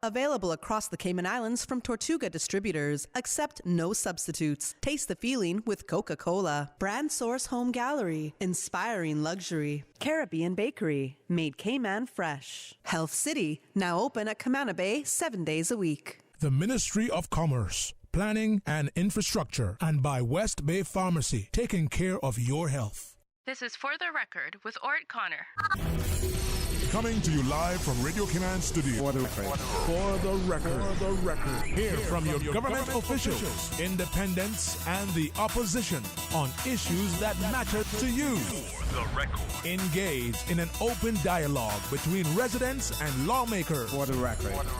Available across the Cayman Islands from Tortuga Distributors. Accept no substitutes. Taste the feeling with Coca-Cola. Brand Source Home Gallery. Inspiring luxury. Caribbean Bakery. Made Cayman fresh. Health City. Now open at Camana Bay 7 days a week. The Ministry of Commerce, Planning and Infrastructure, and by West Bay Pharmacy, taking care of your health. This is For the Record with Ort Connor. Coming to you live from Radio Cayman Studio. For the record. Hear from your government officials, independents, and the opposition on issues that matter to you. For the record. Engage in an open dialogue between residents and lawmakers. For the record. For the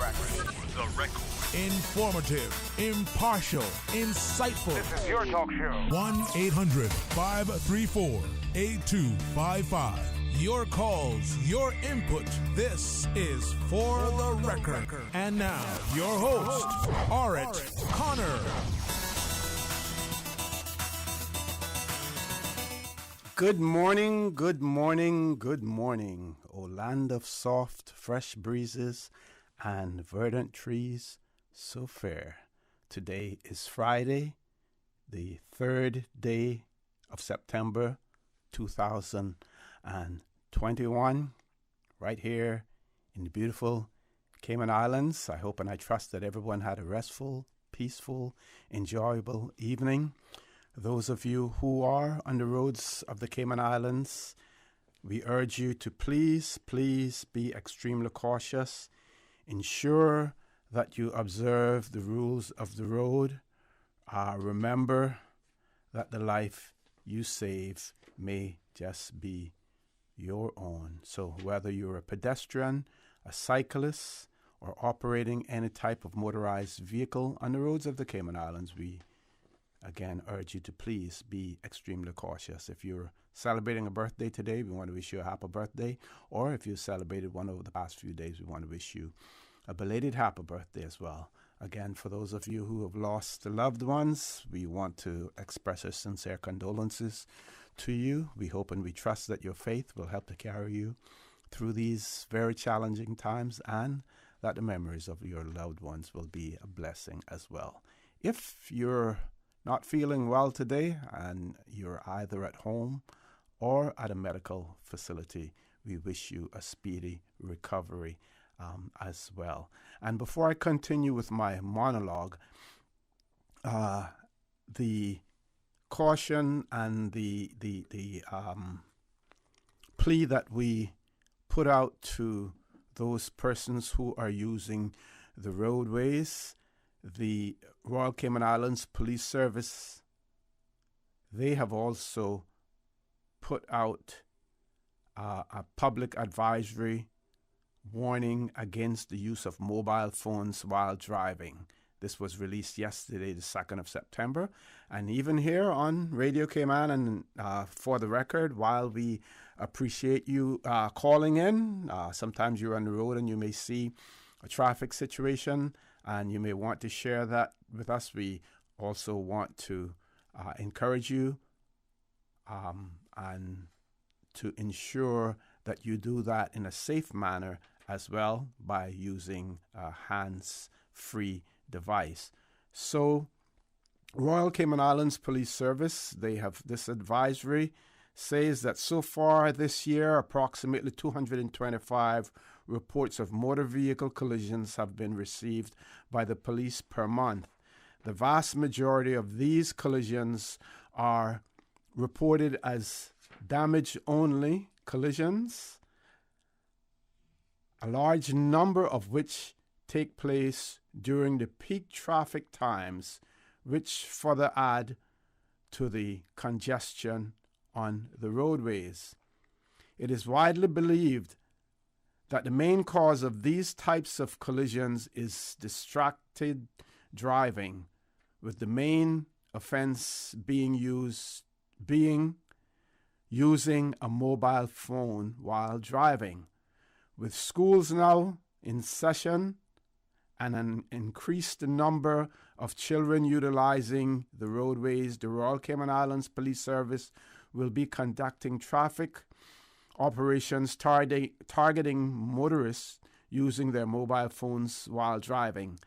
record. Informative, impartial, insightful. This is your talk show. 1-800-534-8255. Your calls, your input. This is For the Record. And now, your host, Ort Connor. Good morning, good morning, good morning. O land of soft, fresh breezes and verdant trees, so fair. Today is Friday, the 3rd day of September 2021, right here in the beautiful Cayman Islands. I hope and I trust that everyone had a restful, peaceful, enjoyable evening. Those of you who are on the roads of the Cayman Islands, we urge you to please be extremely cautious. Ensure that you observe the rules of the road. Remember that the life you save may just be your own. So whether you're a pedestrian, a cyclist, or operating any type of motorized vehicle on the roads of the Cayman Islands, we again urge you to please be extremely cautious. If you're celebrating a birthday today, we want to wish you a happy birthday. Or if you celebrated one over the past few days, we want to wish you a belated happy birthday as well. Again, for those of you who have lost loved ones, we want to express our sincere condolences to you. We hope and we trust that your faith will help to carry you through these very challenging times, and that the memories of your loved ones will be a blessing as well. If you're not feeling well today and you're either at home or at a medical facility, we wish you a speedy recovery as well. And before I continue with my monologue, the caution and the plea that we put out to those persons who are using the roadways, the Royal Cayman Islands Police Service, they have also put out a public advisory warning against the use of mobile phones while driving. This was released yesterday, the 2nd of September. And even here on Radio Cayman and For the Record, while we appreciate you calling in, sometimes you're on the road and you may see a traffic situation and you may want to share that with us. We also want to encourage you and to ensure that you do that in a safe manner as well by using a hands-free device. So Royal Cayman Islands Police Service, they have this advisory, says that so far this year, approximately 225 reports of motor vehicle collisions have been received by the police per month. The vast majority of these collisions are reported as damage-only collisions, a large number of which take place during the peak traffic times, which further add to the congestion on the roadways. It is widely believed that the main cause of these types of collisions is distracted driving, with the main offense being using a mobile phone while driving. With schools now in session and an increased number of children utilizing the roadways, the Royal Cayman Islands Police Service will be conducting traffic operations targeting motorists using their mobile phones while driving.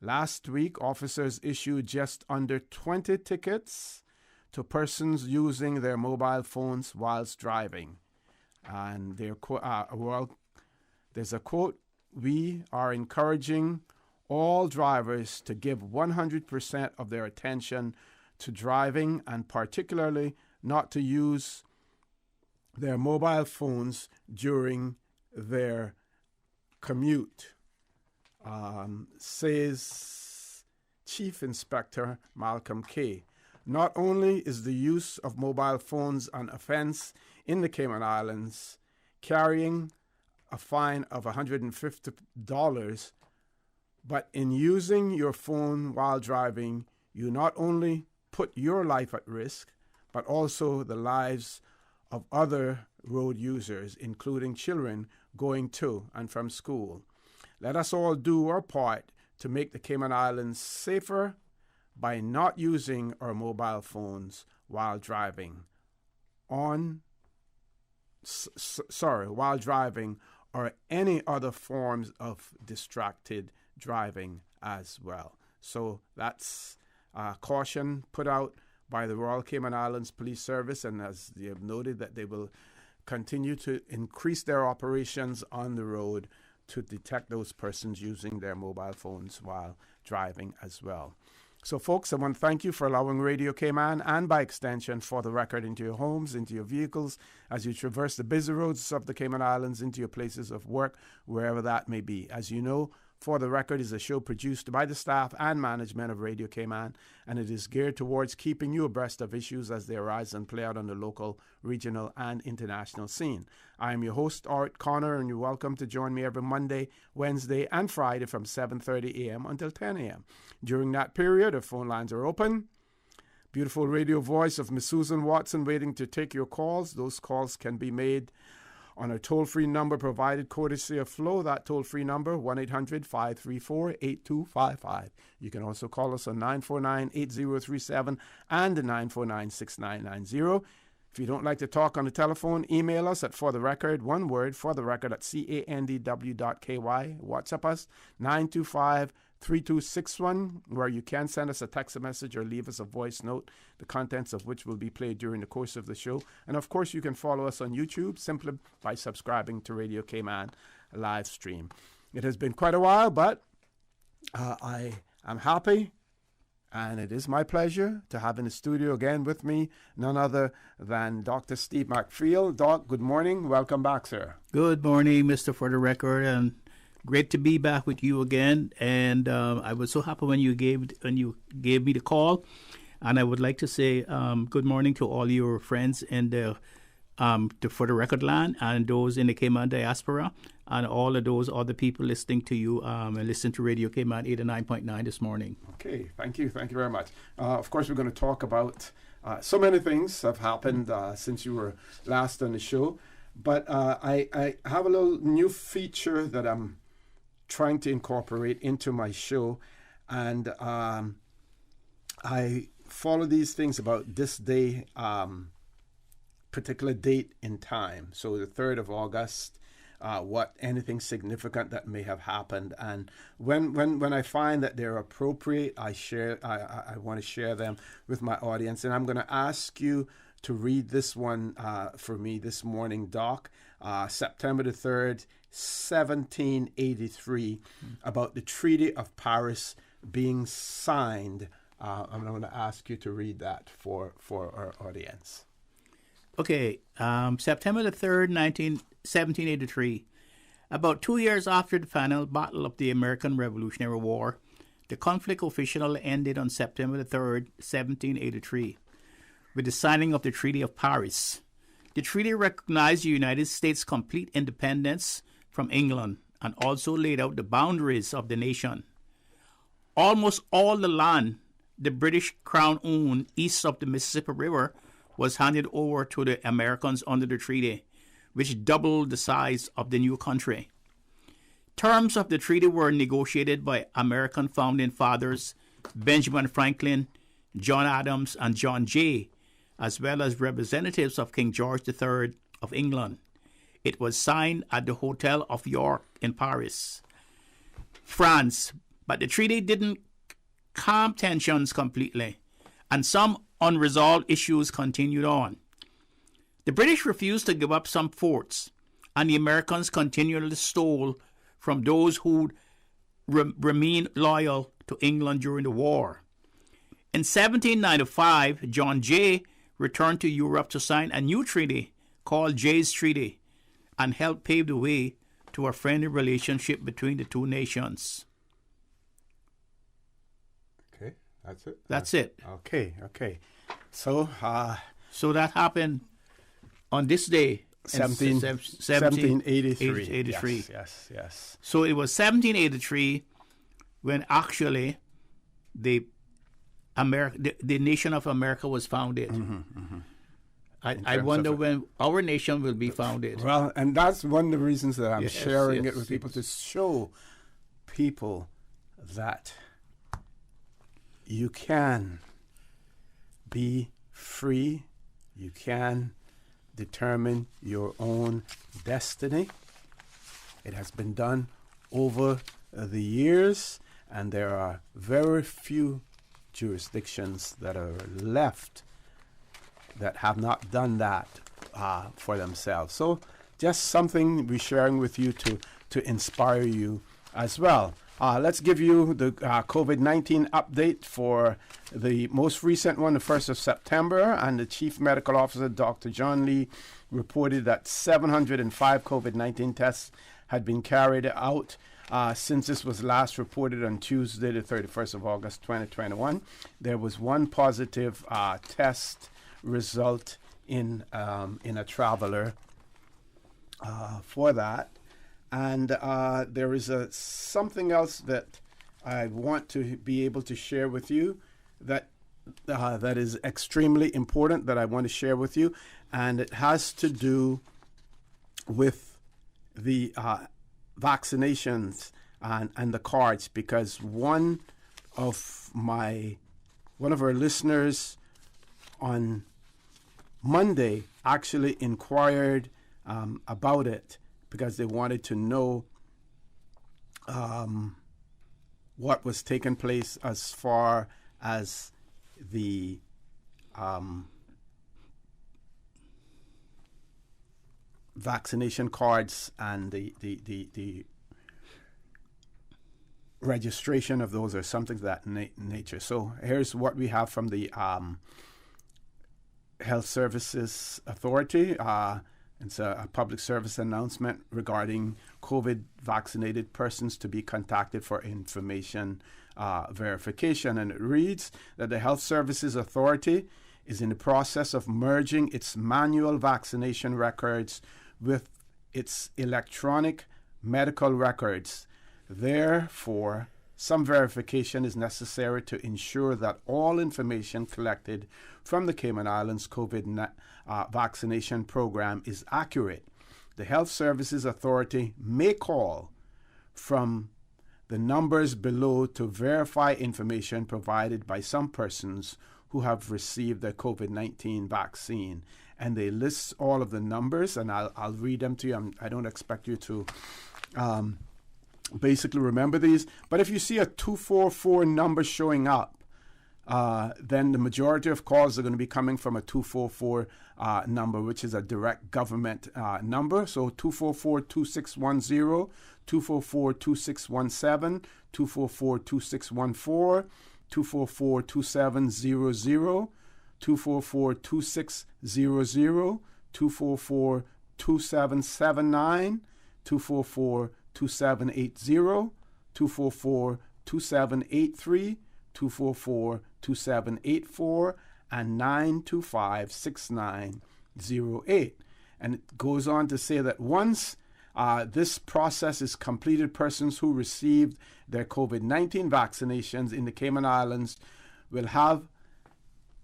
Last week, officers issued just under 20 tickets to persons using their mobile phones whilst driving. And there's a quote, "We are encouraging all drivers to give 100% of their attention to driving and particularly not to use their mobile phones during their commute," says Chief Inspector Malcolm Kay. Not only is the use of mobile phones an offense in the Cayman Islands, carrying a fine of $150, but in using your phone while driving, you not only put your life at risk, but also the lives of other road users, including children going to and from school. Let us all do our part to make the Cayman Islands safer by not using our mobile phones while driving while driving or any other forms of distracted driving as well. So that's caution put out by the Royal Cayman Islands Police Service, and as they have noted that they will continue to increase their operations on the road to detect those persons using their mobile phones while driving as well. So, folks, I want to thank you for allowing Radio Cayman and, by extension, For the Record into your homes, into your vehicles, as you traverse the busy roads of the Cayman Islands, into your places of work, wherever that may be. As you know, For the Record is a show produced by the staff and management of Radio Cayman, and it is geared towards keeping you abreast of issues as they arise and play out on the local, regional, and international scene. I am your host, Art Connor, and you're welcome to join me every Monday, Wednesday, and Friday from 7:30 a.m. until 10 a.m. During that period, our phone lines are open. Beautiful radio voice of Miss Susan Watson waiting to take your calls. Those calls can be made on a toll-free number provided courtesy of Flow. That toll-free number, 1-800-534-8255. You can also call us on 949-8037 and 949-6990. If you don't like to talk on the telephone, email us at fortherecord, one word, fortherecord at candw.ky. WhatsApp us, 925-3261, where you can send us a text message or leave us a voice note, the contents of which will be played during the course of the show. And, of course, you can follow us on YouTube simply by subscribing to Radio Cayman live stream. It has been quite a while, but I am happy, and it is my pleasure to have in the studio again with me none other than Dr. Steve McField. Doc, good morning. Welcome back, sir. Good morning, Mr. For the Record, and great to be back with you again. And I was so happy when you gave me the call. And I would like to say good morning to all your friends in the For the Record land and those in the Cayman diaspora and all of those other people listening to you and listen to Radio Cayman 89.9 this morning. Okay, thank you. Thank you very much. Of course, we're going to talk about so many things have happened since you were last on the show. But I have a little new feature that I'm trying to incorporate into my show. And I follow these things about this day, particular date in time. So the 3rd of August, anything significant that may have happened. And when I find that they're appropriate, I want to share them with my audience. And I'm going to ask you to read this one for me this morning, Doc. September the 3rd, 1783, about the Treaty of Paris being signed. I'm going to ask you to read that for our audience. Okay, September the 3rd, 1783. About 2 years after the final battle of the American Revolutionary War, the conflict officially ended on September the 3rd, 1783, with the signing of the Treaty of Paris. The treaty recognized the United States' complete independence from England and also laid out the boundaries of the nation. Almost all the land the British Crown owned east of the Mississippi River was handed over to the Americans under the treaty, which doubled the size of the new country. Terms of the treaty were negotiated by American founding fathers Benjamin Franklin, John Adams, and John Jay, as well as representatives of King George III of England. It was signed at the Hotel of York in Paris, France. But the treaty didn't calm tensions completely, and some unresolved issues continued on. The British refused to give up some forts, and the Americans continually stole from those who remained loyal to England during the war. In 1795, John Jay returned to Europe to sign a new treaty called Jay's Treaty and helped pave the way to a friendly relationship between the two nations. Okay, that's it. That's it. Okay. So that happened on this day, 1783. Yes. So it was 1783 when actually the nation of America was founded. I wonder when our nation will be founded. Well, and that's one of the reasons that I'm sharing it with people, to show people that you can be free, you can determine your own destiny. It has been done over the years, and there are very few jurisdictions that are left that have not done that for themselves. So just something we're sharing with you to inspire you as well. Let's give you the COVID-19 update for the most recent one, the 1st of September, and the Chief Medical Officer, Dr. John Lee, reported that 705 COVID-19 tests had been carried out since this was last reported on Tuesday, the 31st of August, 2021. There was one positive test result in a traveler for that. And there is something else that I want to be able to share with you that is extremely important, that I want to share with you, and it has to do with the vaccinations and the cards, because one of our listeners on Monday actually inquired about it, because they wanted to know what was taking place as far as the vaccination cards and the registration of those, or something of that nature. So here's what we have from the Health Services Authority. It's a public service announcement regarding COVID-vaccinated persons to be contacted for information verification. And it reads that the Health Services Authority is in the process of merging its manual vaccination records with its electronic medical records. Therefore, some verification is necessary to ensure that all information collected from the Cayman Islands COVID vaccination program is accurate. The Health Services Authority may call from the numbers below to verify information provided by some persons who have received the COVID-19 vaccine. And they list all of the numbers, and I'll read them to you. I don't expect you to basically remember these. But if you see a 244 number showing up, then the majority of calls are going to be coming from a 244 number, which is a direct government number. So 244-2610, 244-2617, 244-2614, 244-2700, 244-2600, 244-2779, 244-2780, 244-2783, 244-2784, and 925-6908. And it goes on to say that once this process is completed, persons who received their COVID-19 vaccinations in the Cayman Islands will have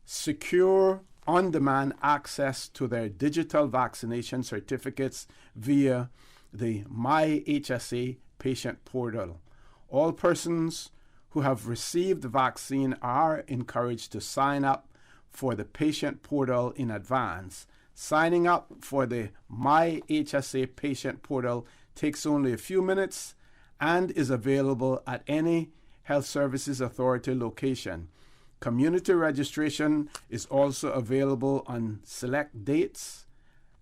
secure, on-demand access to their digital vaccination certificates via the MyHSA patient portal. All persons who have received the vaccine are encouraged to sign up for the patient portal in advance Signing up for the My HSA Patient Portal takes only a few minutes and is available at any Health Services Authority location. Community registration is also available on select dates,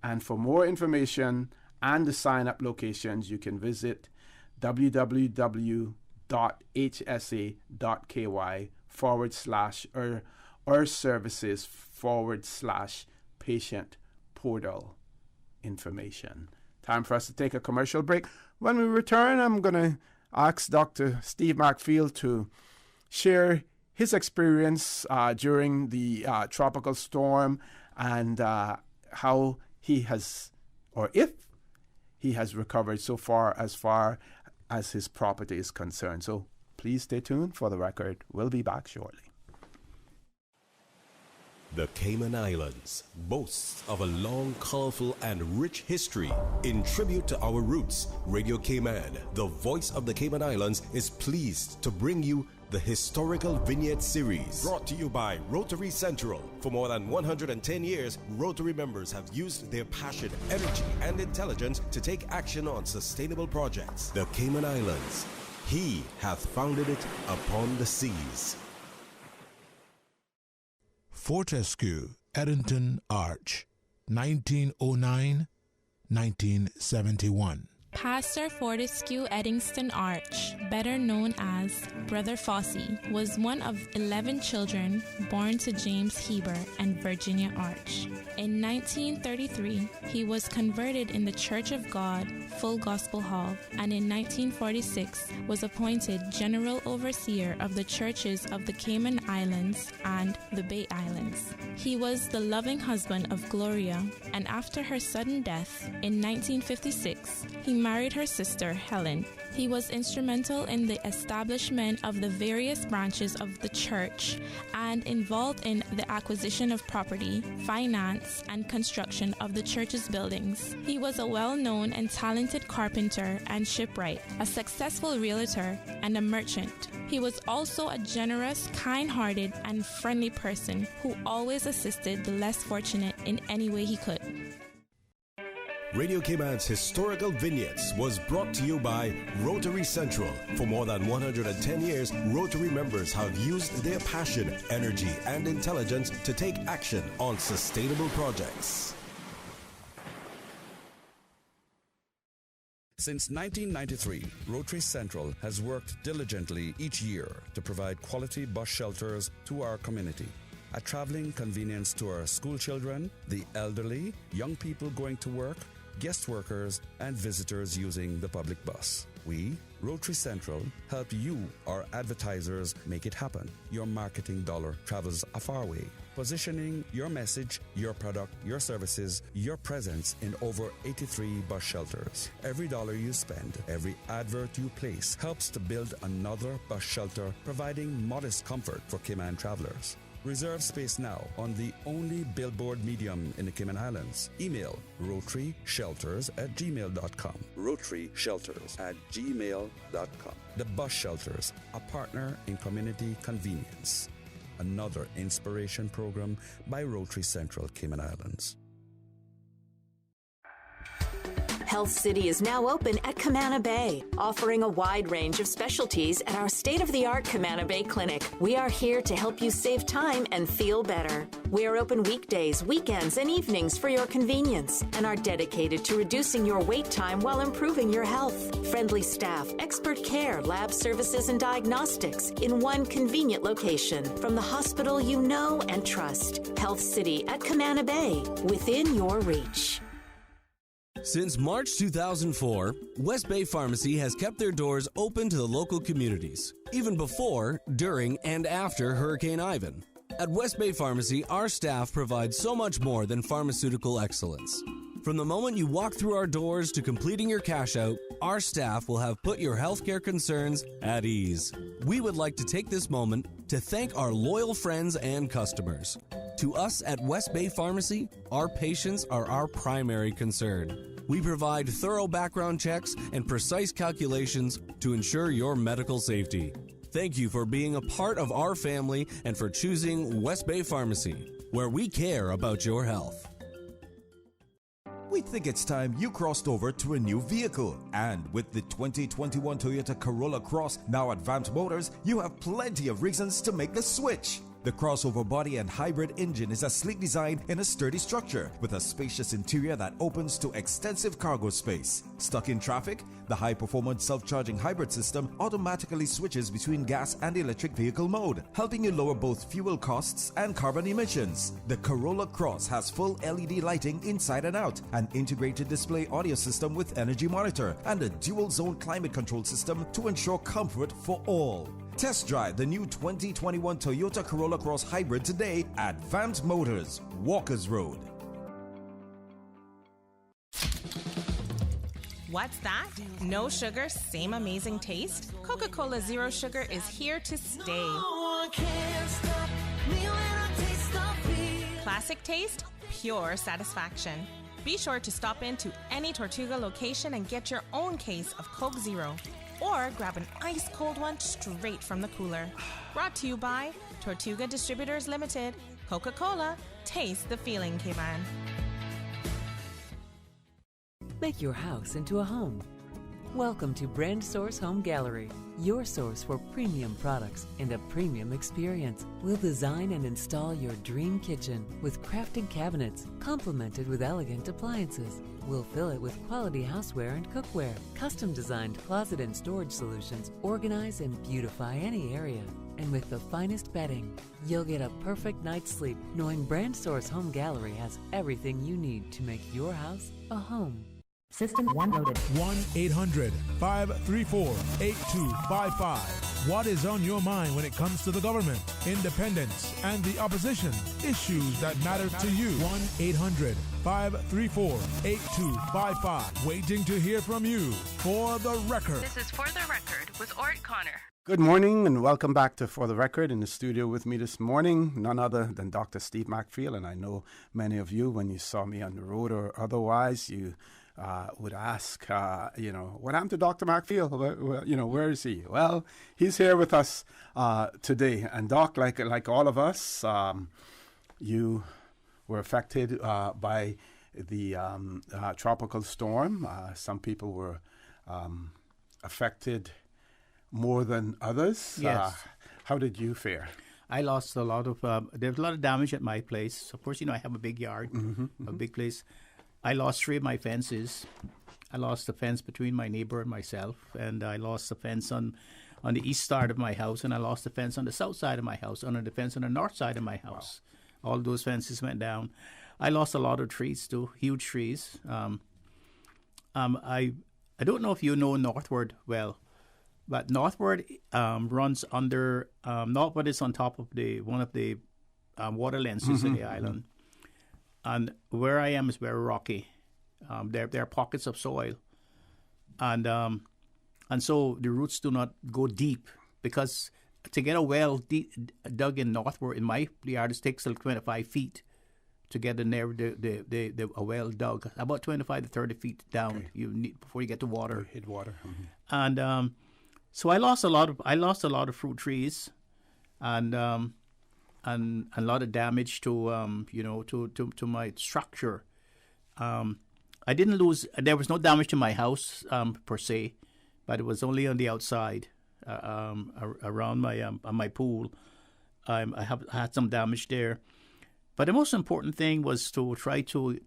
and for more information and the sign-up locations, you can visit www.hsa.ky/services/patient portal information. Time for us to take a commercial break. When we return, I'm going to ask Dr. Steve Macfield to share his experience during the tropical storm and how he has, or if he has recovered so far as his property is concerned. So please stay tuned for the record. We'll be back shortly. The Cayman Islands boasts of a long, colorful, and rich history. In tribute to our roots, Radio Cayman, the voice of the Cayman Islands, is pleased to bring you the Historical Vignette Series, brought to you by Rotary Central. For more than 110 years, Rotary members have used their passion, energy, and intelligence to take action on sustainable projects. The Cayman Islands, He hath founded it upon the seas. Fortescue, Eddington Arch, 1909-1971. Pastor Fortescue Eddington Arch, better known as Brother Fossey, was one of 11 children born to James Heber and Virginia Arch. In 1933, he was converted in the Church of God, Full Gospel Hall, and in 1946 was appointed General Overseer of the churches of the Cayman Islands and the Bay Islands. He was the loving husband of Gloria, and after her sudden death in 1956, he married her sister, Helen. He was instrumental in the establishment of the various branches of the church and involved in the acquisition of property, finance, and construction of the church's buildings. He was a well-known and talented carpenter and shipwright, a successful realtor, and a merchant. He was also a generous, kind-hearted, and friendly person who always assisted the less fortunate in any way he could. Radio Cayman's Historical Vignettes was brought to you by Rotary Central. For more than 110 years, Rotary members have used their passion, energy, and intelligence to take action on sustainable projects. Since 1993, Rotary Central has worked diligently each year to provide quality bus shelters to our community. A traveling convenience to our school children, the elderly, young people going to work, guest workers, and visitors using the public bus. We, Rotary Central, help you, our advertisers, make it happen. Your marketing dollar travels a far way. Positioning your message, your product, your services, your presence in over 83 bus shelters. Every dollar you spend, every advert you place helps to build another bus shelter, providing modest comfort for Cayman travelers. Reserve space now on the only billboard medium in the Cayman Islands. Email rotaryshelters@gmail.com. rotaryshelters@gmail.com. The Bus Shelters, a partner in community convenience. Another inspiration program by Rotary Central Cayman Islands. Health City is now open at Camana Bay, offering a wide range of specialties at our state-of-the-art Camana Bay Clinic. We are here to help you save time and feel better. We are open weekdays, weekends, and evenings for your convenience and are dedicated to reducing your wait time while improving your health. Friendly staff, expert care, lab services, and diagnostics in one convenient location from the hospital you know and trust. Health City at Camana Bay, within your reach. Since March 2004, West Bay Pharmacy has kept their doors open to the local communities, even before, during, and after Hurricane Ivan. At West Bay Pharmacy, our staff provides so much more than pharmaceutical excellence. From the moment you walk through our doors to completing your cash out, our staff will have put your healthcare concerns at ease. We would like to take this moment to thank our loyal friends and customers. To us at West Bay Pharmacy, our patients are our primary concern. We provide thorough background checks and precise calculations to ensure your medical safety. Thank you for being a part of our family and for choosing West Bay Pharmacy, where we care about your health. We think it's time you crossed over to a new vehicle. And with the 2021 Toyota Corolla Cross now at Vant Motors, you have plenty of reasons to make the switch. The crossover body and hybrid engine is a sleek design in a sturdy structure with a spacious interior that opens to extensive cargo space. Stuck in traffic? The high-performance self-charging hybrid system automatically switches between gas and electric vehicle mode, helping you lower both fuel costs and carbon emissions. The Corolla Cross has full LED lighting inside and out, an integrated display audio system with energy monitor, and a dual-zone climate control system to ensure comfort for all. Test drive the new 2021 Toyota Corolla Cross Hybrid today at Vant Motors, Walkers Road. What's that? No sugar, same amazing taste? Coca-Cola Zero Sugar is here to stay. Classic taste, pure satisfaction. Be sure to stop into any Tortuga location and get your own case of Coke Zero. Or grab an ice-cold one straight from the cooler. Brought to you by Tortuga Distributors Limited. Coca-Cola, taste the feeling, K-Man. Make your house into a home. Welcome to Brand Source Home Gallery, your source for premium products and a premium experience. We'll design and install your dream kitchen with crafted cabinets, complemented with elegant appliances. We'll fill it with quality houseware and cookware. Custom-designed closet and storage solutions organize and beautify any area. And with the finest bedding, you'll get a perfect night's sleep knowing Brand Source Home Gallery has everything you need to make your house a home. System 1 loaded. 1-800-534-8255. What is on your mind when it comes to the government, independence, and the opposition? Issues that matter to you. 1-800-534-8255. Waiting to hear from you. For the Record. This is For the Record with Ort Connor. Good morning and welcome back to For the Record. In the studio with me this morning, none other than Dr. Steve Macfield. And I know many of you, when you saw me on the road or otherwise, you would ask, what happened to Dr. Macfield? Where is he? Well, he's here with us today. And Doc, like all of us, you were affected by the tropical storm. Some people were affected more than others. Yes. How did you fare? I lost a lot of, there was a lot of damage at my place. Of course, I have a big yard, a big place. I lost 3 of my fences. I lost the fence between my neighbor and myself, and I lost the fence on the east side of my house, and I lost the fence on the south side of my house, and the fence on the north side of my house. Wow. All those fences went down. I lost a lot of trees too, huge trees. I don't know if you know Northward well, but Northward runs under, Northward is on top of one of the water lenses of the island. And where I am is very rocky. There are pockets of soil, and so the roots do not go deep, because to get a well dug in Northward in my yard, it takes like 25 feet to get a well dug. About 25 to 30 feet down you need before you get to water. Hit water. And so I lost a lot of fruit trees, and a lot of damage to to my structure. I didn't lose. There was no damage to my house per se, but it was only on the outside around my pool. I had some damage there, but the most important thing was to try to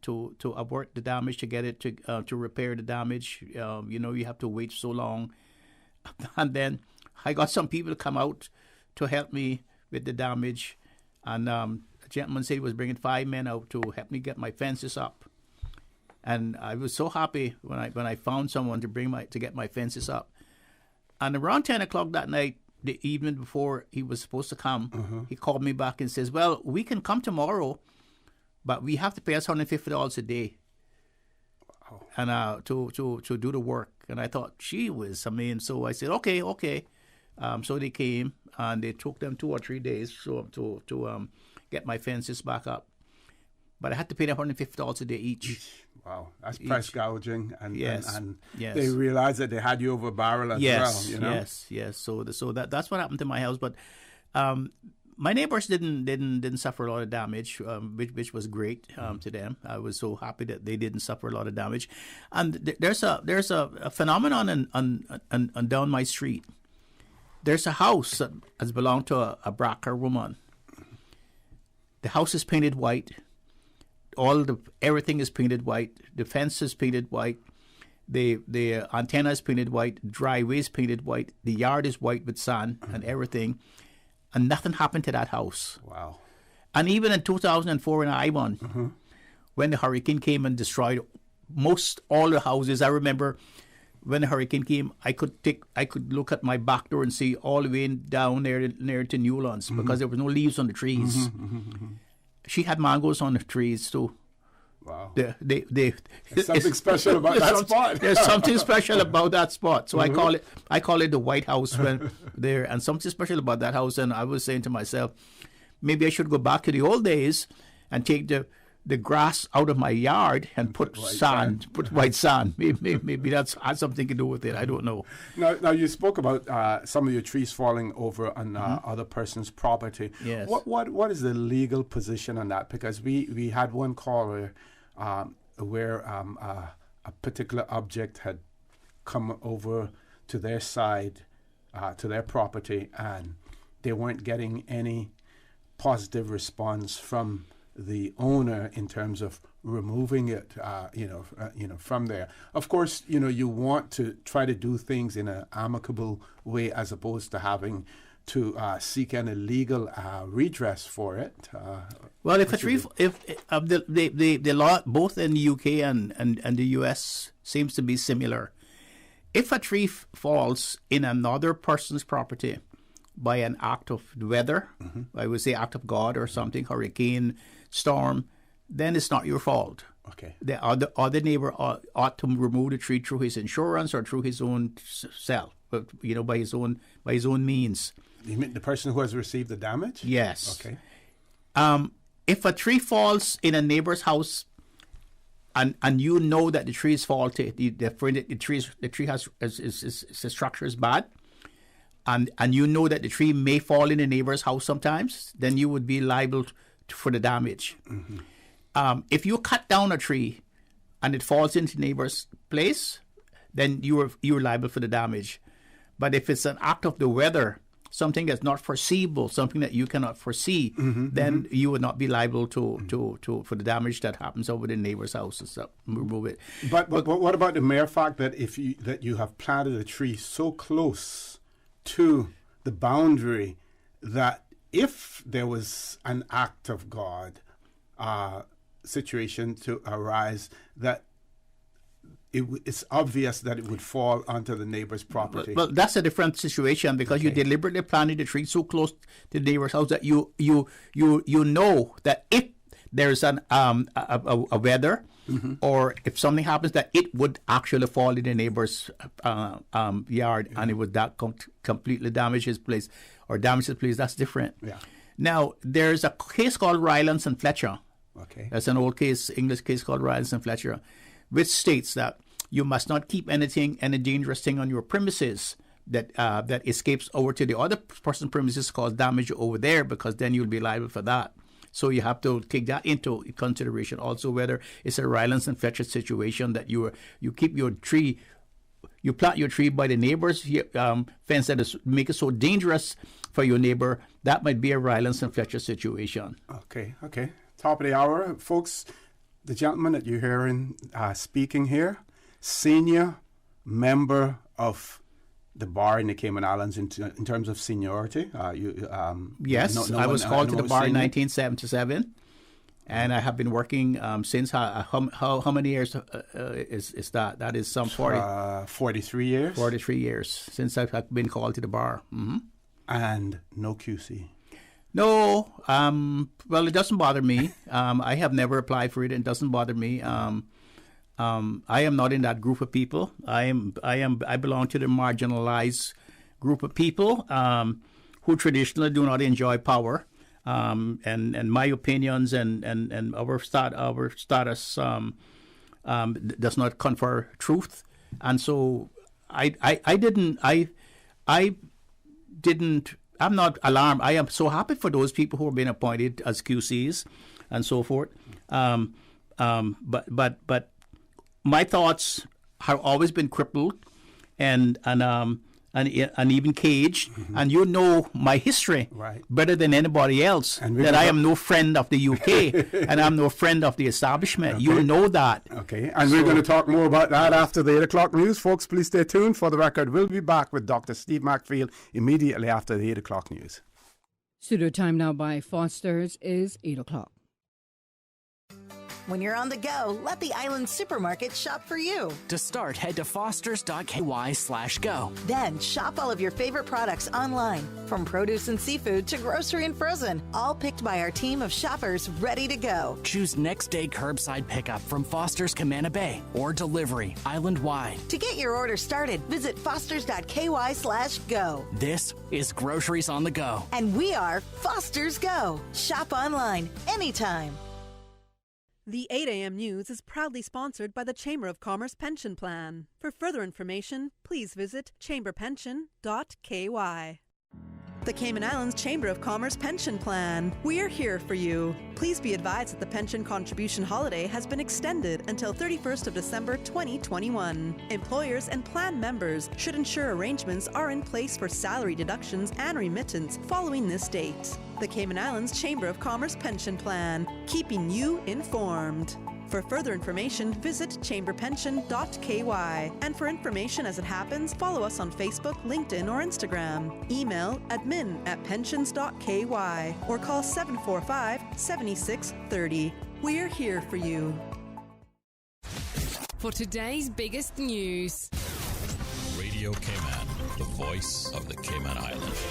avert the damage, to get it to repair the damage. You have to wait so long, and then I got some people to come out to help me with the damage. And a gentleman said he was bringing 5 men out to help me get my fences up. And I was so happy when I found someone to get my fences up. And around 10 o'clock that night, the evening before he was supposed to come, he called me back and says, "Well, we can come tomorrow, but we have to pay us $150 a day." Wow. And to do the work. And I thought, gee whiz, so I said, okay. So they came, and they took them 2 or 3 days to get my fences back up. But I had to pay them $150 a day each. Wow, that's price gouging, and yes. They realized that they had you over a barrel as well. Yes. So that's what happened to my house. But My neighbors didn't suffer a lot of damage, which was great to them. I was so happy that they didn't suffer a lot of damage. And there's a phenomenon on down my street. There's a house that has belonged to a Bracker woman. The house is painted white. Everything is painted white. The fence is painted white. The antenna is painted white. The driveway is painted white. The yard is white with sand and everything. And nothing happened to that house. Wow. And even in 2004 in Ivan, when the hurricane came and destroyed all the houses, I remember when the hurricane came, I could look at my back door and see all the way down near to Newlands because there was no leaves on the trees. She had mangoes on the trees too. Wow. There's something special about that spot. There's something special about that spot. So I call it the White House when there, and something special about that house. And I was saying to myself, maybe I should go back to the old days and take the grass out of my yard and put white sand. Maybe that's has something to do with it. I don't know. Now you spoke about some of your trees falling over on other person's property. Yes. What is the legal position on that? Because we had one caller where a particular object had come over to their side, to their property, and they weren't getting any positive response from the owner in terms of removing it, from there. Of course, you want to try to do things in an amicable way as opposed to having to seek any legal redress for it. Well, if the law both in the UK and the US seems to be similar, if a tree falls in another person's property by an act of weather, I would say act of God or something, hurricane, storm, then it's not your fault. Okay. The other neighbor ought to remove the tree through his insurance or through his own self, by his own means. You mean the person who has received the damage? Yes. Okay. If a tree falls in a neighbor's house, and you know that the tree is faulty, the tree has the structure is bad, and you know that the tree may fall in the neighbor's house sometimes, then you would be liable for the damage. If you cut down a tree and it falls into the neighbor's place, then you're liable for the damage. But if it's an act of the weather, something that's not foreseeable, something that you cannot foresee, then you would not be liable to for the damage that happens over the neighbor's house and stuff. Remove it. But what about the mere fact that you have planted a tree so close to the boundary that if there was an act of God situation to arise, that it's obvious that it would fall onto the neighbor's property. Well, that's a different situation because you deliberately planted the tree so close to the neighbor's house that you know that if there's a weather or if something happens, that it would actually fall in the neighbor's yard and it would completely damage his place or damage his place. That's different. Yeah. Now, there's a case called Rylance and Fletcher. Okay. That's an old case, English case called Rylance and Fletcher, which states that you must not keep any dangerous thing on your premises that escapes over to the other person's premises, cause damage over there, because then you'll be liable for that. So you have to take that into consideration. Also, whether it's a Rylance and Fletcher situation that you keep your tree, you plant your tree by the neighbor's fence that make it so dangerous for your neighbor, that might be a Rylance and Fletcher situation. Okay. Top of the hour, folks. The gentleman that you're hearing speaking here, senior member of the bar in the Cayman Islands in terms of seniority. Yes, I was called to the bar in 1977, and I have been working since. How many years is that? That is some 43 years. 43 years since I've been called to the bar. And no QC. No, well, it doesn't bother me. I have never applied for it. It doesn't bother me. I am not in that group of people. I belong to the marginalized group of people who traditionally do not enjoy power. And my opinions and our status does not confer truth. And so I didn't I'm not alarmed. I am so happy for those people who are being appointed as QCs and so forth. But my thoughts have always been crippled and even caged. Mm-hmm. And you know my history better than anybody else, that I am no friend of the UK and I'm no friend of the establishment. Okay. You know that. Okay, and we're going to talk more about that after the 8 o'clock news. Folks, please stay tuned. For the record, we'll be back with Dr. Steve McField immediately after the 8 o'clock news. Studio time now by Foster's is 8 o'clock. When you're on the go, let the Island Supermarket shop for you. To start, head to fosters.ky/go. Then shop all of your favorite products online, from produce and seafood to grocery and frozen, all picked by our team of shoppers ready to go. Choose next day curbside pickup from Foster's Camana Bay or delivery island-wide. To get your order started, visit fosters.ky/go. This is Groceries on the Go. And we are Foster's Go. Shop online anytime. The 8 a.m. News is proudly sponsored by the Chamber of Commerce Pension Plan. For further information, please visit chamberpension.ky. The Cayman Islands Chamber of Commerce Pension Plan. We are here for you. Please be advised that the pension contribution holiday has been extended until 31st of December 2021. Employers and plan members should ensure arrangements are in place for salary deductions and remittance following this date. The Cayman Islands Chamber of Commerce Pension Plan, keeping you informed. For further information, visit chamberpension.ky. And for information as it happens, follow us on Facebook, LinkedIn, or Instagram. Email admin@pensions.ky or call 745-7630. We're here for you. For today's biggest news. Radio Cayman, the voice of the Cayman Islands.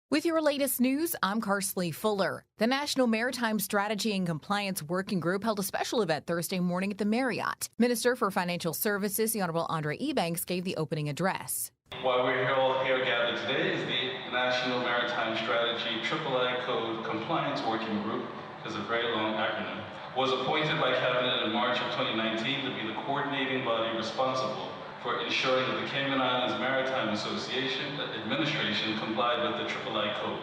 With your latest news, I'm Karsley Fuller. The National Maritime Strategy and Compliance Working Group held a special event Thursday morning at the Marriott. Minister for Financial Services, the Honourable Andre Ebanks, gave the opening address. Why we're all here gathered today is the National Maritime Strategy III Code Compliance Working Group, which is a very long acronym, was appointed by Cabinet in March of 2019 to be the coordinating body responsible for ensuring that the Cayman Islands Maritime Association administration complied with the III Code.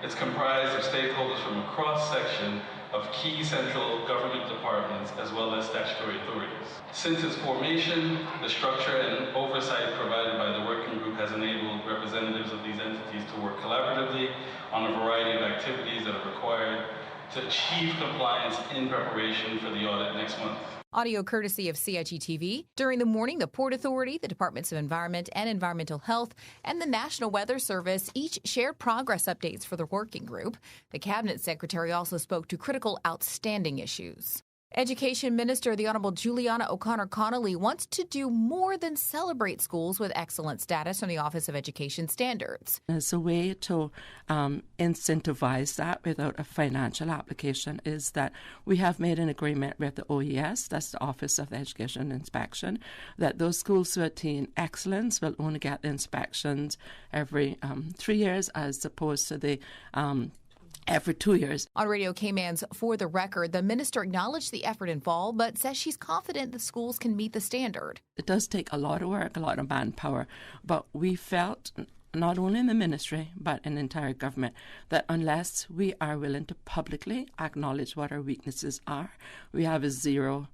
It's comprised of stakeholders from a cross-section of key central government departments as well as statutory authorities. Since its formation, the structure and oversight provided by the working group has enabled representatives of these entities to work collaboratively on a variety of activities that are required to achieve compliance in preparation for the audit next month. Audio courtesy of CIG-TV. During the morning, the Port Authority, the Departments of Environment and Environmental Health, and the National Weather Service each shared progress updates for the working group. The Cabinet Secretary also spoke to critical outstanding issues. Education Minister, the Honourable Juliana O'Connor-Connolly, wants to do more than celebrate schools with excellent status from the Office of Education Standards. As a way to incentivize that without a financial application is that we have made an agreement with the OES, that's the Office of Education Inspection, that those schools who attain excellence will only get inspections every 3 years as opposed to the every 2 years. On Radio Cayman's For the Record, the minister acknowledged the effort involved, but says she's confident the schools can meet the standard. It does take a lot of work, a lot of manpower, but we felt, not only in the ministry, but in the entire government, that unless we are willing to publicly acknowledge what our weaknesses are, we have a zero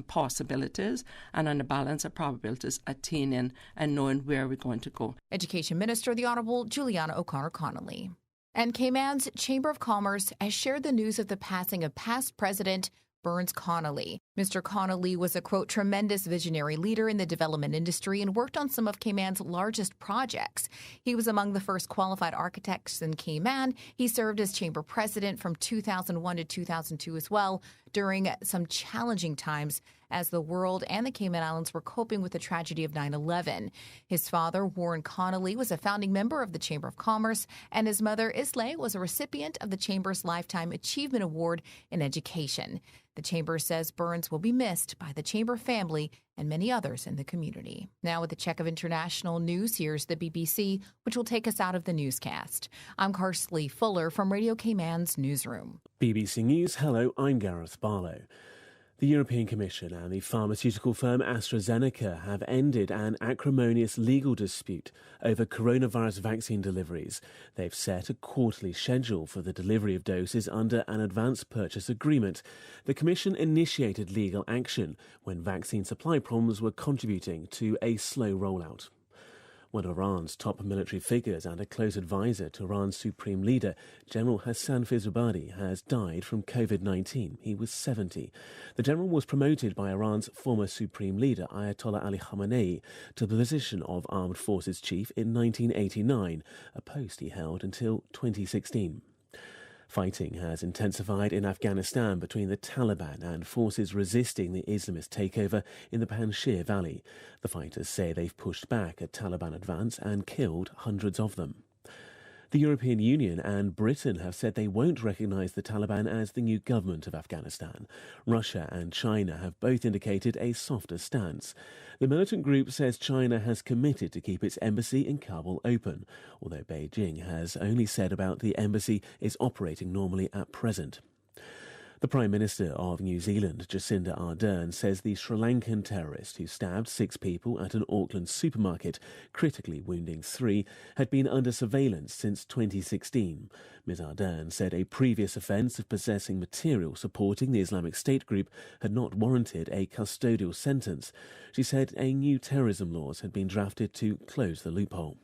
possibilities and on the balance of probabilities attaining and knowing where we're going to go. Education Minister, the Honourable Juliana O'Connor-Connolly. And Cayman's Chamber of Commerce has shared the news of the passing of past President Burns Connolly. Mr. Connolly was a, quote, tremendous visionary leader in the development industry and worked on some of Cayman's largest projects. He was among the first qualified architects in Cayman. He served as chamber president from 2001 to 2002 as well, during some challenging times as the world and the Cayman Islands were coping with the tragedy of 9/11. His father, Warren Connolly, was a founding member of the Chamber of Commerce, and his mother, Islay, was a recipient of the Chamber's Lifetime Achievement Award in Education. The Chamber says Burns will be missed by the Chamber family and many others in the community. Now with a check of international news, here's the BBC, which will take us out of the newscast. I'm Karsley Fuller from Radio Cayman's newsroom. BBC News, hello, I'm Gareth Barlow. The European Commission and the pharmaceutical firm AstraZeneca have ended an acrimonious legal dispute over coronavirus vaccine deliveries. They've set a quarterly schedule for the delivery of doses under an advance purchase agreement. The Commission initiated legal action when vaccine supply problems were contributing to a slow rollout. One of Iran's top military figures and a close advisor to Iran's supreme leader, General Hassan Firzabadi, has died from COVID-19. He was 70. The general was promoted by Iran's former supreme leader, Ayatollah Ali Khamenei, to the position of Armed Forces Chief in 1989, a post he held until 2016. Fighting has intensified in Afghanistan between the Taliban and forces resisting the Islamist takeover in the Panjshir Valley. The fighters say they've pushed back a Taliban advance and killed hundreds of them. The European Union and Britain have said they won't recognise the Taliban as the new government of Afghanistan. Russia and China have both indicated a softer stance. The militant group says China has committed to keep its embassy in Kabul open, although Beijing has only said about the embassy is operating normally at present. The Prime Minister of New Zealand, Jacinda Ardern, says the Sri Lankan terrorist who stabbed 6 people at an Auckland supermarket, critically wounding 3, had been under surveillance since 2016. Ms Ardern said a previous offence of possessing material supporting the Islamic State group had not warranted a custodial sentence. She said a new terrorism laws had been drafted to close the loophole.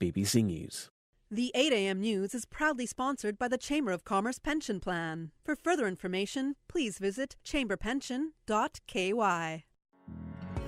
BBC News. The 8 a.m. news is proudly sponsored by the Chamber of Commerce Pension Plan. For further information, please visit chamberpension.ky.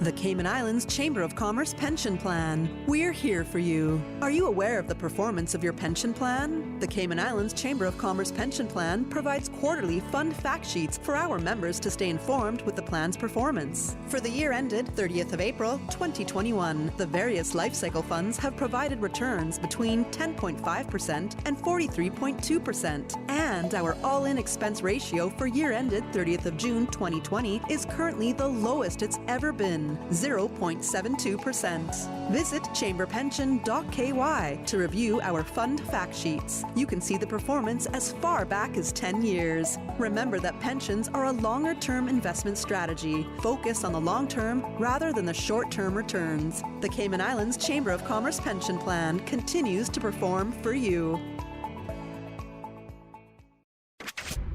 The Cayman Islands Chamber of Commerce Pension Plan. We're here for you. Are you aware of the performance of your pension plan? The Cayman Islands Chamber of Commerce Pension Plan provides quarterly fund fact sheets for our members to stay informed with the plan's performance. For the year ended 30th of April, 2021, the various life cycle funds have provided returns between 10.5% and 43.2%. And our all-in expense ratio for year ended 30th of June, 2020 is currently the lowest it's ever been. 0.72%. Visit chamberpension.ky to review our fund fact sheets. You can see the performance as far back as 10 years. Remember that pensions are a longer-term investment strategy. Focus on the long term rather than the short-term returns. The Cayman Islands Chamber of Commerce Pension Plan continues to perform for you.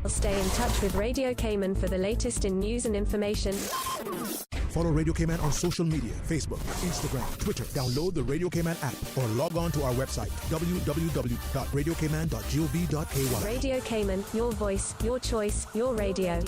Stay in touch with Radio Cayman for the latest in news and information. Follow Radio Cayman on social media, Facebook, Instagram, Twitter. Download the Radio Cayman app or log on to our website, www.radiocayman.gov.ky. Radio Cayman, your voice, your choice, your radio.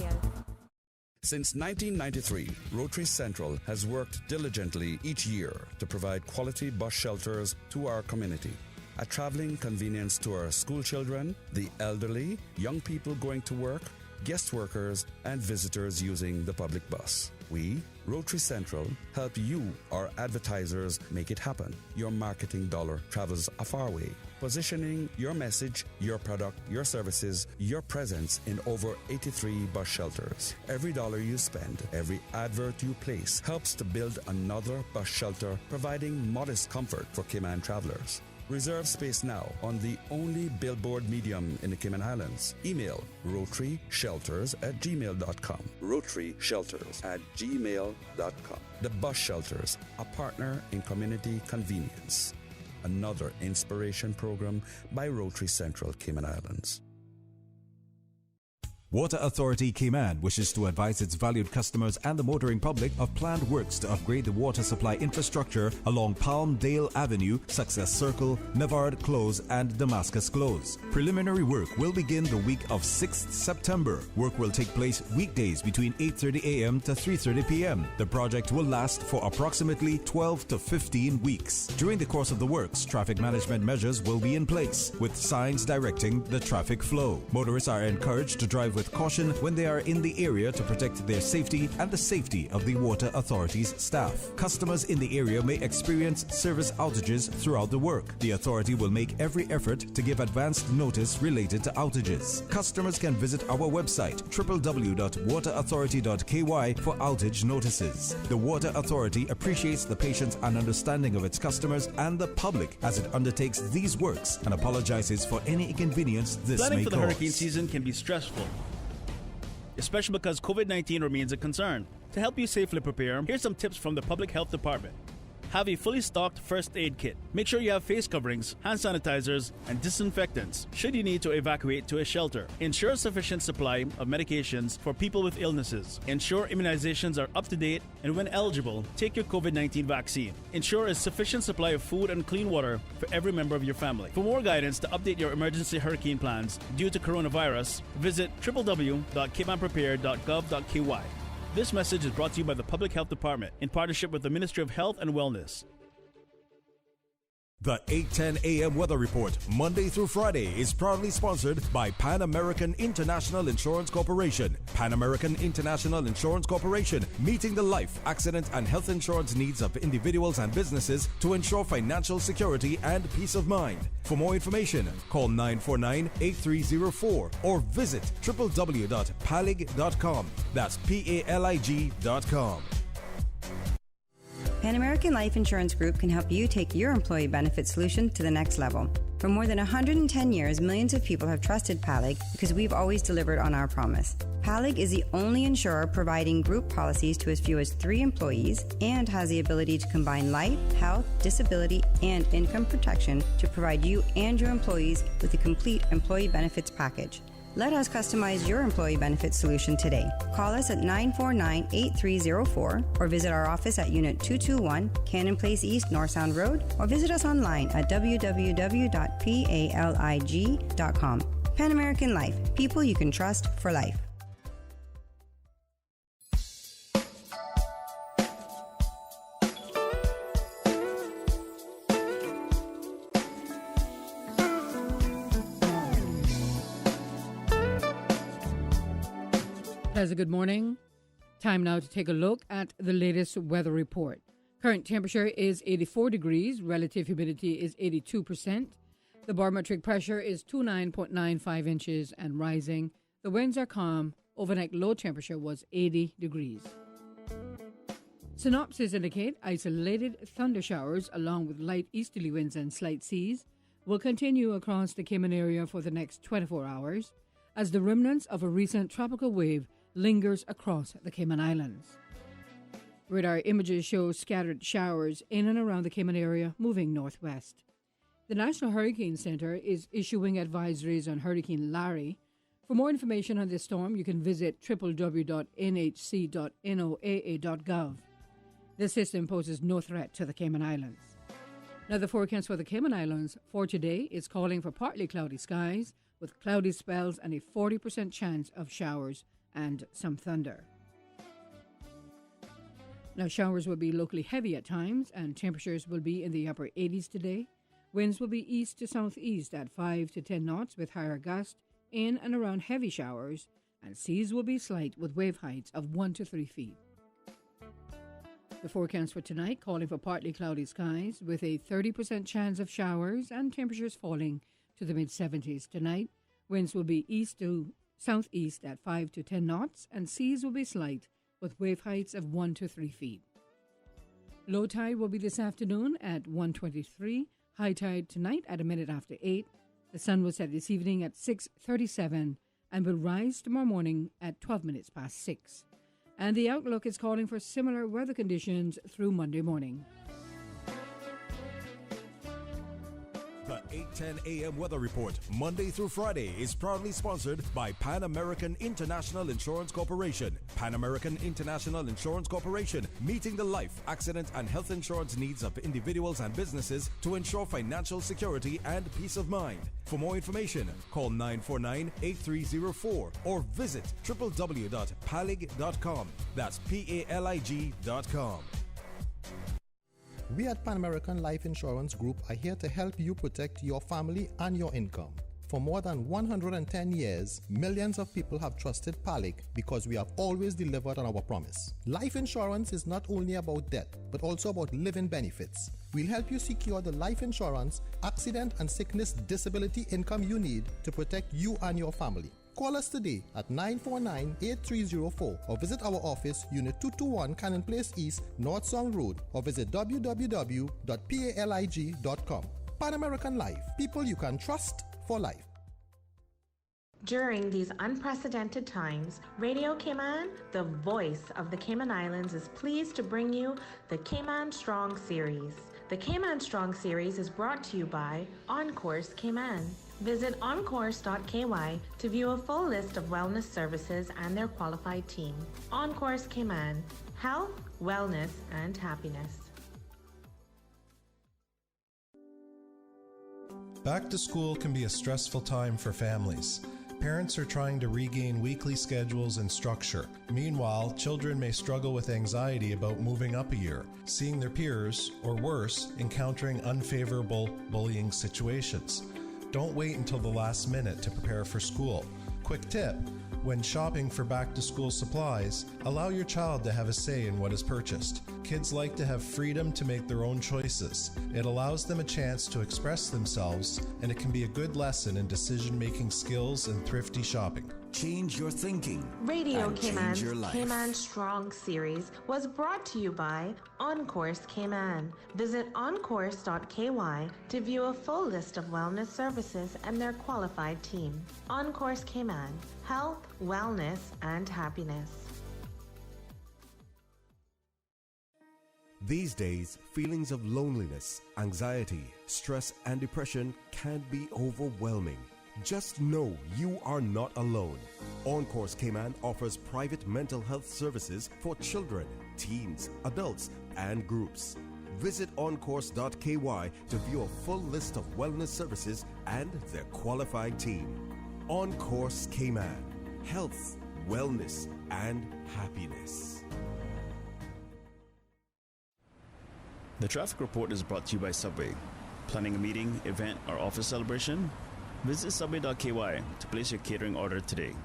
Since 1993, Rotary Central has worked diligently each year to provide quality bus shelters to our community. A traveling convenience to our school children, the elderly, young people going to work, guest workers, and visitors using the public bus. We, Rotary Central, help you, our advertisers, make it happen. Your marketing dollar travels a far way. Positioning your message, your product, your services, your presence in over 83 bus shelters. Every dollar you spend, every advert you place helps to build another bus shelter, providing modest comfort for Cayman travelers. Reserve space now on the only billboard medium in the Cayman Islands. Email rotaryshelters@gmail.com. rotaryshelters@gmail.com. The Bus Shelters, a partner in community convenience. Another inspiration program by Rotary Central Cayman Islands. Water Authority Cayman wishes to advise its valued customers and the motoring public of planned works to upgrade the water supply infrastructure along Palmdale Avenue, Success Circle, Nevard Close, and Damascus Close. Preliminary work will begin the week of 6th September. Work will take place weekdays between 8:30 a.m. to 3:30 p.m. The project will last for approximately 12 to 15 weeks. During the course of the works, traffic management measures will be in place, with signs directing the traffic flow. Motorists are encouraged to drive with caution when they are in the area to protect their safety and the safety of the Water Authority's staff. Customers in the area may experience service outages throughout the work. The authority will make every effort to give advanced notice related to outages. Customers can visit our website www.waterauthority.ky for outage notices. The Water Authority appreciates the patience and understanding of its customers and the public as it undertakes these works and apologizes for any inconvenience this Planning may for the cause. hurricane season can be stressful, especially because COVID-19 remains a concern. To help you safely prepare, here's some tips from the Public Health Department. Have a fully stocked first aid kit. Make sure you have face coverings, hand sanitizers, and disinfectants should you need to evacuate to a shelter. Ensure sufficient supply of medications for people with illnesses. Ensure immunizations are up to date, and when eligible, take your COVID-19 vaccine. Ensure a sufficient supply of food and clean water for every member of your family. For more guidance to update your emergency hurricane plans due to coronavirus, visit www.caymanprepared.gov.ky. This message is brought to you by the Public Health Department in partnership with the Ministry of Health and Wellness. The 8:10 a.m. Weather Report, Monday through Friday, is proudly sponsored by Pan American International Insurance Corporation. Pan American International Insurance Corporation, meeting the life, accident, and health insurance needs of individuals and businesses to ensure financial security and peace of mind. For more information, call 949-8304 or visit www.palig.com. That's PALIG.com. Pan American Life Insurance Group can help you take your employee benefit solution to the next level. For more than 110 years, millions of people have trusted PALIG because we've always delivered on our promise. PALIG is the only insurer providing group policies to as few as 3 employees and has the ability to combine life, health, disability, and income protection to provide you and your employees with a complete employee benefits package. Let us customize your employee benefits solution today. Call us at 949-8304 or visit our office at Unit 221, Cannon Place East, North Sound Road, or visit us online at www.palig.com. Pan American Life, people you can trust for life. Pleasant good morning. Time now to take a look at the latest weather report. Current temperature is 84 degrees. Relative humidity is 82%. The barometric pressure is 29.95 inches and rising. The winds are calm. Overnight low temperature was 80 degrees. Synopsis indicate isolated thunder showers along with light easterly winds and slight seas will continue across the Cayman area for the next 24 hours as the remnants of a recent tropical wave lingers across the Cayman Islands. Radar images show scattered showers in and around the Cayman area moving northwest. The National Hurricane Center is issuing advisories on Hurricane Larry. For more information on this storm, you can visit www.nhc.noaa.gov. This system poses no threat to the Cayman Islands. Now, the forecast for the Cayman Islands for today is calling for partly cloudy skies with cloudy spells and a 40% chance of showers and some thunder. Now, showers will be locally heavy at times, and temperatures will be in the upper 80s today. Winds will be east to southeast at 5 to 10 knots with higher gusts in and around heavy showers, and seas will be slight with wave heights of 1 to 3 feet. The forecast for tonight calling for partly cloudy skies with a 30% chance of showers and temperatures falling to the mid-70s tonight. Winds will be east to southeast at 5 to 10 knots, and seas will be slight with wave heights of 1 to 3 feet. Low tide will be this afternoon at 1:23, high tide tonight at a minute after 8. The sun will set this evening at 6:37 and will rise tomorrow morning at 12 minutes past 6. And the outlook is calling for similar weather conditions through Monday morning. The 8:10 a.m. Weather Report, Monday through Friday, is proudly sponsored by Pan American International Insurance Corporation. Pan American International Insurance Corporation, meeting the life, accident, and health insurance needs of individuals and businesses to ensure financial security and peace of mind. For more information, call 949-8304 or visit www.palig.com. That's PALIG.com. We at Pan American Life Insurance Group are here to help you protect your family and your income. For more than 110 years, millions of people have trusted PALIG because we have always delivered on our promise. Life insurance is not only about death, but also about living benefits. We'll help you secure the life insurance, accident and sickness disability income you need to protect you and your family. Call us today at 949-8304 or visit our office, Unit 221, Cannon Place East, North Sound Road, or visit www.palig.com. Pan American Life, people you can trust for life. During these unprecedented times, Radio Cayman, the voice of the Cayman Islands, is pleased to bring you the Cayman Strong Series. The Cayman Strong Series is brought to you by OnCourse Cayman. Visit oncourse.ky to view a full list of wellness services and their qualified team. OnCourse Cayman, health, wellness, and happiness. Back to school can be a stressful time for families. Parents are trying to regain weekly schedules and structure. Meanwhile, children may struggle with anxiety about moving up a year, seeing their peers, or worse, encountering unfavorable bullying situations. Don't wait until the last minute to prepare for school. Quick tip: when shopping for back-to-school supplies, allow your child to have a say in what is purchased. Kids like to have freedom to make their own choices. It allows them a chance to express themselves, and it can be a good lesson in decision-making skills and thrifty shopping. Change your thinking. Radio and Cayman, change your life. Cayman Strong Series was brought to you by OnCourse Cayman. Visit oncourse.ky to view a full list of wellness services and their qualified team. OnCourse Cayman, health, wellness, and happiness. These days, feelings of loneliness, anxiety, stress, and depression can be overwhelming. Just know you are not alone. OnCourse Cayman offers private mental health services for children, teens, adults, and groups. Visit oncourse.ky to view a full list of wellness services and their qualified team. OnCourse Cayman, health, wellness, and happiness. The traffic report is brought to you by Subway. Planning a meeting, event, or office celebration? Visit subway.ky to place your catering order today.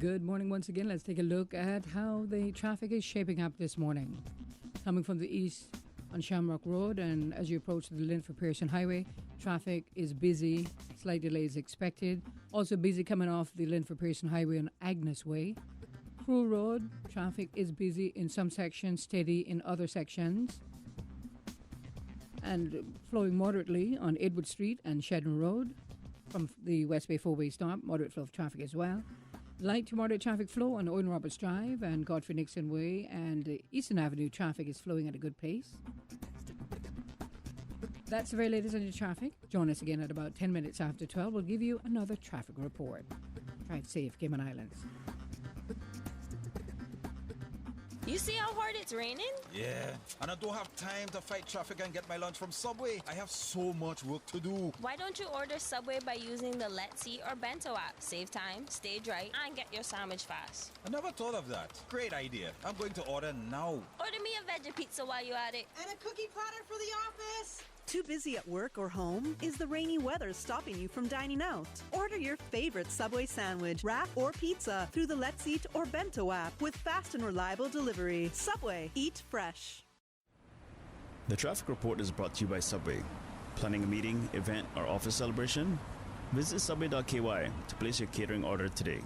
Good morning once again. Let's take a look at how the traffic is shaping up this morning. Coming from the east on Shamrock Road, and as you approach the Linford Pearson Highway, traffic is busy. Slight delays expected. Also busy coming off the Linford Pearson Highway on Agnes Way. Crew Road, traffic is busy in some sections, steady in other sections. And flowing moderately on Edward Street and Shedden Road. From the West Bay 4-way stop, moderate flow of traffic as well. Light to moderate traffic flow on Owen Roberts Drive and Godfrey Nixon Way, and Eastern Avenue traffic is flowing at a good pace. That's the very latest on your traffic. Join us again at about 10 minutes after 12. We'll give you another traffic report. Drive safe, Cayman Islands. You see how hard it's raining? Yeah, and I don't have time to fight traffic and get my lunch from Subway. I have so much work to do. Why don't you order Subway by using the Let's Eat or Bento app? Save time, stay dry, and get your sandwich fast. I never thought of that. Great idea. I'm going to order now. Order me a veggie pizza while you're at it. And a cookie platter for the office. Too busy at work or home? Is the rainy weather stopping you from dining out? Order your favorite Subway sandwich, wrap, or pizza through the Let's Eat or Bento app with fast and reliable delivery. Subway, eat fresh. The traffic report is brought to you by Subway. Planning a meeting, event, or office celebration? Visit subway.ky to place your catering order today.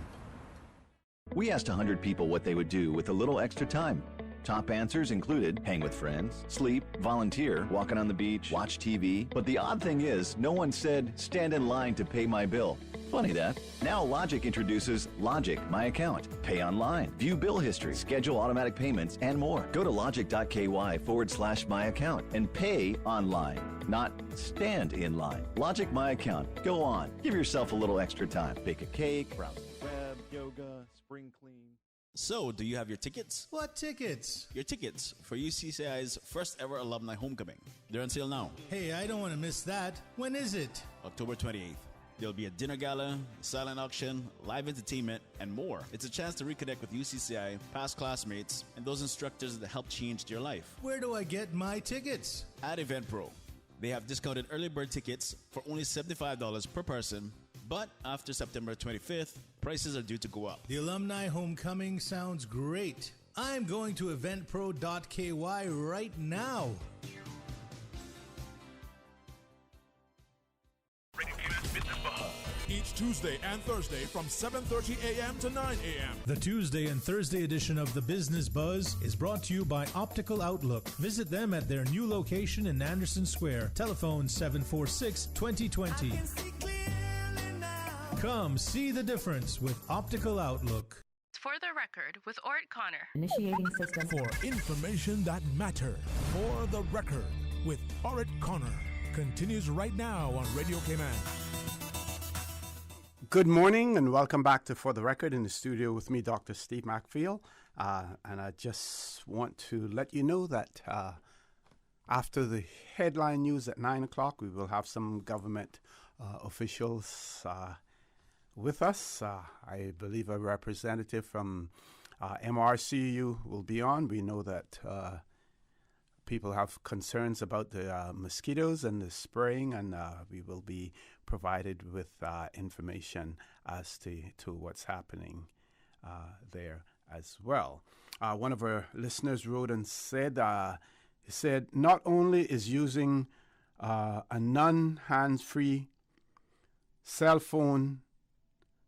We asked 100 people what they would do with a little extra time. Top answers included hang with friends, sleep, volunteer, walking on the beach, watch TV. But the odd thing is, no one said, stand in line to pay my bill. Funny that. Now Logic introduces Logic My Account. Pay online, view bill history, schedule automatic payments, and more. Go to logic.ky/my account and pay online, not stand in line. Logic My Account. Go on. Give yourself a little extra time. Bake a cake, browse the web, yoga, spring clean. So, do you have your tickets? What tickets? Your tickets for UCCI's first ever alumni homecoming. They're on sale now. Hey, I don't want to miss that. When is it? October 28th. There'll be a dinner gala, silent auction, live entertainment, and more. It's a chance to reconnect with UCCI, past classmates, and those instructors that helped change your life. Where do I get my tickets? At Eventpro. They have discounted early bird tickets for only $75 per person, but after September 25th, prices are due to go up. The alumni homecoming sounds great. I'm going to eventpro.ky right now. Each Tuesday and Thursday from 7:30 a.m. to 9 a.m. The Tuesday and Thursday edition of the Business Buzz is brought to you by Optical Outlook. Visit them at their new location in Anderson Square. Telephone 746-2020. Come see the difference with Optical Outlook. For the record, with Ort Connor. Initiating system. For information that matter. For the record, with Ort Connor. Continues right now on Radio Cayman. Good morning and welcome back to For the Record. In the studio with me, Dr. Steve Macfield. And I just want to let you know that after the headline news at 9 o'clock, we will have some government officials with us. I believe a representative from MRCU will be on. We know that people have concerns about the mosquitoes and the spraying, and we will be provided with information as to what's happening there as well. One of our listeners wrote and said, he said, not only is using a non-hands-free cell phone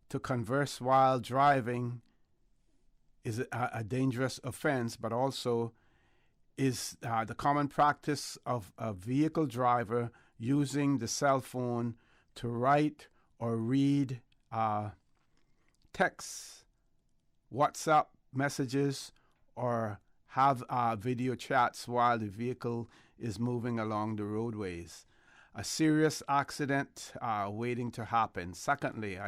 to converse while driving is a dangerous offense, but also is the common practice of a vehicle driver using the cell phone to write or read texts, WhatsApp messages, or have video chats while the vehicle is moving along the roadways. A serious accident waiting to happen. Secondly,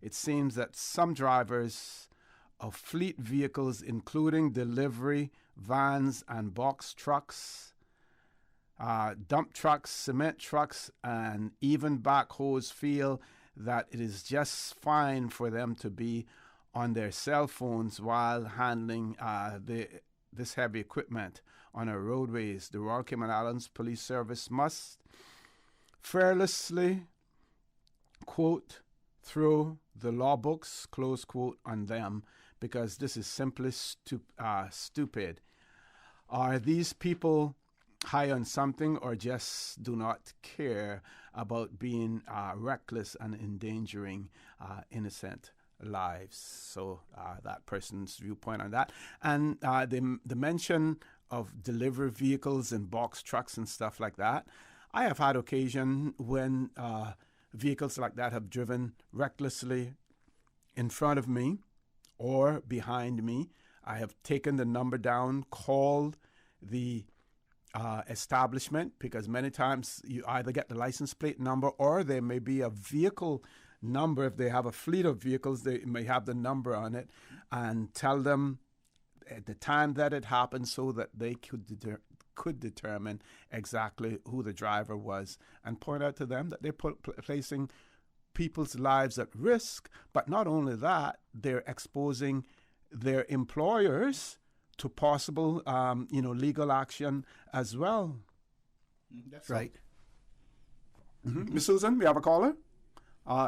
it seems that some drivers of fleet vehicles, including delivery vans and box trucks, dump trucks, cement trucks, and even backhoes, feel that it is just fine for them to be on their cell phones while handling this heavy equipment on our roadways. The Royal Cayman Islands Police Service must fearlessly, quote, throw the law books, close quote, on them, because this is simply stupid. Are these people high on something or just do not care about being reckless and endangering innocent lives? So that person's viewpoint on that. And the mention of delivery vehicles and box trucks and stuff like that, I have had occasion when vehicles like that have driven recklessly in front of me or behind me. I have taken the number down, called the establishment, because many times you either get the license plate number or there may be a vehicle number. If they have a fleet of vehicles, they may have the number on it, and tell them at the time that it happened so that they could determine exactly who the driver was, and point out to them that they're placing people's lives at risk. But not only that, they're exposing their employers to possible, legal action as well. That's right. Ms. Susan, we have a caller.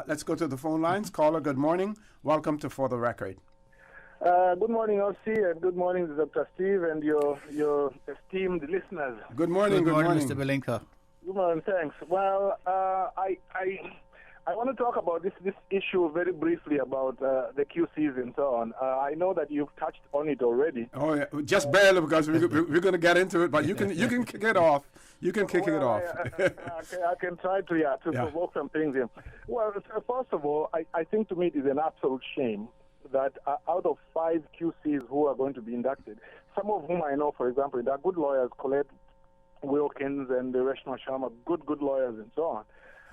Let's go to the phone lines. Caller, good morning. Welcome to For the Record. Good morning, OC, and good morning to Dr. Steve and your esteemed listeners. Good morning. Good morning, Mr. Belinka. Good morning, thanks. Well, I want to talk about this issue very briefly about the QCs and so on. I know that you've touched on it already. Oh yeah, just barely, because we're going to get into it. But you can kick it off. You can kick it off. I can try to provoke some things here. Well, first of all, I think to me it is an absolute shame that out of 5 QCs who are going to be inducted, some of whom I know, for example, they are good lawyers, Colette Wilkins and Reshma Sharma, good lawyers and so on.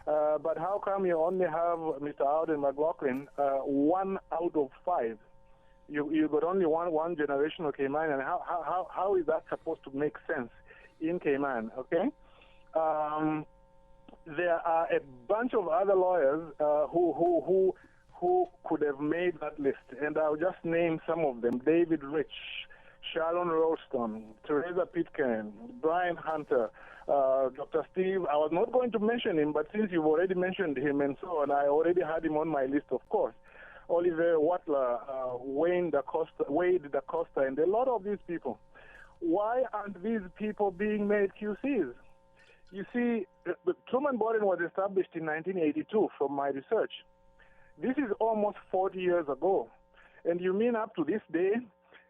But how come you only have Mr. Auden McLaughlin 1 out of 5? You got only one generation of Cayman, and how is that supposed to make sense in Cayman? Okay, there are a bunch of other lawyers who could have made that list, and I'll just name some of them: David Rich, Sharon Ralston, Teresa Pitcairn, Brian Hunter, Dr. Steve. I was not going to mention him, but since you've already mentioned him and so on, I already had him on my list, of course. Oliver Watler, Wade Da Costa, and a lot of these people. Why aren't these people being made QCs? You see, Truman Bodden was established in 1982 from my research. This is almost 40 years ago. And you mean up to this day,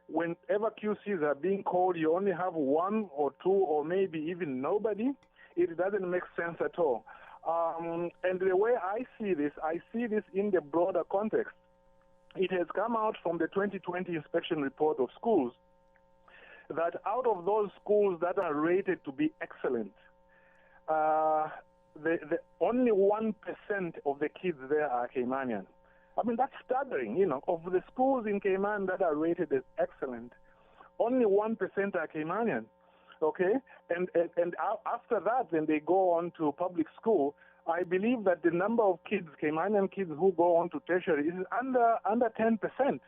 whenever QCs are being called, you only have one or two or maybe even nobody? It doesn't make sense at all. And the way I see this in the broader context. It has come out from the 2020 inspection report of schools that out of those schools that are rated to be excellent, the only 1% of the kids there are Caymanian. I mean, that's staggering, you know. Of the schools in Cayman that are rated as excellent, only 1% are Caymanian, okay? And after that, when they go on to public school, I believe that the number of kids, Caymanian kids who go on to tertiary is under 10%.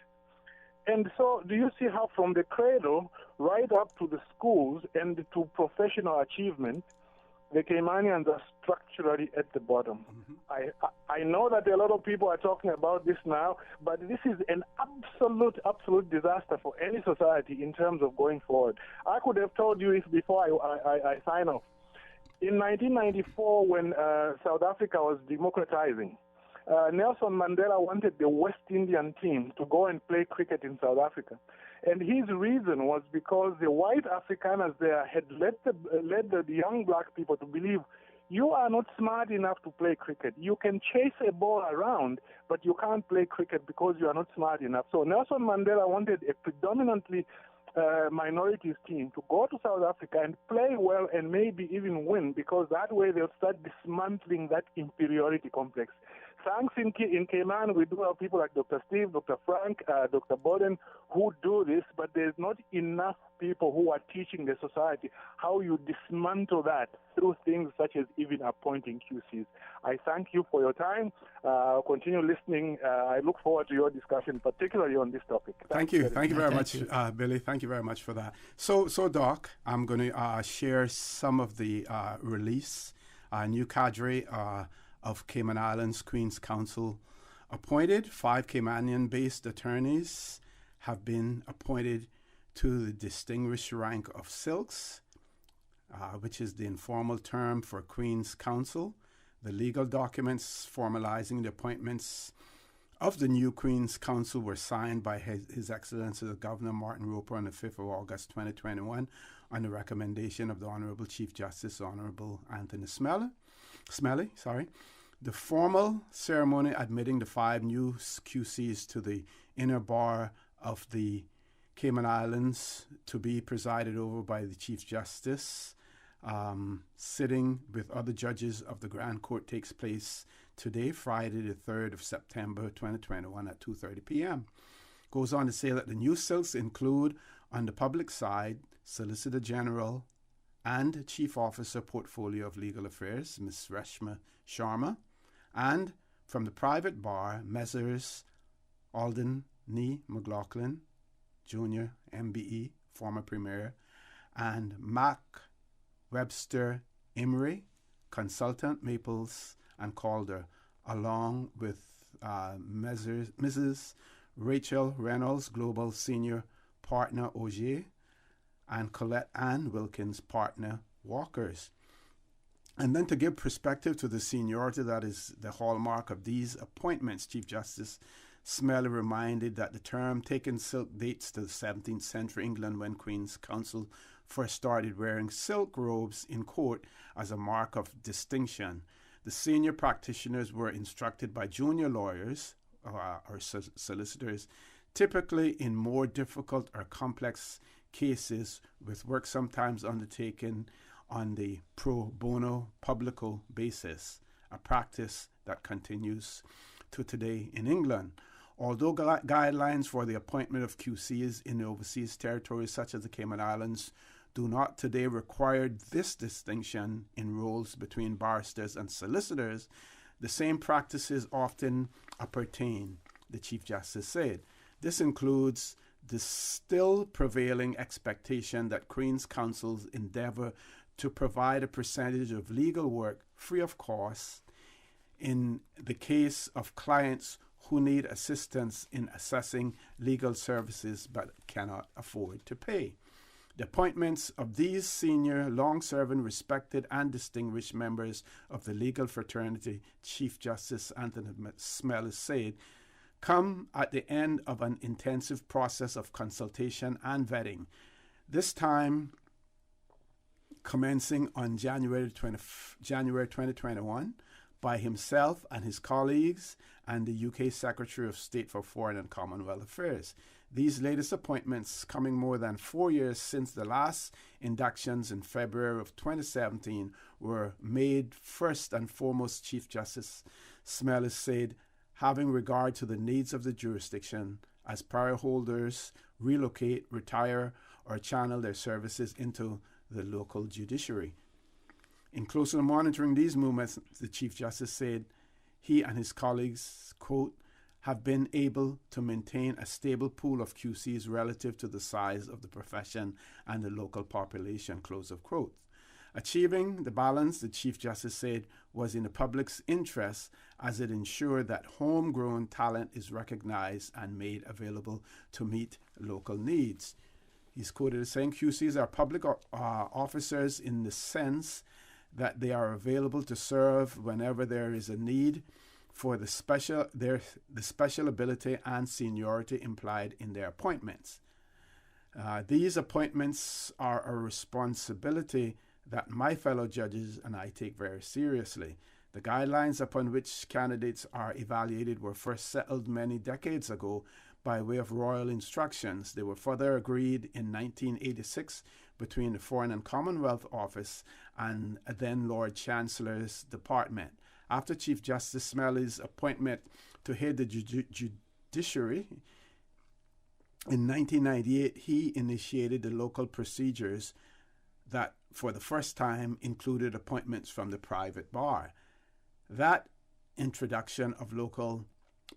And so do you see how from the cradle right up to the schools and to professional achievement, the Caymanians are structurally at the bottom. Mm-hmm. I know that a lot of people are talking about this now, but this is an absolute disaster for any society in terms of going forward. I could have told you this before I sign off. In 1994, when South Africa was democratizing, Nelson Mandela wanted the West Indian team to go and play cricket in South Africa. And his reason was because the white Afrikaners there had led the young black people to believe you are not smart enough to play cricket. You can chase a ball around, but you can't play cricket because you are not smart enough. So Nelson Mandela wanted a predominantly minorities team to go to South Africa and play well and maybe even win, because that way they'll start dismantling that inferiority complex. Thanks in Cayman, we do have people like Dr. Steve, Dr. Frank, Dr. Borden who do this, but there's not enough people who are teaching the society how you dismantle that through things such as even appointing QCs. I thank you for your time. Continue listening. I look forward to your discussion, particularly on this topic. Thank you. Thank you very much, Billy. Thank you very much for that. So Doc, I'm going to share some of the release. New cadre of Cayman Islands Queen's Counsel appointed. 5 Caymanian-based attorneys have been appointed to the distinguished rank of Silks, which is the informal term for Queen's Counsel. The legal documents formalizing the appointments of the new Queen's Counsel were signed by His Excellency the Governor Martin Roper on the 5th of August 2021 on the recommendation of the Honorable Chief Justice, Honorable Anthony Smelly. The formal ceremony admitting the 5 new QCs to the inner bar of the Cayman Islands to be presided over by the Chief Justice, sitting with other judges of the Grand Court, takes place today, Friday the 3rd of September 2021 at 2:30 p.m. Goes on to say that the new silks include, on the public side, Solicitor General and Chief Officer Portfolio of Legal Affairs, Ms. Reshma Sharma, and from the private bar, Messrs. Alden Nee McLaughlin, Jr., MBE, former Premier, and Mac Webster Imrie, Consultant, Maples and Calder, along with Mrs. Rachel Reynolds, Global Senior Partner, Auger, and Colette Ann Wilkins, Partner, Walkers. And then to give perspective to the seniority that is the hallmark of these appointments, Chief Justice Smelly reminded that the term taken silk dates to the 17th century England, when Queen's Counsel first started wearing silk robes in court as a mark of distinction. The senior practitioners were instructed by junior lawyers or solicitors, typically in more difficult or complex cases, with work sometimes undertaken on the pro bono publico basis, a practice that continues to today in England. Although guidelines for the appointment of QCs in the overseas territories such as the Cayman Islands do not today require this distinction in roles between barristers and solicitors, the same practices often appertain, the Chief Justice said. This includes the still prevailing expectation that Queen's Counsels endeavor to provide a percentage of legal work free of cost in the case of clients who need assistance in assessing legal services but cannot afford to pay. The appointments of these senior, long-serving, respected, and distinguished members of the legal fraternity, Chief Justice Anthony Smelis said, come at the end of an intensive process of consultation and vetting, this time commencing on January 2021 by himself and his colleagues and the UK Secretary of State for Foreign and Commonwealth Affairs. These latest appointments coming more than 4 years since the last inductions in February of 2017 were made. First and foremost, Chief Justice Smelis said, having regard to the needs of the jurisdiction as prior holders relocate, retire, or channel their services into the local judiciary. In closely monitoring these movements, the Chief Justice said he and his colleagues, quote, have been able to maintain a stable pool of QCs relative to the size of the profession and the local population, close of quote. Achieving the balance, the Chief Justice said, was in the public's interest as it ensured that homegrown talent is recognized and made available to meet local needs. He's quoted as saying, QCs are public officers in the sense that they are available to serve whenever there is a need for the special ability and seniority implied in their appointments. These appointments are a responsibility that my fellow judges and I take very seriously. The guidelines upon which candidates are evaluated were first settled many decades ago by way of royal instructions. They were further agreed in 1986 between the Foreign and Commonwealth Office and then Lord Chancellor's Department. After Chief Justice Smelis' appointment to head the judiciary in 1998, he initiated the local procedures that for the first time included appointments from the private bar. That introduction of local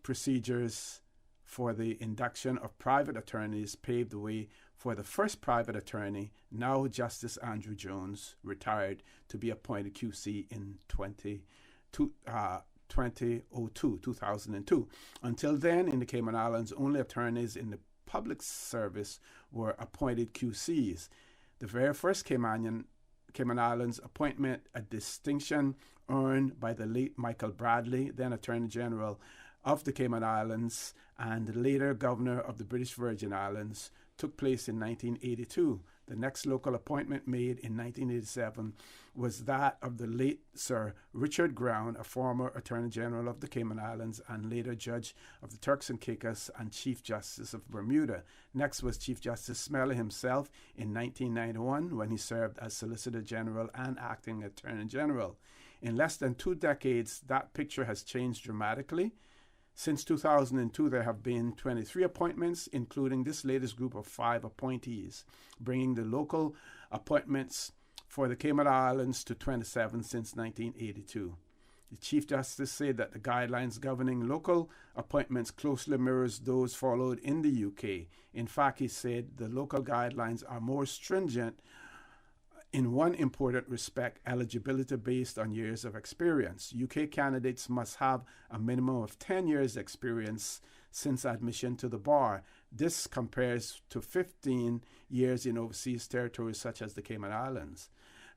procedures for the induction of private attorneys paved the way for the first private attorney, now Justice Andrew Jones, retired, to be appointed QC in 2002. Until then, in the Cayman Islands, only attorneys in the public service were appointed QCs. The very first Cayman Islands appointment, a distinction earned by the late Michael Bradley, then Attorney General of the Cayman Islands and later Governor of the British Virgin Islands, took place in 1982. The next local appointment made in 1987 was that of the late Sir Richard Ground, a former Attorney General of the Cayman Islands and later Judge of the Turks and Caicos and Chief Justice of Bermuda. Next was Chief Justice Smelis himself in 1991 when he served as Solicitor General and Acting Attorney General. In less than 2 decades, that picture has changed dramatically. Since 2002, there have been 23 appointments, including this latest group of 5 appointees, bringing the local appointments for the Cayman Islands to 27 since 1982. The Chief Justice said that the guidelines governing local appointments closely mirrors those followed in the UK. In fact, he said the local guidelines are more stringent in one important respect, eligibility based on years of experience. UK candidates must have a minimum of 10 years experience since admission to the bar. This compares to 15 years in overseas territories such as the Cayman Islands.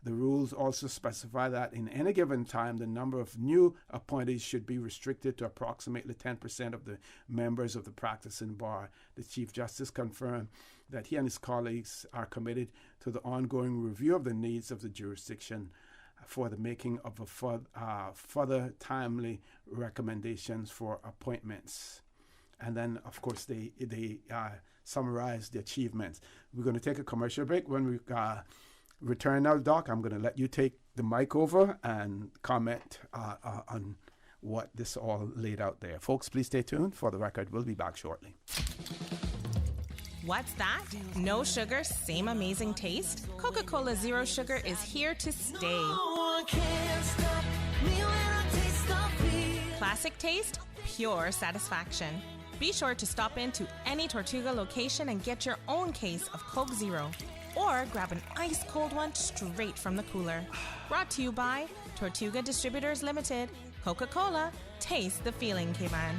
The rules also specify that in any given time, the number of new appointees should be restricted to approximately 10% of the members of the practicing bar. The Chief Justice confirmed that he and his colleagues are committed to the ongoing review of the needs of the jurisdiction for the making of further timely recommendations for appointments. And then, of course, they summarize the achievements. We're going to take a commercial break. When we return now, Doc, I'm going to let you take the mic over and comment on what this all laid out there. Folks, please stay tuned. For the record, we'll be back shortly. What's that? No sugar, same amazing taste? Coca-Cola Zero Sugar is here to stay. No one can stop me when I taste the classic taste, pure satisfaction. Be sure to stop into any Tortuga location and get your own case of Coke Zero. Or grab an ice cold one straight from the cooler. Brought to you by Tortuga Distributors Limited. Coca-Cola, taste the feeling, Cayman.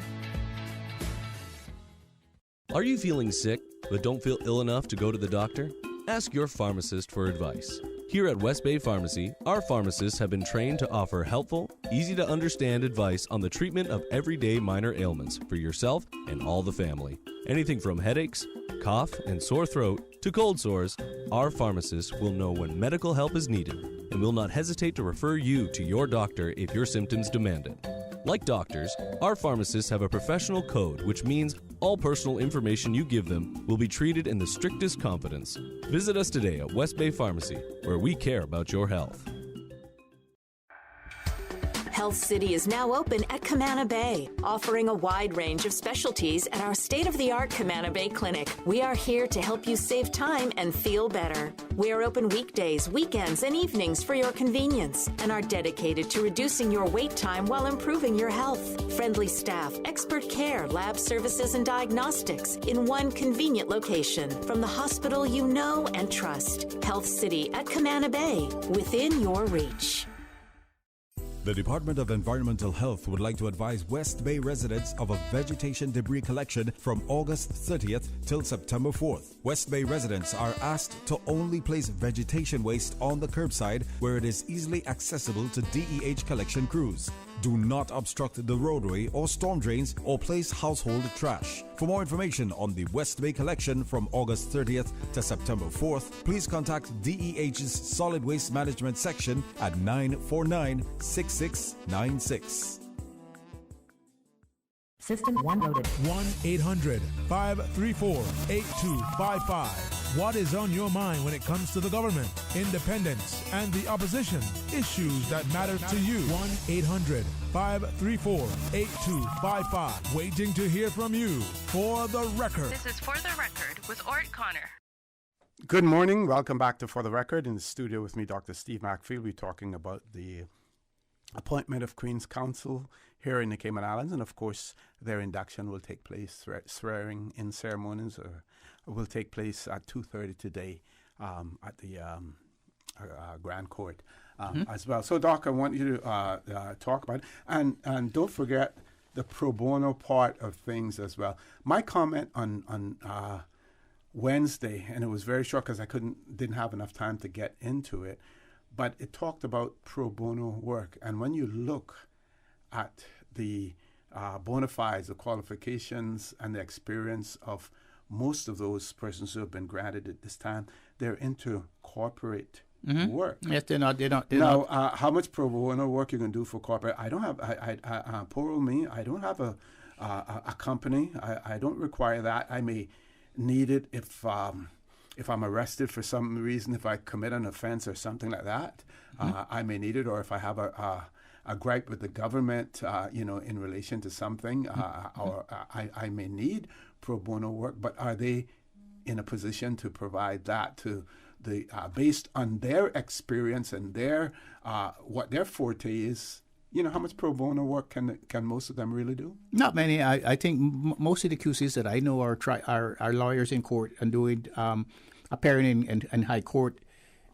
Are you feeling sick but don't feel ill enough to go to the doctor? Ask your pharmacist for advice. Here at West Bay Pharmacy, our pharmacists have been trained to offer helpful, easy-to-understand advice on the treatment of everyday minor ailments for yourself and all the family. Anything from headaches, cough, and sore throat to cold sores, our pharmacists will know when medical help is needed and will not hesitate to refer you to your doctor if your symptoms demand it. Like doctors, our pharmacists have a professional code, which means all personal information you give them will be treated in the strictest confidence. Visit us today at West Bay Pharmacy, where we care about your health. Health City is now open at Camana Bay, offering a wide range of specialties at our state-of-the-art Camana Bay Clinic. We are here to help you save time and feel better. We are open weekdays, weekends, and evenings for your convenience and are dedicated to reducing your wait time while improving your health. Friendly staff, expert care, lab services, and diagnostics in one convenient location from the hospital you know and trust. Health City at Camana Bay, within your reach. The Department of Environmental Health would like to advise West Bay residents of a vegetation debris collection from August 30th till September 4th. West Bay residents are asked to only place vegetation waste on the curbside where it is easily accessible to DEH collection crews. Do not obstruct the roadway or storm drains or place household trash. For more information on the West Bay collection from August 30th to September 4th, please contact DEH's Solid Waste Management Section at 949-6696. System 1 loaded. 1-800-534-8255. What is on your mind when it comes to the government, independence, and the opposition? Issues that matter to you. 1-800-534-8255. Waiting to hear from you. For the Record. This is For the Record with Ort Connor. Good morning. Welcome back to For the Record. In the studio with me, Dr. Steve Macfield. We're talking about the appointment of Queen's Counsel here in the Cayman Islands, and of course their induction will take place, swearing in ceremonies will take place at 2:30 today at the Grand Court as well. So Doc, I want you to talk about it, and don't forget the pro bono part of things as well. My comment on Wednesday, and it was very short because I didn't have enough time to get into it, but it talked about pro bono work. And when you look at the bona fides, the qualifications, and the experience of most of those persons who have been granted at this time, they're into corporate work. Yes, they're not. Now, how much pro bono work you can do for corporate? I don't have. Poor old me. I don't have a company. I don't require that. I may need it if I'm arrested for some reason, if I commit an offense or something like that. I may need it, or if I have a gripe with the government, in relation to something, or I may need pro bono work. But are they in a position to provide that to the based on their experience and their what their forte is? How much pro bono work can most of them really do? Not many. I think most of the QCs that I know are lawyers in court and doing appearing in high court,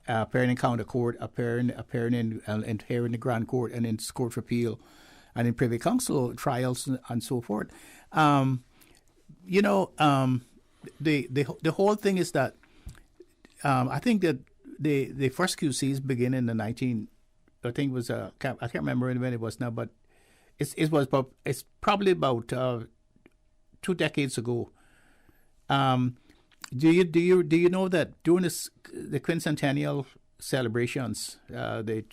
appearing in county court, appearing in here in the Grand Court and in Court of Appeal, and in Privy Council trials and so forth. The whole thing is that I think that the first QCs begin in the I think it was I can't remember when it was now, but it's probably about 2 decades ago. Do you know that during the quincentennial celebrations, the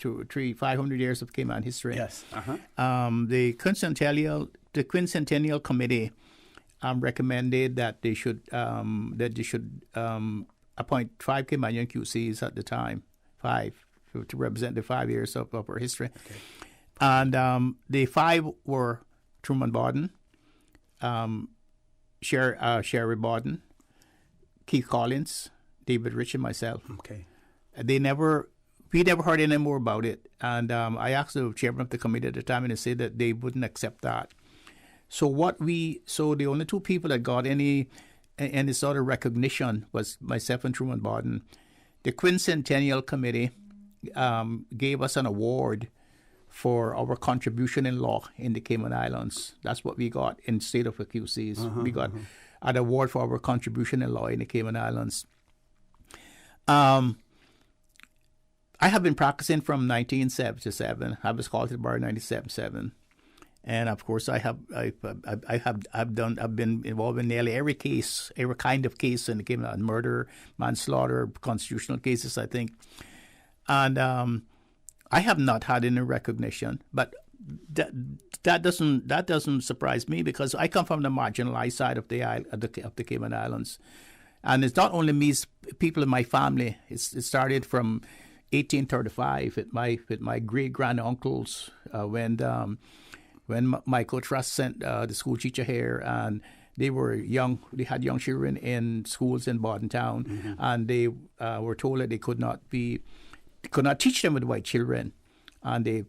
500 years of Cayman history? Yes. The quincentennial committee recommended that they should appoint 5 Caymanian QCs at the time, 5 to represent the 5 years of our history, and the 5 were Truman Borden, Sherry Borden, Keith Collins, David Rich, and myself. Okay. We never heard any more about it. And I asked the chairman of the committee at the time, and they said that they wouldn't accept that. So the only 2 people that got any sort of recognition was myself and Truman Borden. The Quincentennial Committee gave us an award for our contribution in law in the Cayman Islands. That's what we got in state of the QCs. We got an award for our contribution in law in the Cayman Islands. I have been practicing from 1977. I was called to the bar in 1977, and of course I've been involved in nearly every case, every kind of case in the Cayman Islands: murder, manslaughter, constitutional cases, I think, and I have not had any recognition, but that doesn't surprise me, because I come from the marginalized side of the Cayman Islands, and it's not only me; it's people in my family. It started from 1835 with my great granduncles when Michael Trust sent the school teacher here, and they were young. They had young children in schools in Bordentown, and they were told that they could not teach them with white children, and the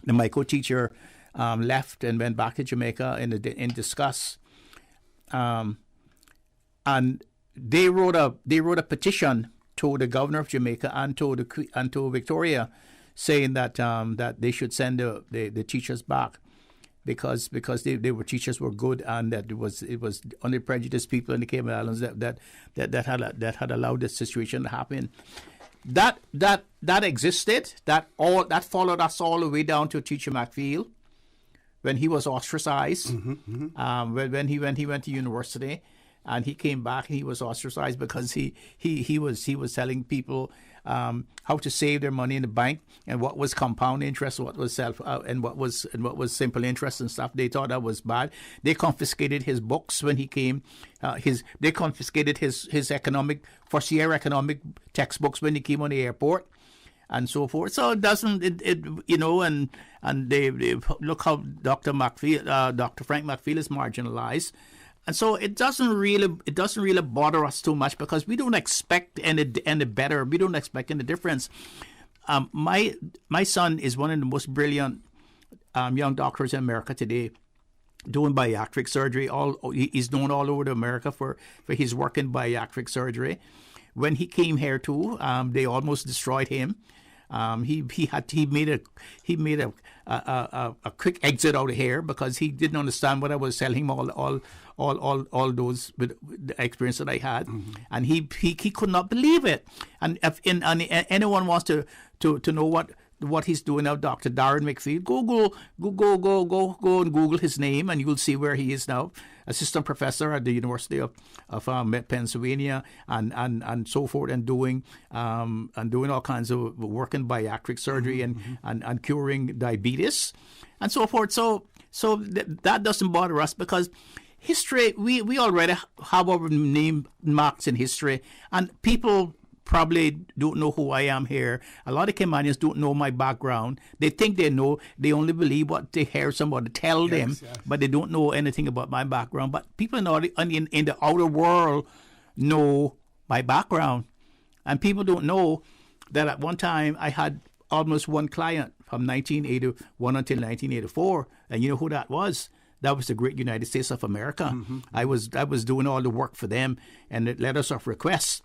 Michael teacher left and went back to Jamaica in disgust, and they wrote a petition to the governor of Jamaica and to Victoria, saying that they should send the teachers back, because they were teachers were good, and that it was only prejudiced people in the Cayman Islands that had allowed this situation to happen. That existed. That followed us all the way down to Teacher McFeel, when he was ostracized. When he went to university. And he came back, and he was ostracized because he was telling people how to save their money in the bank, and what was compound interest, what was and what was simple interest and stuff. They thought that was bad. They confiscated his books when he came. They confiscated his first year economic textbooks when he came on the airport, and so forth. So it doesn't and they look how Dr. Frank McFeel is marginalized. And so it doesn't really bother us too much, because we don't expect any better. We don't expect any difference. My son is one of the most brilliant young doctors in America today, doing bariatric surgery. He's known all over America for his work in bariatric When he came here too, they almost destroyed him. He made a quick exit out of here, because he didn't understand what I was telling him all those with the experience that I had, and he could not believe it. And if anyone wants to know what he's doing now, Dr. Darren McFeel, go and Google his name, and you'll see where he is now, assistant professor at the University of Pennsylvania, and so forth, and doing all kinds of work in bariatric surgery and curing diabetes and so forth. So that doesn't bother us, because history, we already have our name marks in history, and people probably don't know who I am here. A lot of Caymanians don't know my background. They think they know. They only believe what they hear somebody tell them, but they don't know anything about my background. But people in the outer world know my background. And people don't know that at one time I had almost one client from 1981 until 1984. And you know who that was? That was the great United States of America. I was doing all the work for them, and it letters of requests.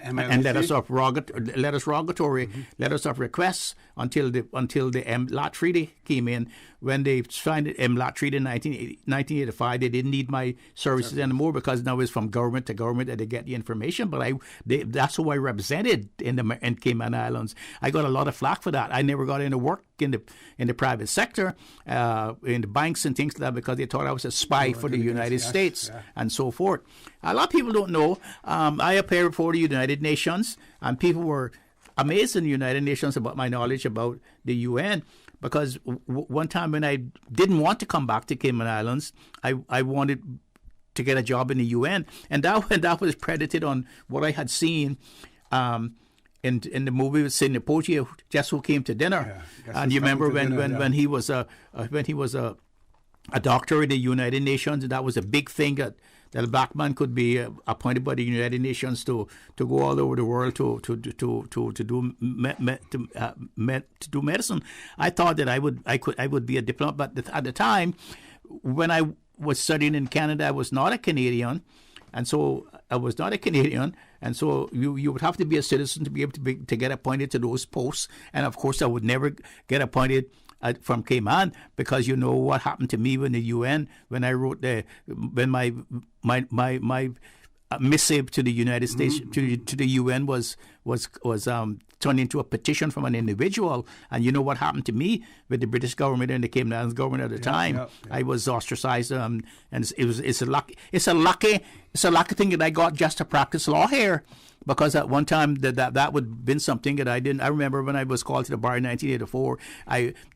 And letters of rogatory, letters of requests until the MLAT Treaty came in. When they signed the MLAT Treaty in 1985, they didn't need my services anymore, because now it's from government to government that they get the information. But that's who I represented in Cayman Islands. I got a lot of flack for that. I never got into work in the private sector, in the banks and things like that, because they thought I was a spy for the United States and so forth. A lot of people don't know. I appeared before the United Nations, and people were amazed in the United Nations about my knowledge about the UN, because one time when I didn't want to come back to Cayman Islands, I wanted to get a job in the UN, and that was predicated on what I had seen in the movie with Sidney Poitier, Just Who Came to Dinner. And you remember when he was a doctor in the United Nations, and that was a big thing that a black man could be appointed by the United Nations to go all over the world to do medicine. I thought that I would be a diplomat, but at the time when I was studying in Canada, I was not a Canadian, and so I was not a Canadian, and so you would have to be a citizen to be able to get appointed to those posts. And of course, I would never get appointed from Cayman, because you know what happened to me when the UN, when I wrote when my missive to the United States, to the UN was turned into a petition from an individual. And you know what happened to me with the British government and the Cayman Islands government at the time? I was ostracized, and it's a lucky thing that I got just to practice law here. Because at one time that would have been something that I didn't. I remember when I was called to the bar in 1984.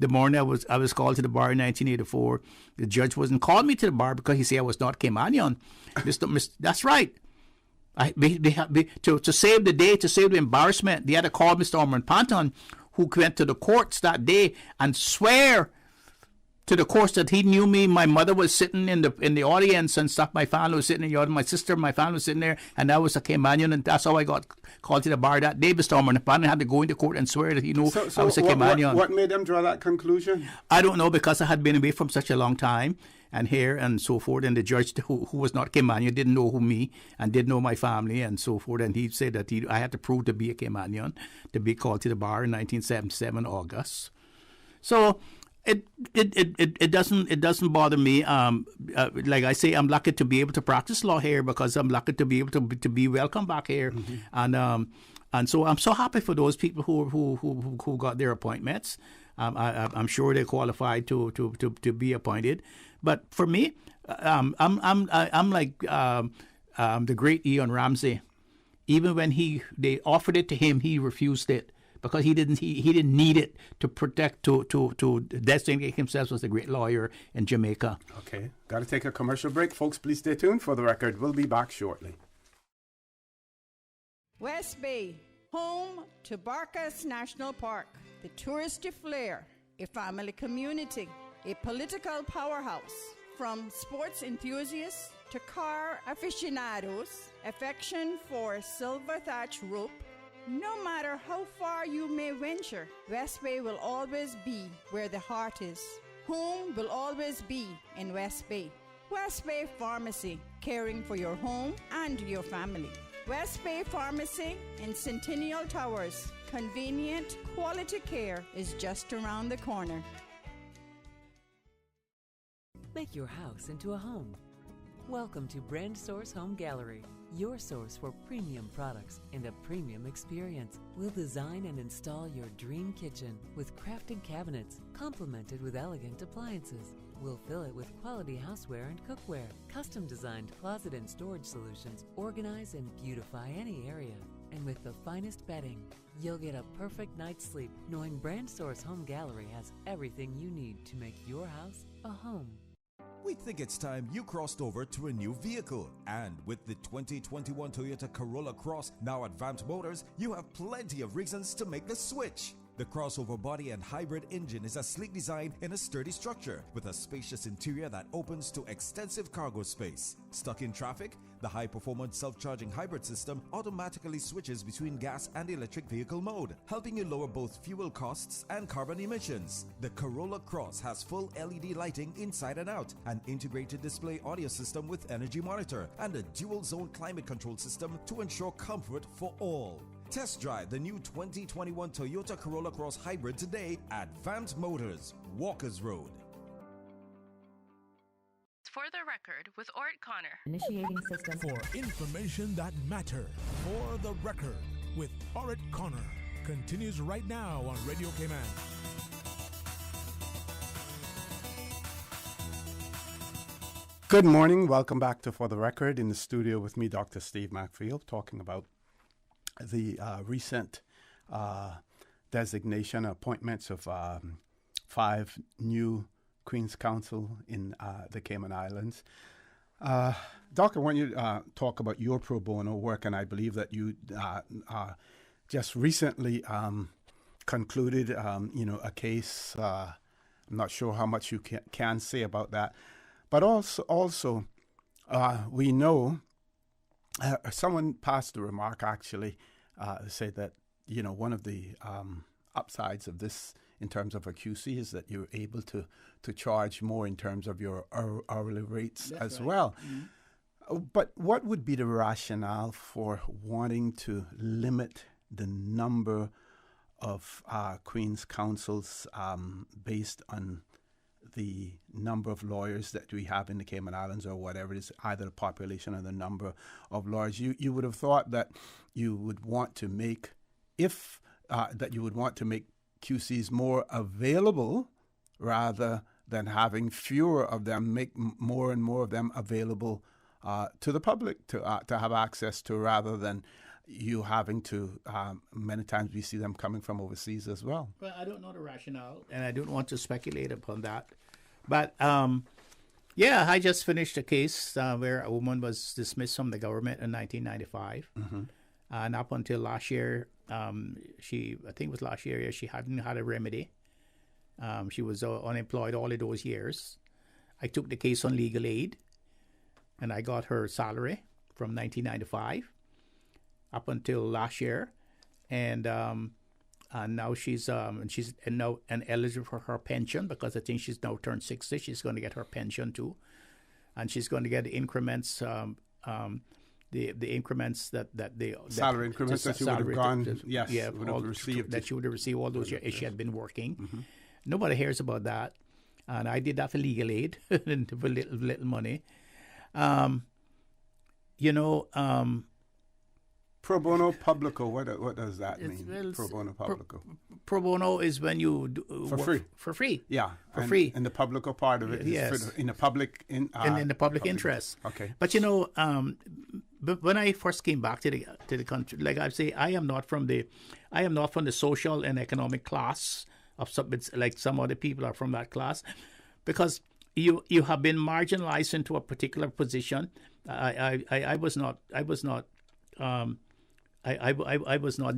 The morning I was called to the bar in 1984, the judge wasn't calling me to the bar because he said I was not Caymanian. That's right. To save the day, to save the embarrassment, they had to call Mr. Ormond Panton, who went to the courts that day and swear to the courts that he knew me. My mother was sitting in the audience and stuff. My family was sitting in the audience. My sister, my family was sitting there, and I was a Caymanian, and that's how I got called to the bar that day. Mr. Ormond Panton had to go into court and swear that he knew I was a Caymanian. What made them draw that conclusion? I don't know, because I had been away from such a long time and here and so forth, and the judge who was not Caymanian didn't know me and didn't know my family and so forth, and he said that I had to prove to be a Caymanian to be called to the bar in 1977 August. So it doesn't bother me. Like I say, I'm lucky to be able to practice law here because I'm lucky to be able to be welcome back here, and so I'm so happy for those people who got their appointments. I'm sure they're qualified to be appointed. But for me, I'm like the great Ian Ramsey. Even when they offered it to him, he refused it because he didn't need it to protect to designate himself as a great lawyer in Jamaica. Okay, got to take a commercial break, folks. Please stay tuned for the record. We'll be back shortly. West Bay, home to Barkas National Park, the touristy flair, a family community, a political powerhouse. From sports enthusiasts to car aficionados, affection for silver thatch rope. No matter how far you may venture, West Bay will always be where the heart is. Home will always be in West Bay. West Bay Pharmacy, caring for your home and your family. West Bay Pharmacy in Centennial Towers. Convenient, quality care is just around the corner. Make your house into a home. Welcome to Brand Source Home Gallery, your source for premium products and a premium experience. We'll design and install your dream kitchen with crafted cabinets, complemented with elegant appliances. We'll fill it with quality houseware and cookware. Custom-designed closet and storage solutions organize and beautify any area. And with the finest bedding, you'll get a perfect night's sleep knowing Brand Source Home Gallery has everything you need to make your house a home. We think it's time you crossed over to a new vehicle. And with the 2021 Toyota Corolla Cross now at Vant Motors, you have plenty of reasons to make the switch. The crossover body and hybrid engine is a sleek design in a sturdy structure with a spacious interior that opens to extensive cargo space. Stuck in traffic? The high-performance self-charging hybrid system automatically switches between gas and electric vehicle mode, helping you lower both fuel costs and carbon emissions. The Corolla Cross has full LED lighting inside and out, an integrated display audio system with energy monitor, and a dual-zone climate control system to ensure comfort for all. Test drive the new 2021 Toyota Corolla Cross Hybrid today at Vant Motors, Walkers Road. For the record with Ort Connor. Initiating system. For information that matters. For the record with Ort Connor. Continues right now on Radio Cayman. Good morning. Welcome back to For the Record. In the studio with me, Dr. Steve Macfield, talking about the recent designation, appointments of 5 new Queen's Counsel in the Cayman Islands. Doctor, when you talk about your pro bono work, and I believe that you just recently concluded, a case. I'm not sure how much you can say about that, but also we know someone passed a remark actually, said that one of the upsides of this in terms of a QC is that you're able to charge more in terms of your hourly rates. That's as right. Well. Mm-hmm. But what would be the rationale for wanting to limit the number of Queen's Counsels based on the number of lawyers that we have in the Cayman Islands, or whatever it is, either the population or the number of lawyers, you would have thought that you would want to make QCs more available rather than having fewer of them, make more and more of them available to the public to have access to, rather than you having to, many times we see them coming from overseas as well. Well, I don't know the rationale, and I don't want to speculate upon that. But, yeah, I just finished a case where a woman was dismissed from the government in 1995. Mm-hmm. And up until last year, I think it was last year, she hadn't had a remedy. She was unemployed all of those years. I took the case on legal aid, and I got her salary from 1995 up until last year, and now she's now eligible for her pension, because I think she's now turned 60. She's going to get her pension too, and she's going to get the increments. The increments that salary increments that she would have gone, would have received. That she would have received all those years if she had been working. Mm-hmm. Nobody hears about that, and I did that for legal aid for little money. Pro bono publico. What does that mean? Pro bono publico. Pro bono is when you do for free. For free. Yeah, free. And the publico part of it is in the public in the public interest. Okay. But but when I first came back to the country, like I say, I am not from the social and economic class of some, like some other people are from that class, because you have been marginalized into a particular position. I was not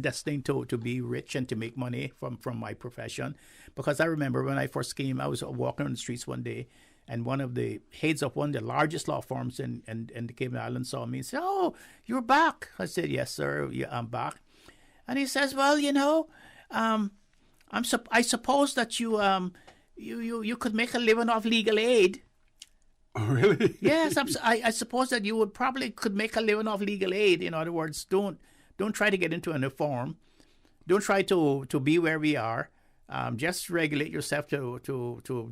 destined to be rich and to make money from my profession, because I remember when I first came, I was walking on the streets one day, and one of the heads of one of the largest law firms in the Cayman Islands saw me and said, "Oh, you're back." I said, "Yes, sir, yeah, I'm back." And he says, "Well, I suppose that you could make a living off legal aid." Oh, really? Yes, I suppose that you could make a living off legal aid. In other words, don't try to get into a new firm. Don't try to be where we are. Just regulate yourself to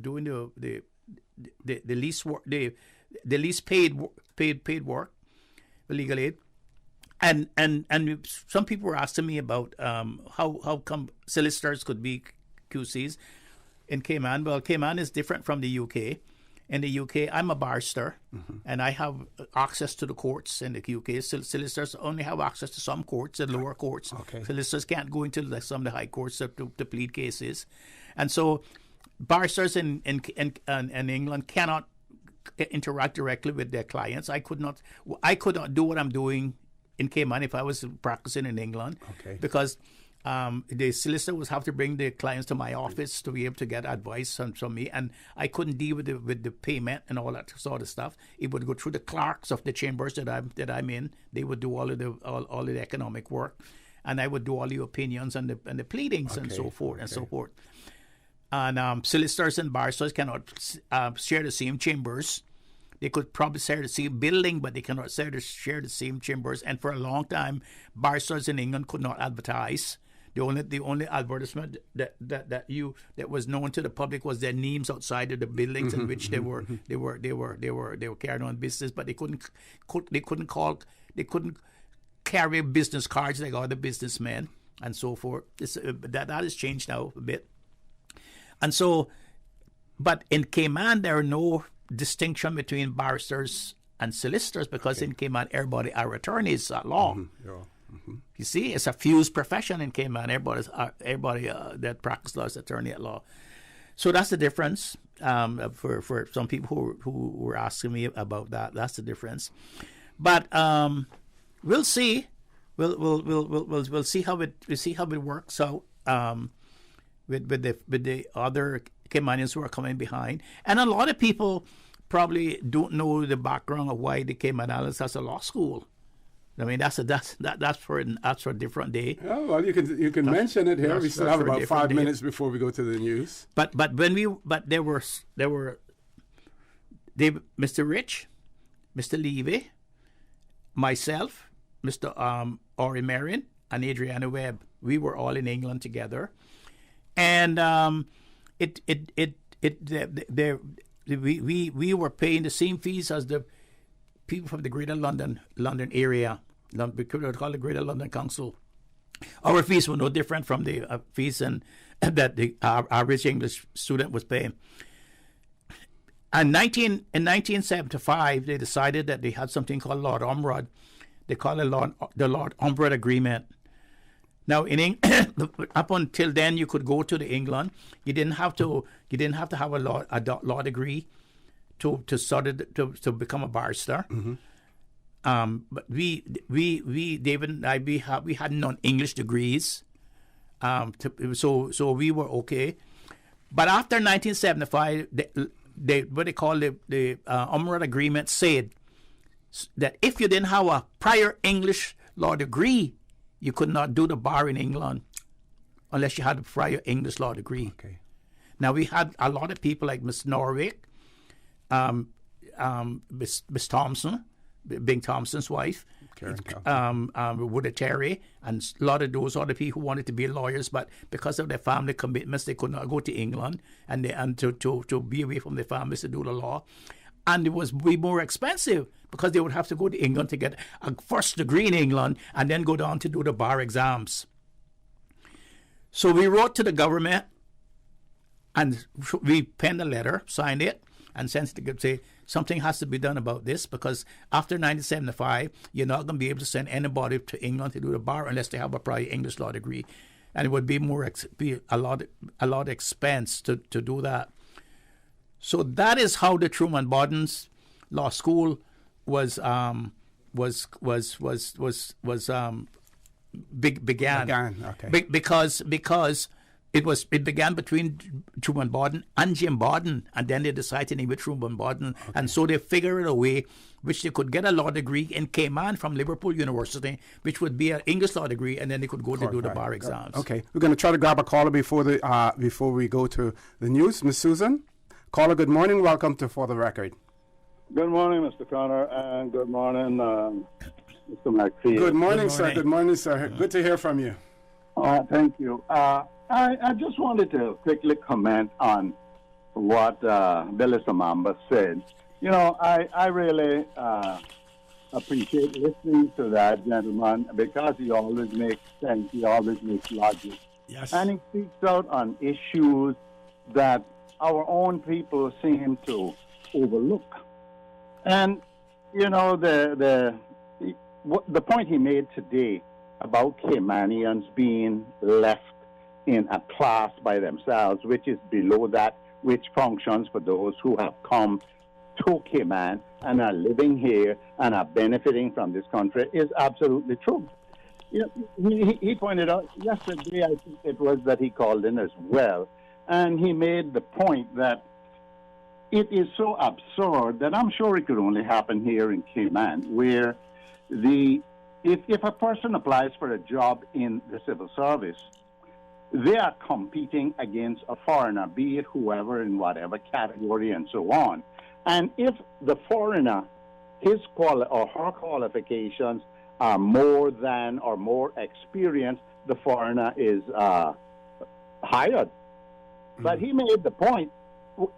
doing the least work, the least paid work for legal aid. And some people were asking me about how come solicitors could be QCs in Cayman. Well, Cayman is different from the UK. In the UK, I'm a barrister, mm-hmm. and I have access to the courts in the UK. Solicitors only have access to some courts, the lower courts. Okay. Solicitors can't go into some of the high courts to plead cases. And so barristers in England cannot interact directly with their clients. I could not do what I'm doing in Cayman if I was practicing in England, okay. Because the solicitor would have to bring the clients to my office to be able to get advice from me, and I couldn't deal with the payment and all that sort of stuff. It would go through the clerks of the chambers that I'm in. They would do all of the economic work, and I would do all the opinions and the pleadings, okay. And so forth and so forth. And solicitors and barristers cannot share the same chambers. They could probably share the same building, but they cannot share the same chambers. And for a long time, barristers in England could not advertise. The only advertisement that was known to the public was their names outside of the buildings in which they were carrying on business, but they couldn't carry business cards like other businessmen and so forth. That has changed now a bit. And so, but in Cayman there are no distinction between barristers and solicitors, because in Cayman everybody are attorneys at law. Mm-hmm. Yeah. Mm-hmm. You see, it's a fused profession in Cayman. Everybody that practices law is attorney at law. So that's the difference. For some people who were asking me about that, that's the difference. But we'll see. We'll see how it works out with the other Caymanians who are coming behind. And a lot of people probably don't know the background of why the Cayman Islands has a law school. I mean, that's for a different day. Oh, well, you can mention it here. We still have about 5 minutes before we go to the news. But there were Mr. Rich, Mr. Levy, myself, Mr. Ori Marion, and Adriana Webb. We were all in England together, and it we were paying the same fees as the people from the Greater London area. We could call it Greater London Council. Our fees were no different from the fees that the average English student was paying. And in 1975, they decided that they had something called Lord Ormerod. They call it the Lord Ormerod Agreement. Now, up until then, you could go to England. You didn't have to have a law degree to become a barrister. Mm-hmm. But we David and I, we had non-English degrees, so we were okay. But after 1975, what they call the Ormerod Agreement said that if you didn't have a prior English law degree, you could not do the bar in England unless you had a prior English law degree. Okay. Now, we had a lot of people like Miss Norwick, Miss Thompson, Bing Thompson's wife, Woodard Terry, and a lot of those other people who wanted to be lawyers, but because of their family commitments, they could not go to England and to be away from their families to do the law. And it was way more expensive because they would have to go to England to get a first degree in England and then go down to do the bar exams. So we wrote to the government and we penned a letter, signed it, and sent it to say something has to be done about this because after 1975, you're not going to be able to send anybody to England to do the bar unless they have a prior English law degree. And it would be a lot of expense to do that. So that is how the Truman Bodden's Law School began. Okay. Because it began between Truman Bodden and Jim Bodden, and then they decided to name it Truman Bodden, okay. And so they figured a way which they could get a law degree in Cayman from Liverpool University, which would be an English law degree, and then they could go to do the bar exams. Okay, we're going to try to grab a caller before we go to the news. Miss Susan, caller, good morning. Welcome to For the Record. Good morning, Mr. Connor, and good morning, Mr. McPhee. Good morning, sir. Good morning, sir. Good to hear from you. Thank you. I just wanted to quickly comment on what Billy Samamba said. You know, I really appreciate listening to that gentleman because he always makes sense. He always makes logic. Yes. And he speaks out on issues that our own people seem to overlook. And, you know, the point he made today about Caymanians being left in a class by themselves, which is below that which functions for those who have come to Cayman and are living here and are benefiting from this country, is absolutely true. You know, he pointed out yesterday, I think it was, that he called in as well, and he made the point that it is so absurd that I'm sure it could only happen here in Cayman, where if a person applies for a job in the civil service, they are competing against a foreigner, be it whoever in whatever category and so on. And if the foreigner, his or her qualifications are more than or more experienced, the foreigner is hired. But he made the point,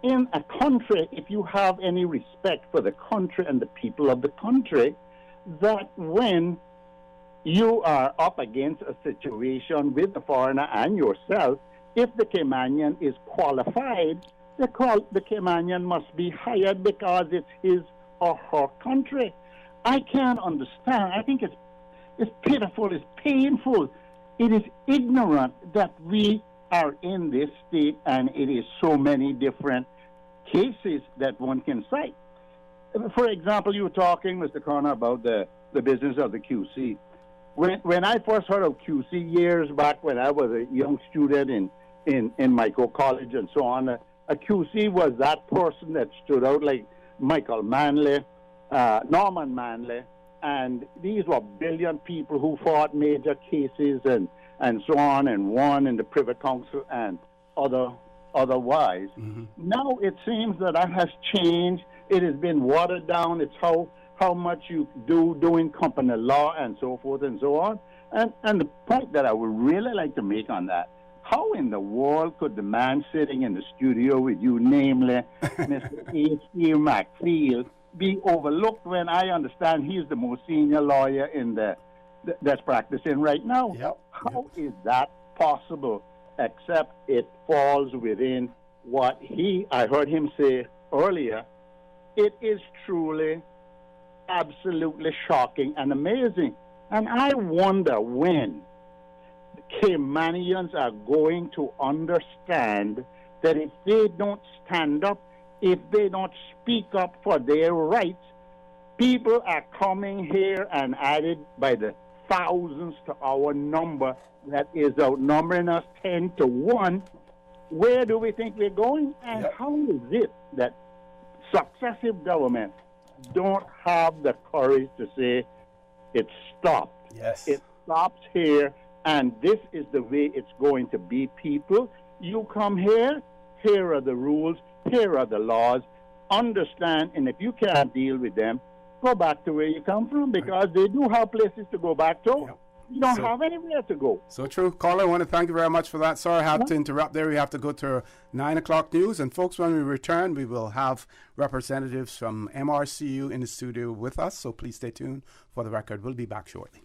in a country, if you have any respect for the country and the people of the country, that when you are up against a situation with the foreigner and yourself, if the Caymanian is qualified, the Caymanian must be hired because it's his or her country. I can't understand. I think it's pitiful, it's painful. It is ignorant that we are in this state, and it is so many different cases that one can cite. For example, you were talking, Mr. Connor, about the business of the QC. When I first heard of QC years back when I was a young student in Michael College and so on, a QC was that person that stood out like Michael Manley, Norman Manley, and these were brilliant people who fought major cases and so on and won in the Privy Council and otherwise. Mm-hmm. Now it seems that has changed. It has been watered down. It's how much you doing company law and so forth and so on. And the point that I would really like to make on that, How in the world could the man sitting in the studio with you, namely Mr. H.E. McField, be overlooked when I understand he's the most senior lawyer in that's practicing right now? How is that possible, except it falls within what I heard him say earlier? It is truly, absolutely shocking and amazing. And I wonder when the Caymanians are going to understand that if they don't stand up, if they don't speak up for their rights, people are coming here and added by the thousands to our number that is outnumbering us 10 to 1. Where do we think we're going? And how is it that successive governments don't have the courage to say it stopped? Yes. It stops here, and this is the way it's going to be, people. You come here are the rules, here are the laws. Understand, and if you can't deal with them, go back to where you come from, because they do have places to go back to. You don't have anywhere to go. So true. Caller, I want to thank you very much for that. Sorry I have to interrupt there. We have to go to 9 o'clock news. And folks, when we return, we will have representatives from MRCU in the studio with us. So please stay tuned for the record. We'll be back shortly.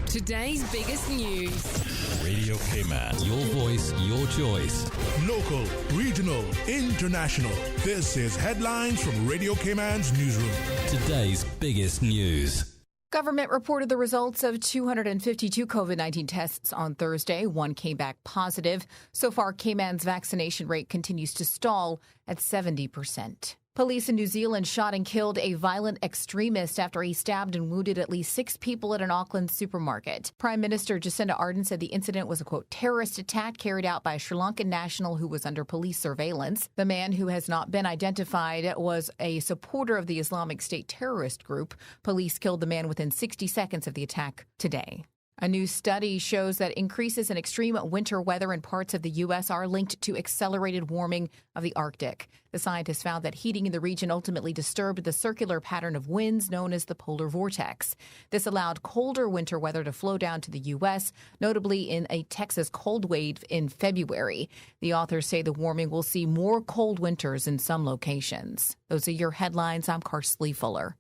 Today's biggest news. Radio Cayman. Your voice, your choice. Local, regional, international. This is Headlines from Radio Cayman's newsroom. Today's biggest news. Government reported the results of 252 COVID-19 tests on Thursday. One came back positive. So far, Cayman's vaccination rate continues to stall at 70%. Police in New Zealand shot and killed a violent extremist after he stabbed and wounded at least 6 people at an Auckland supermarket. Prime Minister Jacinda Ardern said the incident was a, quote, terrorist attack carried out by a Sri Lankan national who was under police surveillance. The man, who has not been identified, was a supporter of the Islamic State terrorist group. Police killed the man within 60 seconds of the attack today. A new study shows that increases in extreme winter weather in parts of the U.S. are linked to accelerated warming of the Arctic. The scientists found that heating in the region ultimately disturbed the circular pattern of winds known as the polar vortex. This allowed colder winter weather to flow down to the U.S., notably in a Texas cold wave in February. The authors say the warming will see more cold winters in some locations. Those are your headlines. I'm Karsley Fuller.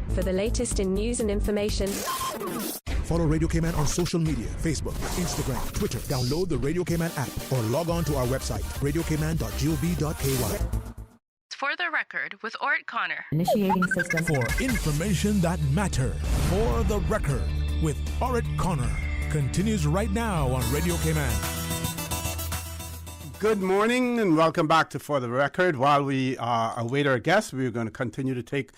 For the latest in news and information, follow Radio Cayman on social media, Facebook, Instagram, Twitter. Download the Radio Cayman app or log on to our website, radiocayman.gov.ky. For the record, with Ort Connor. Initiating system. For information that matters. For the record, with Ort Connor. Continues right now on Radio Cayman. Good morning and welcome back to For the Record. While we await our guests, we're going to continue to take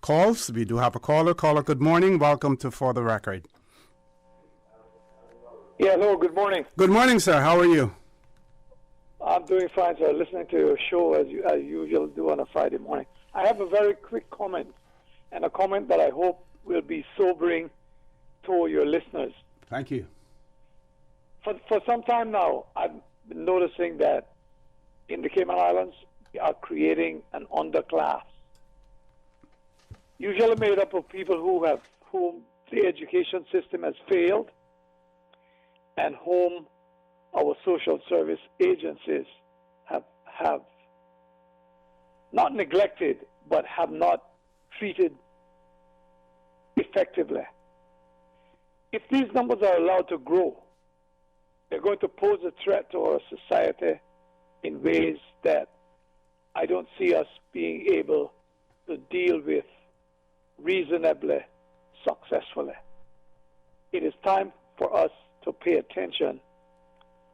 calls. We do have a caller. Caller, good morning. Welcome to For the Record. Yeah, hello, good morning. Good morning, sir. How are you? I'm doing fine, sir. Listening to your show as usual do on a Friday morning. I have a very quick comment, and a comment that I hope will be sobering to your listeners. Thank you. For some time now, I've been noticing that in the Cayman Islands, we are creating an underclass, usually made up of people whom the education system has failed, and whom our social service agencies have not neglected, but have not treated effectively. If these numbers are allowed to grow, they're going to pose a threat to our society in ways that I don't see us being able to deal with reasonably successfully. It is time for us to pay attention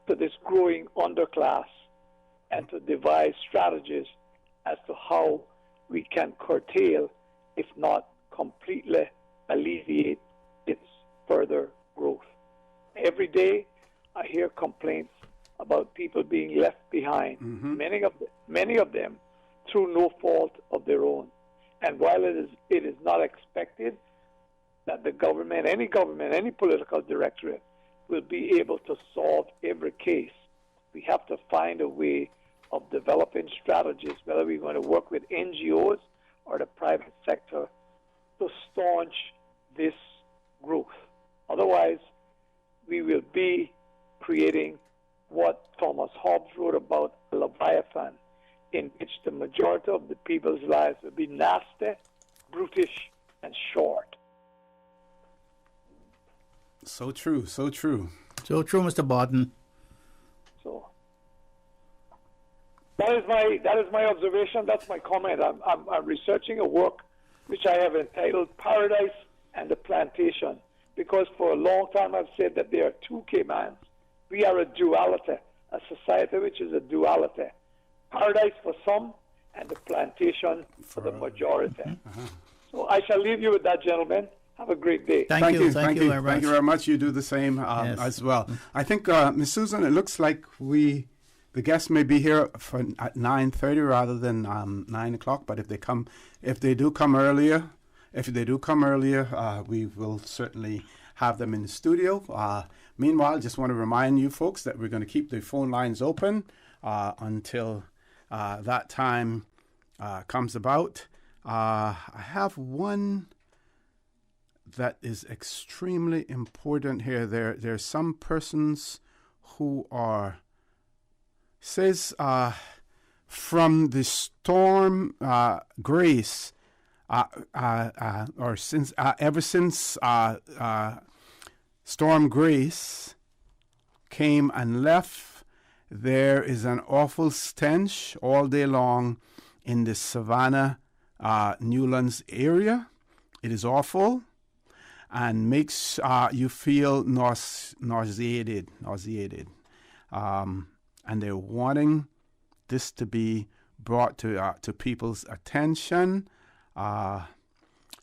to this growing underclass and to devise strategies as to how we can curtail, if not completely alleviate, its further growth. Every day, I hear complaints about people being left behind, many of them through no fault of their own. And while it is not expected that the government, any political directorate, will be able to solve every case, we have to find a way of developing strategies, whether we're going to work with NGOs or the private sector, to staunch this growth. Otherwise, we will be creating what Thomas Hobbes wrote about a Leviathan, in which the majority of the people's lives will be nasty, brutish, and short. So true, so true. So true, Mr. Barton. So that is my observation. That's my comment. I'm researching a work which I have entitled Paradise and the Plantation, because for a long time I've said that there are two Caymans. We are a duality, a society which is a duality. Paradise for some and the plantation for the majority. So I shall leave you with that, gentlemen. Have a great day. Thank you very much. Thank you very much. You do the same as well. I think, Ms. Susan, it looks like the guests may be here at 9:30 rather than 9 o'clock. But if they do come earlier, we will certainly have them in the studio. Meanwhile, just want to remind you folks that we're going to keep the phone lines open until that time comes about. I have one that is extremely important here. There's some persons who says from the storm Grace, or since ever since Storm Grace came and left, there is an awful stench all day long in the Savannah, Newlands area. It is awful and makes you feel nauseated. And they're wanting this to be brought to people's attention.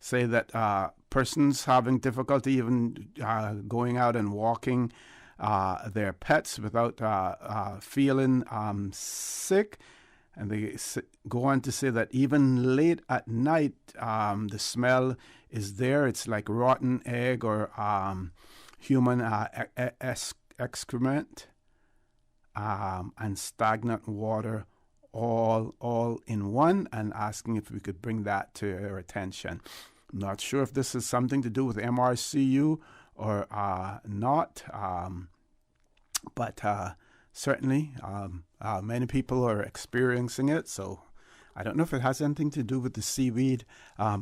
Say that persons having difficulty even going out and walking their pets without feeling sick. And they go on to say that even late at night, the smell is there. It's like rotten egg or human excrement and stagnant water all in one, and asking if we could bring that to our attention. I'm not sure if this is something to do with MRCU or not, but certainly many people are experiencing it, so I don't know if it has anything to do with the seaweed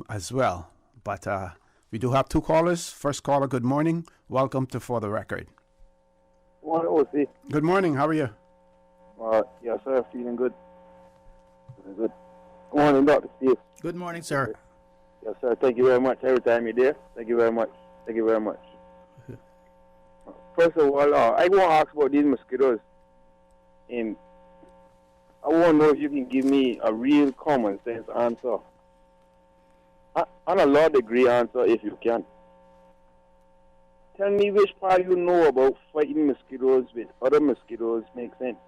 as well. But we do have two callers. First caller, good morning. Welcome to For the Record. Good morning. How are you? Yes, sir. Feeling good. Good. Good morning, Dr. Steve. Good morning, sir. Yes, sir. Thank you very much. Every time you're there. Thank you very much. Thank you very much. First of all, I want to ask about these mosquitoes. And I want to know if you can give me a real common sense answer. On a law degree answer, if you can. Tell me which part you know about fighting mosquitoes with other mosquitoes makes sense.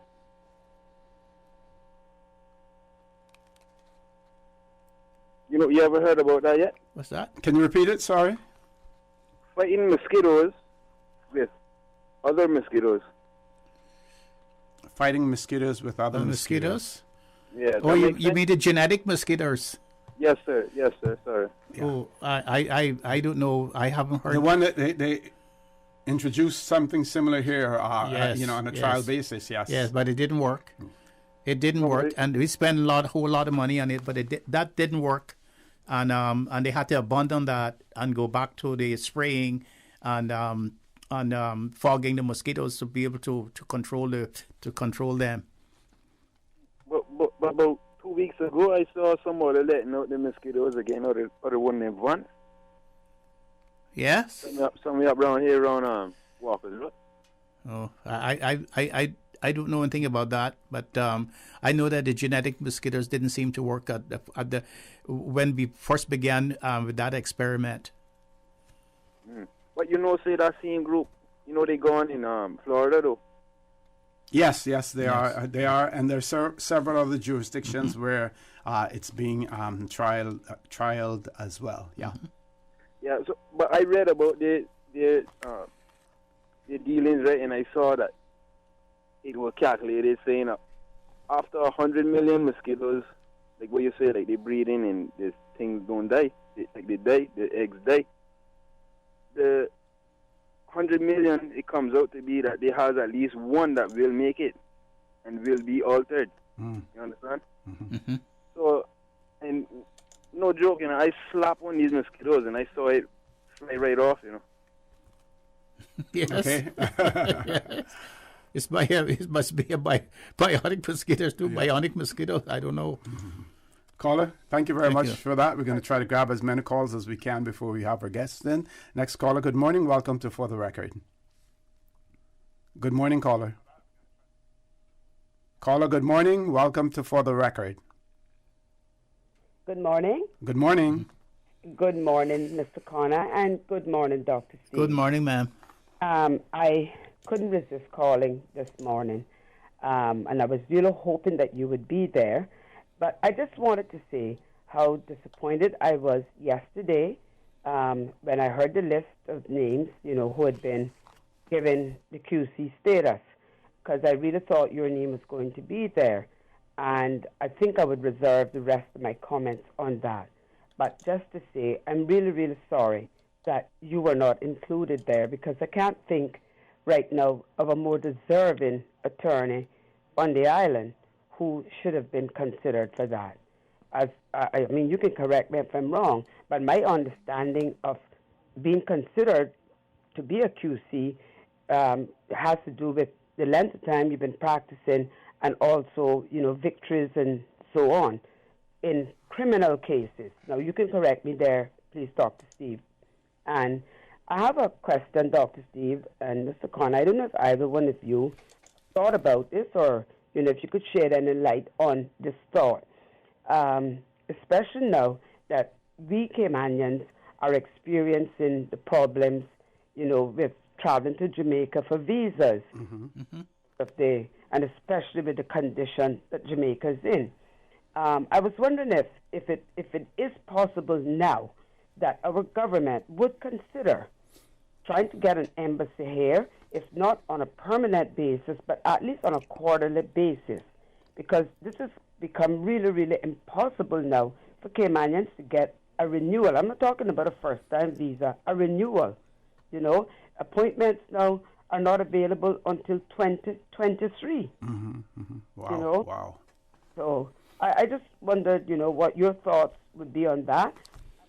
You ever heard about that yet? What's that? Can you repeat it? Sorry. Fighting mosquitoes with other mosquitoes. Fighting mosquitoes with other mosquitoes? Yeah. Oh, you mean the genetic mosquitoes? Yes, sir. Yes, sir. Sorry. Yeah. Oh, I don't know. I haven't heard. The one that they introduced something similar here, yes, on a trial basis. Yes. Yes, but it didn't work. It didn't work, and we spent a whole lot of money on it, but that didn't work, and they had to abandon that and go back to the spraying and fogging the mosquitoes to be able to control them. But about 2 weeks ago, I saw somebody letting out the mosquitoes again, or the one named Vance. Yes. Somewhere up around here, around Walker's Road. Oh, I don't know anything about that, but I know that the genetic mosquitoes didn't seem to work at the when we first began with that experiment. But say that same group, they gone in Florida though. Yes, they are. They are, and there's several other jurisdictions where it's being trialed as well. Yeah. Yeah. So, but I read about the dealings, right, and I saw that it was calculated saying after 100 million mosquitoes, like what you say, like they breed in and these things don't die, they die, the eggs die. The 100 million, it comes out to be that there has at least one that will make it and will be altered. You understand? Mm-hmm. So, and no joke, I slapped one of these mosquitoes and I saw it fly right off, Yes. Okay. It must be a bionic mosquitoes too. Yeah. Bionic mosquitoes. I don't know. Caller, thank you very much for that. We're going to try to grab as many calls as we can before we have our guests in. Next caller, good morning. Welcome to For the Record. Good morning, caller. Caller, good morning. Welcome to For the Record. Good morning. Good morning. Good morning, Mr. Connor, and good morning, Dr. Steve. Good morning, ma'am. I couldn't resist calling this morning, and I was really hoping that you would be there. But I just wanted to say how disappointed I was yesterday when I heard the list of names, who had been given the QC status, because I really thought your name was going to be there. And I think I would reserve the rest of my comments on that. But just to say, I'm really, really sorry that you were not included there, because I can't think right now of a more deserving attorney on the island who should have been considered for that. I mean, you can correct me if I'm wrong, but my understanding of being considered to be a QC has to do with the length of time you've been practicing and also, victories and so on in criminal cases. Now, you can correct me there, please, Dr. Steve. And I have a question, Dr. Steve and Mr. Connor. I don't know if either one of you thought about this or, if you could shed any light on this thought, especially now that we Caymanians are experiencing the problems, with traveling to Jamaica for visas, and especially with the condition that Jamaica is in. I was wondering if it is possible now that our government would consider trying to get an embassy here, if not on a permanent basis, but at least on a quarterly basis, because this has become really, really impossible now for Caymanians to get a renewal. I'm not talking about a first-time visa, a renewal. Appointments now are not available until 2023. Wow, wow. So I just wondered, what your thoughts would be on that.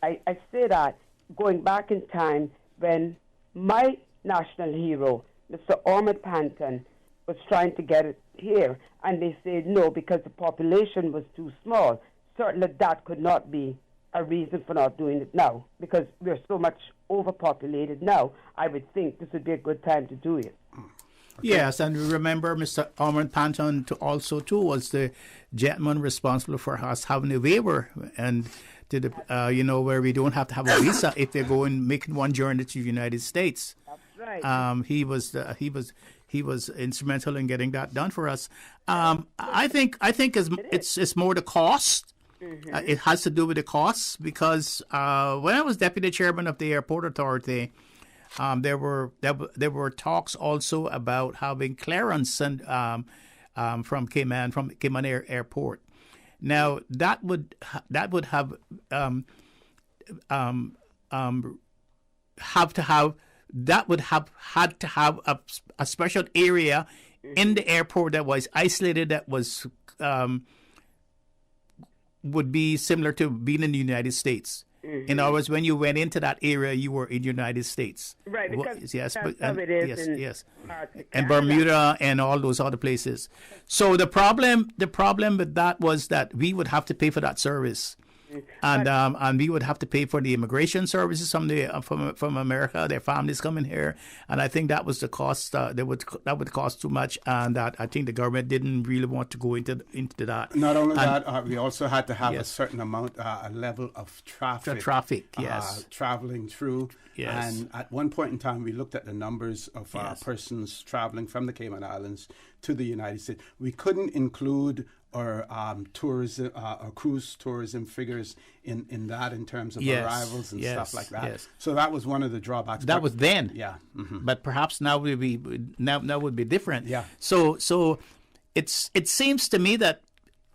I say that going back in time when my national hero, Mr. Ahmed Panton, was trying to get it here, and they said no because the population was too small. Certainly that could not be a reason for not doing it now, because we're so much overpopulated now. I would think this would be a good time to do it. Okay. Yes, and remember Mr. Ahmed Panton was the gentleman responsible for us having a waiver and to the where we don't have to have a visa if they're going making one journey to the United States. That's right. He was instrumental in getting that done for us. I think it's more the cost. It has to do with the costs because when I was deputy chairman of the airport authority, there were talks also about having clearance and from Cayman Airport. Now that would have had to have a special area in the airport that was isolated, that was would be similar to being in the United States. In other words, when you went into that area, you were in the United States. Right, because yes, that's how it is and Bermuda and all those other places. So the problem with that was that we would have to pay for that service. And we would have to pay for the immigration services from America, their families coming here, and I think that was the cost. That would cost too much, and that I think the government didn't really want to go into that. Not only that, we also had to have a certain amount, a level of traffic. Yes, traveling through. Yes. And at one point in time, we looked at the numbers of persons traveling from the Cayman Islands to the United States. We couldn't include or tourism or cruise tourism figures in that in terms of arrivals and stuff like that. Yes. So that was one of the drawbacks. That was then. Yeah. Mm-hmm. But perhaps now would be different. Yeah. So it seems to me that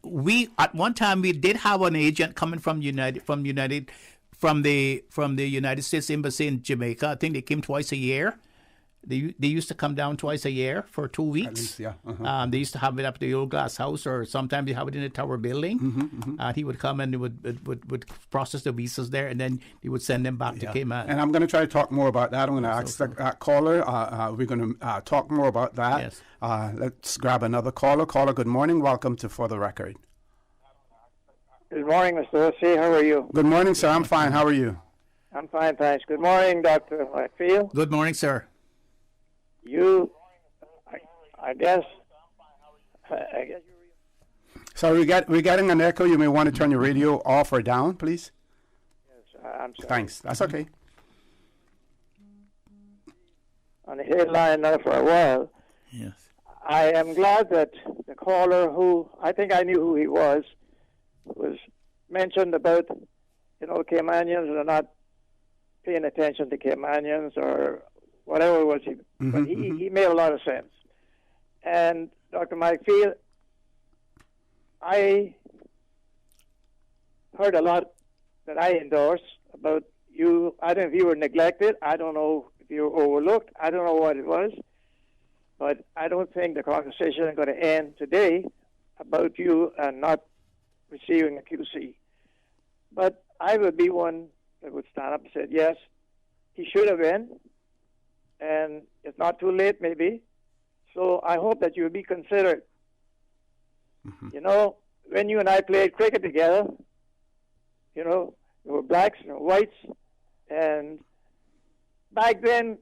we at one time we did have an agent coming from the United States Embassy in Jamaica. I think they came twice a year. They used to come down twice a year for 2 weeks. At least, yeah. Uh-huh. They used to have it up at the old glass house, or sometimes they have it in the tower building. He would come and would process the visas there, and then he would send them back to Cayman. And I'm going to try to talk more about that. I'm going to ask the caller. We're going to talk more about that. Yes. Let's grab another caller. Caller, good morning. Welcome to For the Record. Good morning, Mr. O.C. How are you? Good morning, sir. I'm fine. How are you? I'm fine, thanks. Good morning, Dr. McPhail. Good morning, sir. I guess. Sorry, we're getting an echo. You may want to turn your radio off or down, please. Yes, I'm sorry. Thanks. That's okay. On the headline now for a while. Yes. I am glad that the caller, who I think I knew who he was mentioned about, Caymanians are not paying attention to Caymanians or whatever it was. But he made a lot of sense. And Dr. McPhail, I heard a lot that I endorse about you. I don't know if you were neglected. I don't know if you were overlooked. I don't know what it was. But I don't think the conversation is going to end today about you and not receiving a QC. But I would be one that would stand up and say, yes, he should have been. And it's not too late, maybe. So I hope that you will be considered. When you and I played cricket together, there were blacks and whites. And back then,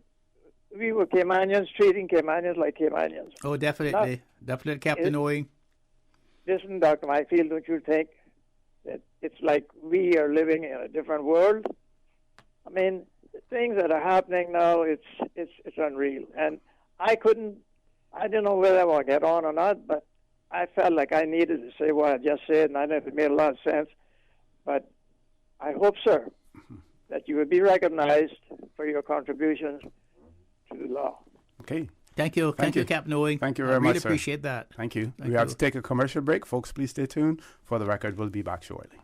we were Caymanians, treating Caymanians like Caymanians. Oh, definitely. Definitely, Captain Owing. Listen, Dr. Myfield, don't you think that it's like we are living in a different world? I mean, the things that are happening now, it's unreal. And I didn't know whether I want to get on or not, but I felt like I needed to say what I just said, and I know it made a lot of sense. But I hope, sir, that you will be recognized for your contributions to the law. Okay. Thank you. Thank you, Captain Owing. Thank you very much, I really sir. appreciate that. Thank you. We have to take a commercial break. Folks, please stay tuned. For the Record, we'll be back shortly.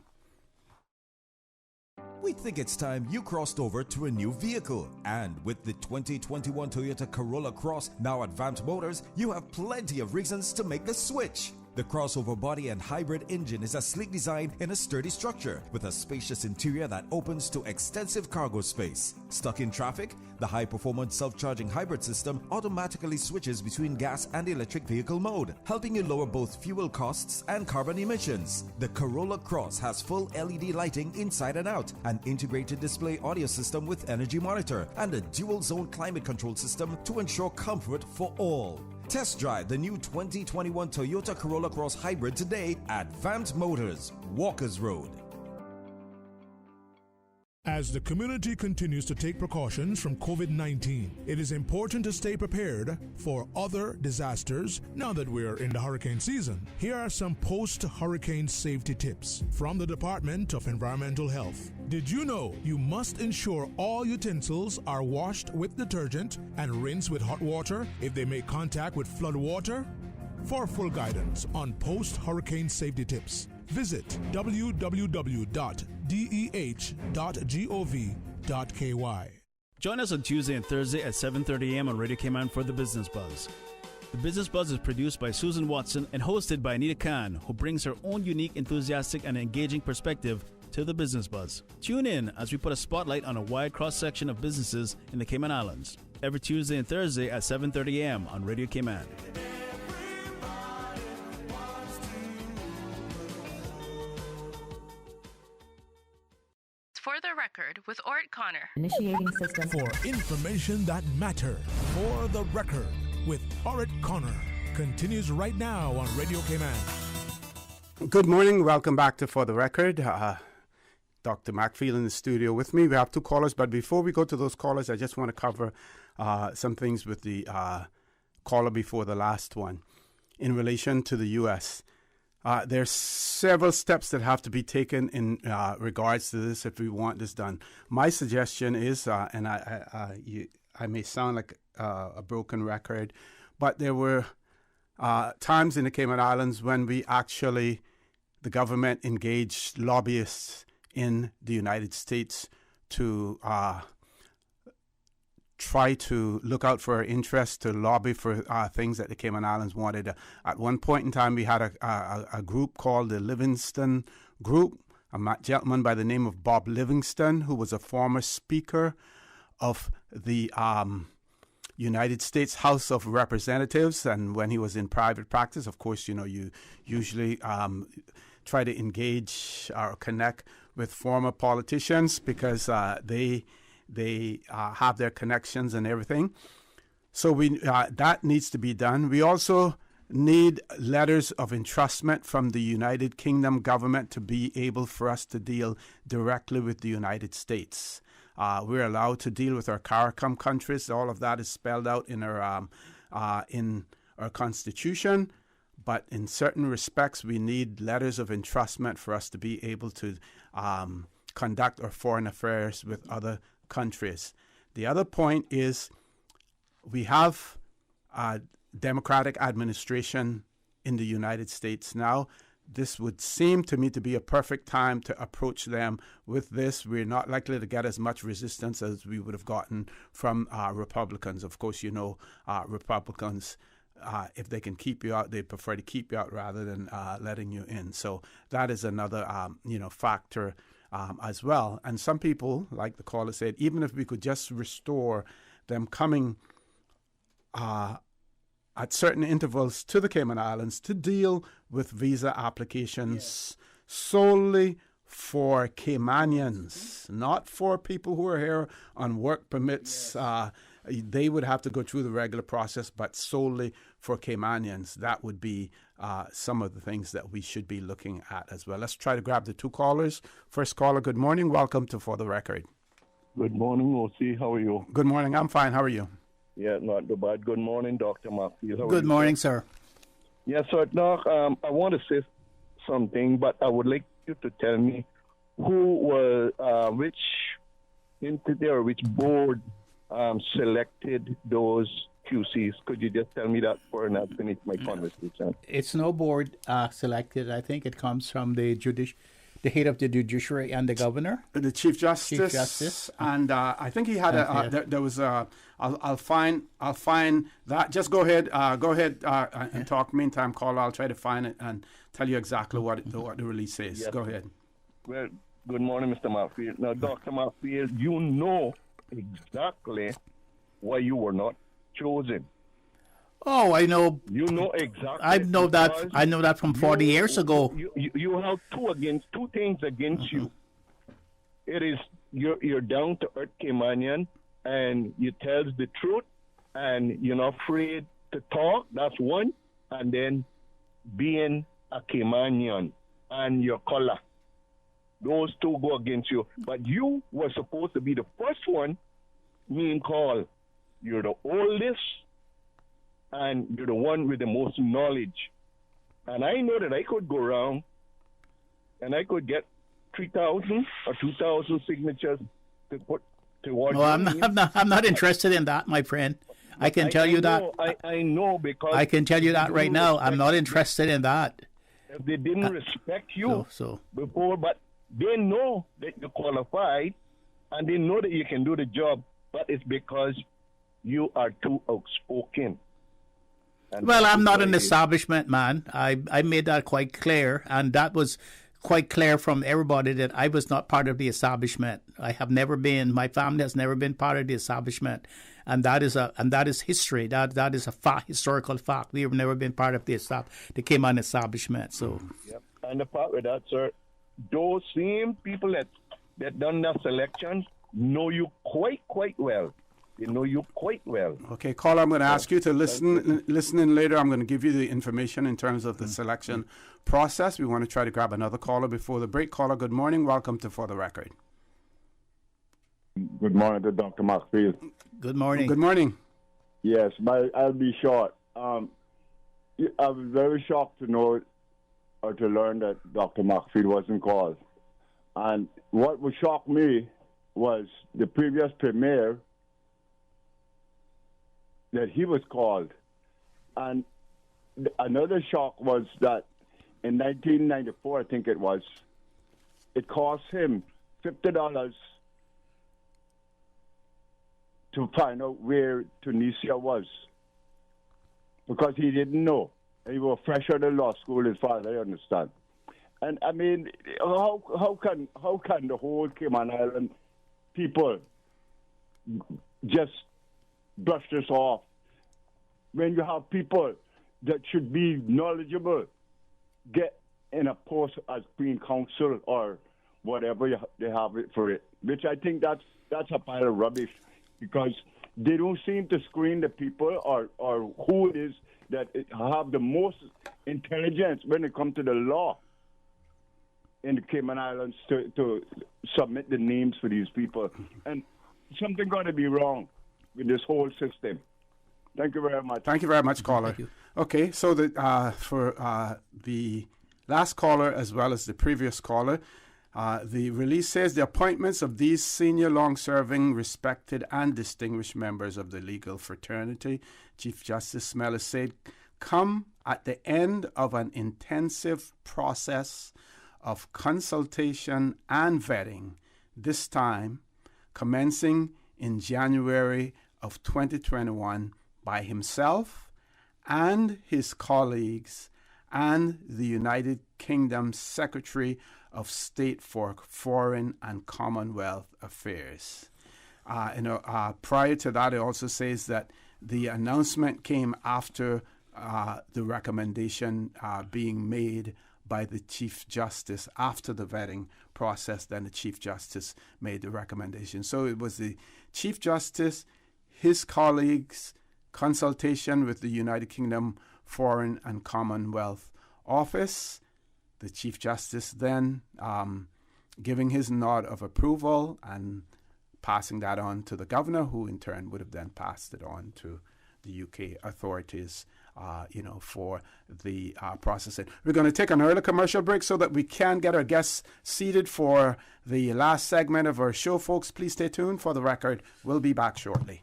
We think it's time you crossed over to a new vehicle. And with the 2021 Toyota Corolla Cross now at Vant Motors, you have plenty of reasons to make the switch. The crossover body and hybrid engine is a sleek design in a sturdy structure with a spacious interior that opens to extensive cargo space. Stuck in traffic? The high-performance self-charging hybrid system automatically switches between gas and electric vehicle mode, helping you lower both fuel costs and carbon emissions. The Corolla Cross has full LED lighting inside and out, an integrated display audio system with energy monitor, and a dual-zone climate control system to ensure comfort for all. Test drive the new 2021 Toyota Corolla Cross Hybrid today at Vant Motors, Walkers Road. As the community continues to take precautions from COVID-19, it is important to stay prepared for other disasters now that we're in the hurricane season. Here are some post-hurricane safety tips from the Department of Environmental Health. Did you know you must ensure all utensils are washed with detergent and rinsed with hot water if they make contact with flood water? For full guidance on post-hurricane safety tips, visit www.deh.gov.ky. Join us on Tuesday and Thursday at 7:30 a.m. on Radio Cayman for The Business Buzz. The Business Buzz is produced by Susan Watson and hosted by Anita Khan, who brings her own unique, enthusiastic, and engaging perspective to The Business Buzz. Tune in as we put a spotlight on a wide cross-section of businesses in the Cayman Islands. Every Tuesday and Thursday at 7:30 a.m. on Radio Cayman. For the Record with Ort Connor. Initiating system. For information that matters. For the Record with Ort Connor. Continues right now on Radio Cayman. Good morning. Welcome back to For the Record. Dr. McPhail in the studio with me. We have two callers, but before we go to those callers, I just want to cover some things with the caller before the last one in relation to the U.S. There's several steps that have to be taken in regards to this if we want this done. My suggestion is, and I may sound like a broken record, but there were times in the Cayman Islands when the government engaged lobbyists in the United States to try to look out for our interests, to lobby for things that the Cayman Islands wanted. At one point in time, we had a group called the Livingston Group, a gentleman by the name of Bob Livingston, who was a former Speaker of the United States House of Representatives. And when he was in private practice, of course, you usually try to engage or connect with former politicians because they have their connections and everything. So that needs to be done. We also need letters of entrustment from the United Kingdom government to be able for us to deal directly with the United States. We're allowed to deal with our CARICOM countries. All of that is spelled out in our Constitution. But in certain respects, we need letters of entrustment for us to be able to conduct our foreign affairs with other countries. The other point is we have a Democratic administration in the United States now. This would seem to me to be a perfect time to approach them with this. We're not likely to get as much resistance as we would have gotten from Republicans. Of course, Republicans, if they can keep you out, they prefer to keep you out rather than letting you in. So that is another, factor as well. And some people, like the caller said, even if we could just restore them coming at certain intervals to the Cayman Islands to deal with visa applications solely for Caymanians, not for people who are here on work permits. They would have to go through the regular process, but solely for Caymanians. That would be some of the things that we should be looking at as well. Let's try to grab the two callers. First caller, good morning. Welcome to For the Record. Good morning, O.C. How are you? Good morning. I'm fine. How are you? Yeah, not too bad. Good morning, Dr. Marfield. Good morning, sir. Yes, sir. Doc, I want to say something, but I would like you to tell me which entity or which board selected those QCs. Could you just tell me that for and I'll finish my conversation? It's no board selected. I think it comes from the head of the judiciary and the governor, the Chief Justice. And I think he had there was a. I'll find that. Just go ahead and talk. Meantime, caller, I'll try to find it and tell you exactly what the release says. Yes. Go ahead. Well, good morning, Mr. Marfield. Now, Dr. Marfield, you know exactly why you were not chosen. Oh, I know. You know exactly. I know that from 40 years ago. You have two things against you. It is you're down to earth Caymanian, and you tell the truth, and you're not afraid to talk. That's one. And then being a Caymanian and your color. Those two go against you. But you were supposed to be the first one being called. You're the oldest, and you're the one with the most knowledge. And I know that I could go around and I could get 3,000 or 2,000 signatures to put towards. No, I'm not interested in that, my friend. I can tell you that. I know because I can tell you that right now. I'm not interested in that. If they didn't respect you before, but they know that you're qualified and they know that you can do the job, but it's because you are too outspoken. And well, I'm not an establishment man. I made that quite clear, and that was quite clear from everybody that I was not part of the establishment. I have never been. My family has never been part of the establishment, and that is history. That is a historical fact. We have never been part of the Cayman establishment. So, yep. And the part with that, sir, those same people that done that selection know you quite well. They know you quite well. Okay, caller, I'm going to ask you to listen in later. I'm going to give you the information in terms of the selection process. We want to try to grab another caller before the break. Caller, good morning. Welcome to For the Record. Good morning to Dr. Marfield. Good morning. Good morning. Yes, I'll be short. I was very shocked to know or to learn that Dr. Marfield wasn't called. And what would shock me was the previous premier that he was called. And another shock was that in 1994, I think it was, it cost him $50 to find out where Tunisia was because he didn't know. He was fresh out of law school, as far as I understand. And I mean, how can the whole Cayman Island people just brush this off when you have people that should be knowledgeable get in a post as Queen Counsel or whatever they have it for it, which I think that's a pile of rubbish because they don't seem to screen the people or who it is that have the most intelligence when it comes to the law in the Cayman Islands to submit the names for these people. And something got to be wrong with this whole system. Thank you very much. Thank you very much, caller. Okay, so for the last caller as well as the previous caller, the release says the appointments of these senior, long-serving, respected, and distinguished members of the legal fraternity, Chief Justice Smeller said, come at the end of an intensive process of consultation and vetting, this time commencing in January of 2021 by himself and his colleagues and the United Kingdom Secretary of State for Foreign and Commonwealth Affairs. Prior to that, it also says that the announcement came after the recommendation being made by the Chief Justice after the vetting process. Then the Chief Justice made the recommendation. So it was the Chief Justice, his colleagues, consultation with the United Kingdom Foreign and Commonwealth Office, the Chief Justice then giving his nod of approval and passing that on to the governor, who in turn would have then passed it on to the UK authorities, for the processing. We're going to take an early commercial break so that we can get our guests seated for the last segment of our show, folks. Please stay tuned. For the record, we'll be back shortly.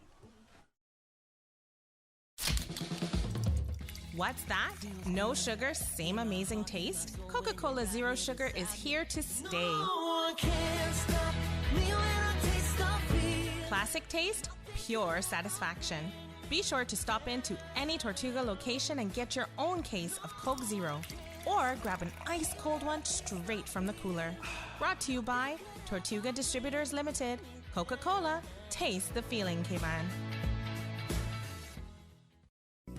What's that? No sugar, same amazing taste? Coca-Cola Zero Sugar is here to stay. Classic taste, pure satisfaction. Be sure to stop into any Tortuga location and get your own case of Coke Zero. Or grab an ice cold one straight from the cooler. Brought to you by Tortuga Distributors Limited. Coca-Cola, taste the feeling, Cayman.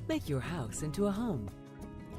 Make your house into a home.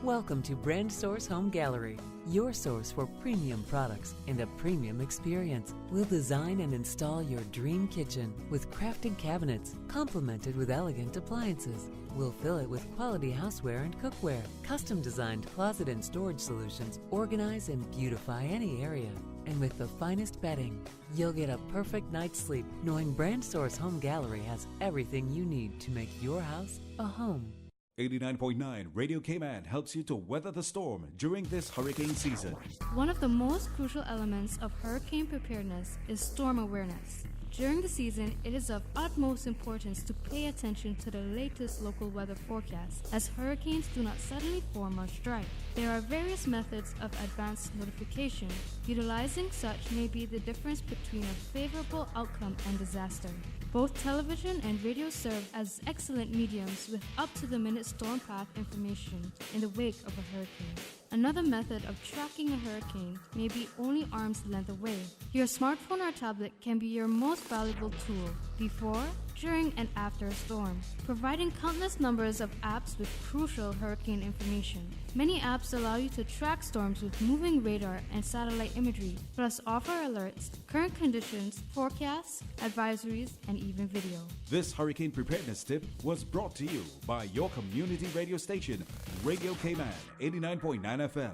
Welcome to Brand Source Home Gallery, your source for premium products and a premium experience. We'll design and install your dream kitchen with crafted cabinets, complemented with elegant appliances. We'll fill it with quality houseware and cookware. Custom-designed closet and storage solutions organize and beautify any area. And with the finest bedding, you'll get a perfect night's sleep knowing Brand Source Home Gallery has everything you need to make your house a home. 89.9 Radio Cayman helps you to weather the storm during this hurricane season. One of the most crucial elements of hurricane preparedness is storm awareness. During the season, it is of utmost importance to pay attention to the latest local weather forecasts, as hurricanes do not suddenly form or strike. There are various methods of advanced notification. Utilizing such may be the difference between a favorable outcome and disaster. Both television and radio serve as excellent mediums with up-to-the-minute storm path information in the wake of a hurricane. Another method of tracking a hurricane may be only arm's length away. Your smartphone or tablet can be your most valuable tool before, during, and after a storm, providing countless numbers of apps with crucial hurricane information. Many apps allow you to track storms with moving radar and satellite imagery, plus offer alerts, current conditions, forecasts, advisories, and even video. This hurricane preparedness tip was brought to you by your community radio station, Radio Cayman 89.9 FM.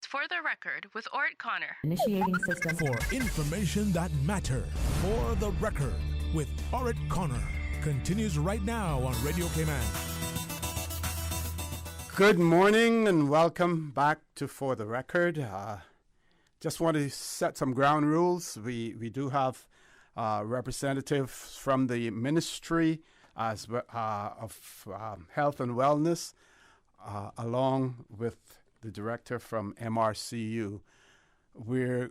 For the record, with Ort Connor. Initiating system. For information that matters. For the record, with Ort Connor. Continues right now on Radio Cayman. Good morning and welcome back to For the Record. Just want to set some ground rules. We do have representatives from the Ministry of Health and Wellness, along with the director from MRCU. We're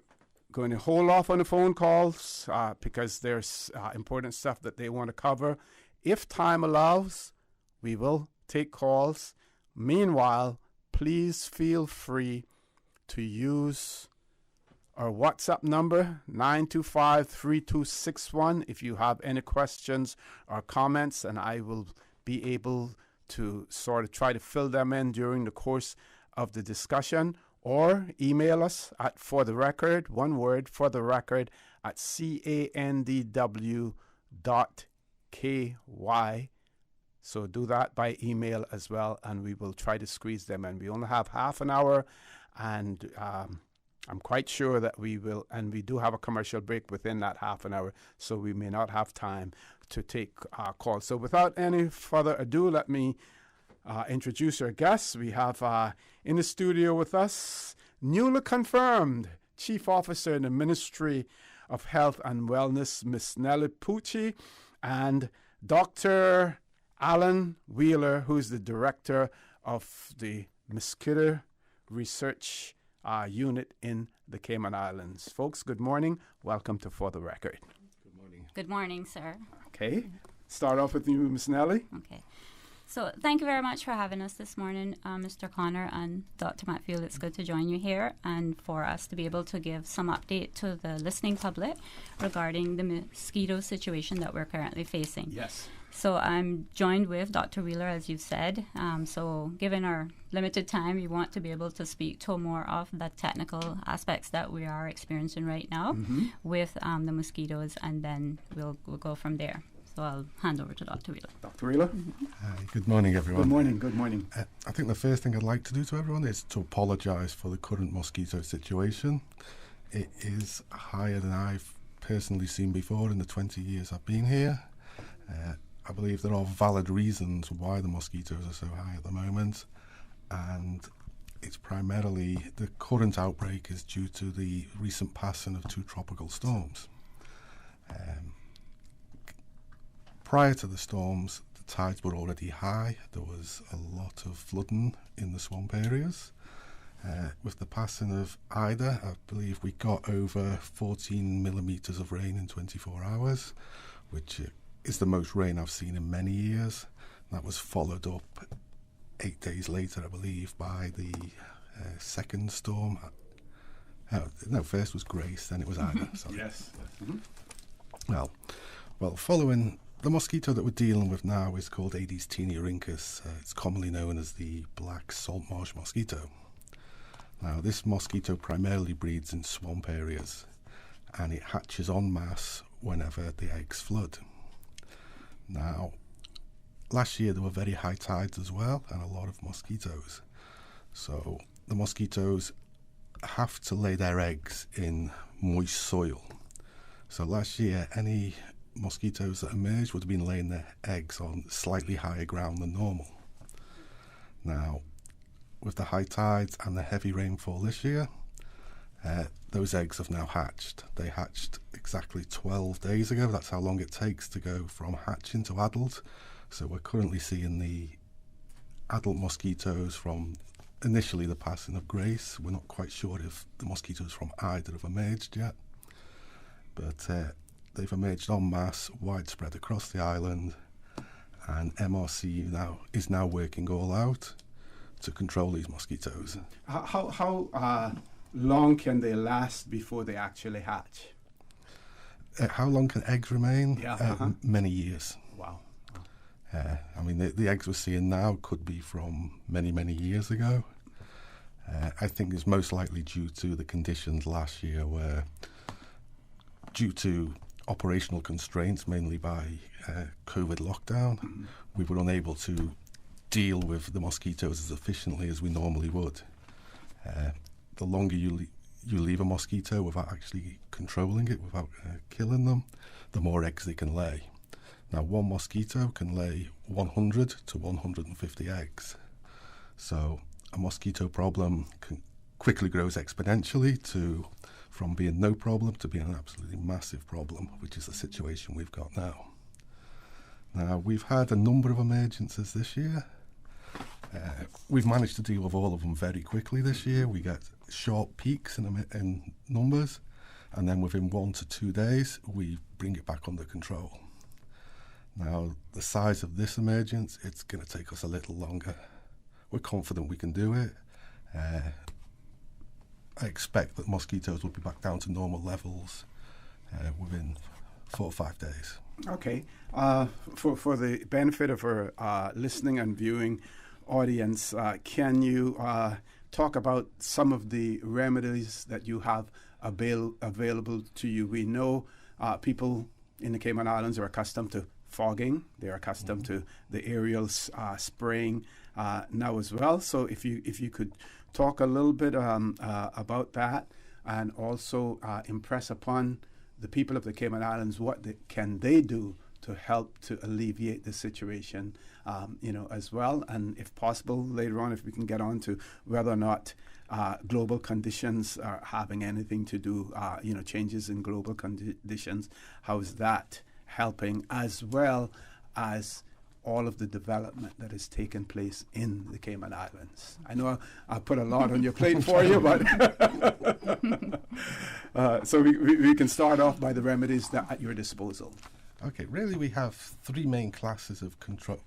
going to hold off on the phone calls because there's important stuff that they want to cover. If time allows, we will take calls. Meanwhile, please feel free to use our WhatsApp number, 925-3261, if you have any questions or comments, and I will be able to sort of try to fill them in during the course of the discussion, or email us at fortherecord, one word, fortherecord, at candw.ky. So do that by email as well, and we will try to squeeze them in. We only have half an hour, and I'm quite sure that we will, and we do have a commercial break within that half an hour, so we may not have time to take calls. So without any further ado, let me introduce our guests. We have in the studio with us, newly confirmed Chief Officer in the Ministry of Health and Wellness, Miss Nellie Pucci, and Dr. Alan Wheeler, who's the Director of the Mosquito Research Unit in the Cayman Islands. Folks, good morning. Welcome to For the Record. Good morning. Good morning, sir. Okay. Start off with you, Miss Nellie. Okay. So thank you very much for having us this morning, Mr. Connor and Dr. Matfield. It's good to join you here and for us to be able to give some update to the listening public regarding the mosquito situation that we're currently facing. Yes. So I'm joined with Dr. Wheeler, as you've said. So given our limited time, we want to be able to speak to more of the technical aspects that we are experiencing right now with the mosquitoes, and then we'll go from there. So I'll hand over to Dr. Wheeler. Dr. Wheeler? Good morning, everyone. Good morning, good morning. I think the first thing I'd like to do to everyone is to apologise for the current mosquito situation. It is higher than I've personally seen before in the 20 years I've been here. I believe there are valid reasons why the mosquitoes are so high at the moment, and it's primarily the current outbreak is due to the recent passing of 2 tropical storms. Prior to the storms, the tides were already high. There was a lot of flooding in the swamp areas. With the passing of Ida, I believe we got over 14 millimetres of rain in 24 hours, which is the most rain I've seen in many years. That was followed up 8 days later, I believe, by the second storm. First was Grace, then it was Ida. Sorry. Yes. Well, following the mosquito that we're dealing with now is called Aedes taeniorhynchus. It's commonly known as the black salt marsh mosquito. Now, this mosquito primarily breeds in swamp areas, and it hatches en masse whenever the eggs flood. Now, last year there were very high tides as well, and a lot of mosquitoes. So the mosquitoes have to lay their eggs in moist soil. So last year, any mosquitoes that emerged would have been laying their eggs on slightly higher ground than normal. Now, with the high tides and the heavy rainfall this year, those eggs have now hatched. They hatched exactly 12 days ago. That's how long it takes to go from hatching to adult. So we're currently seeing the adult mosquitoes from initially the passing of Grace. We're not quite sure if the mosquitoes from Ida have emerged yet, but they've emerged en masse, widespread across the island, and MRC is now working all out to control these mosquitoes. How long can they last before they actually hatch? How long can eggs remain? Yeah, many years. Wow. I mean, the eggs we're seeing now could be from many, many years ago. I think it's most likely due to the conditions last year where, due to operational constraints, mainly by COVID lockdown, we were unable to deal with the mosquitoes as efficiently as we normally would. The longer you leave a mosquito without actually controlling it, without killing them, the more eggs they can lay. Now, one mosquito can lay 100 to 150 eggs. So a mosquito problem quickly grows exponentially from being no problem to being an absolutely massive problem, which is the situation we've got now. Now, we've had a number of emergencies this year. We've managed to deal with all of them very quickly this year. We get short peaks in numbers, and then within 1 to 2 days, we bring it back under control. Now, the size of this emergence, it's going to take us a little longer. We're confident we can do it. I expect that mosquitoes will be back down to normal levels within 4 or 5 days. Okay. For the benefit of our listening and viewing audience, can you talk about some of the remedies that you have available to you? We know people in the Cayman Islands are accustomed to fogging. They're accustomed to the aerial spraying now as well. So if you could talk a little bit about that, and also impress upon the people of the Cayman Islands what can they do to help to alleviate the situation, as well. And if possible, later on, if we can get on to whether or not global conditions are having anything to do, changes in global conditions, how is that helping, as well as all of the development that has taken place in the Cayman Islands. I know I put a lot on your plate for you, but so we can start off by the remedies that are at your disposal. Okay, really we have 3 main classes of control,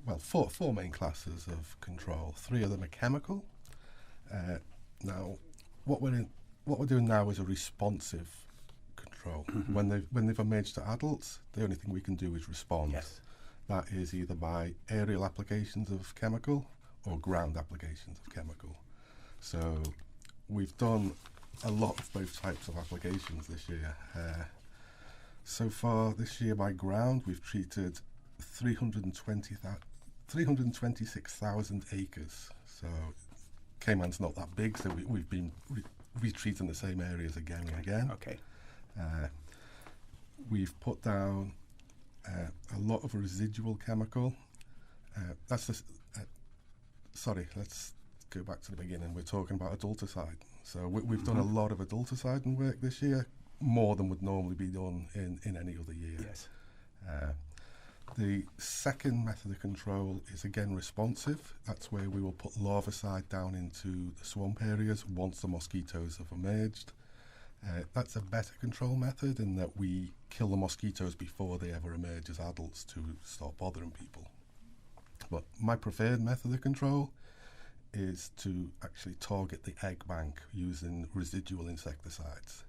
well, four main classes of control. 3 of them are chemical. Now, what we're doing now is a responsive control. When they've emerged to adults, the only thing we can do is respond. Yes. That is either by aerial applications of chemical or ground applications of chemical. So we've done a lot of both types of applications this year. So far this year by ground, we've treated 326,000 acres. So Cayman's not that big, so we've been retreating the same areas again and again. Okay. We've put down a lot of residual chemical. Let's go back to the beginning. We're talking about adulticide. So we've done a lot of adulticide work this year, more than would normally be done in any other year. Yes. The second method of control is again responsive. That's where we will put larvicide down into the swamp areas once the mosquitoes have emerged. That's a better control method in that we kill the mosquitoes before they ever emerge as adults to start bothering people. But my preferred method of control is to actually target the egg bank using residual insecticides.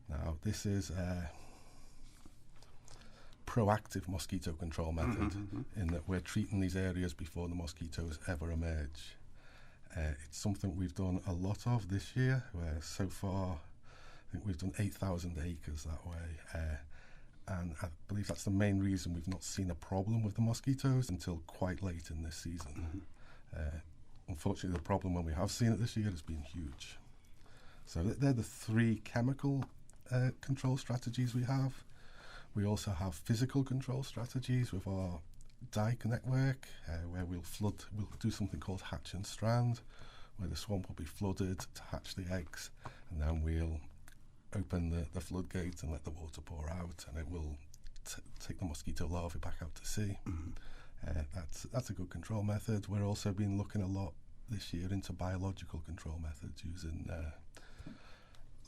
Now, this is a proactive mosquito control method in that we're treating these areas before the mosquitoes ever emerge. It's something we've done a lot of this year, where so far I think we've done 8,000 acres that way. And I believe that's the main reason we've not seen a problem with the mosquitoes until quite late in this season. Unfortunately, the problem when we have seen it this year has been huge. So they're the 3 chemical control strategies we have. We also have physical control strategies with our dike network, where we'll do something called hatch and strand, where the swamp will be flooded to hatch the eggs, and then we'll open the floodgates and let the water pour out, and it will take the mosquito larvae back out to sea. That's a good control method. We're also been looking a lot this year into biological control methods using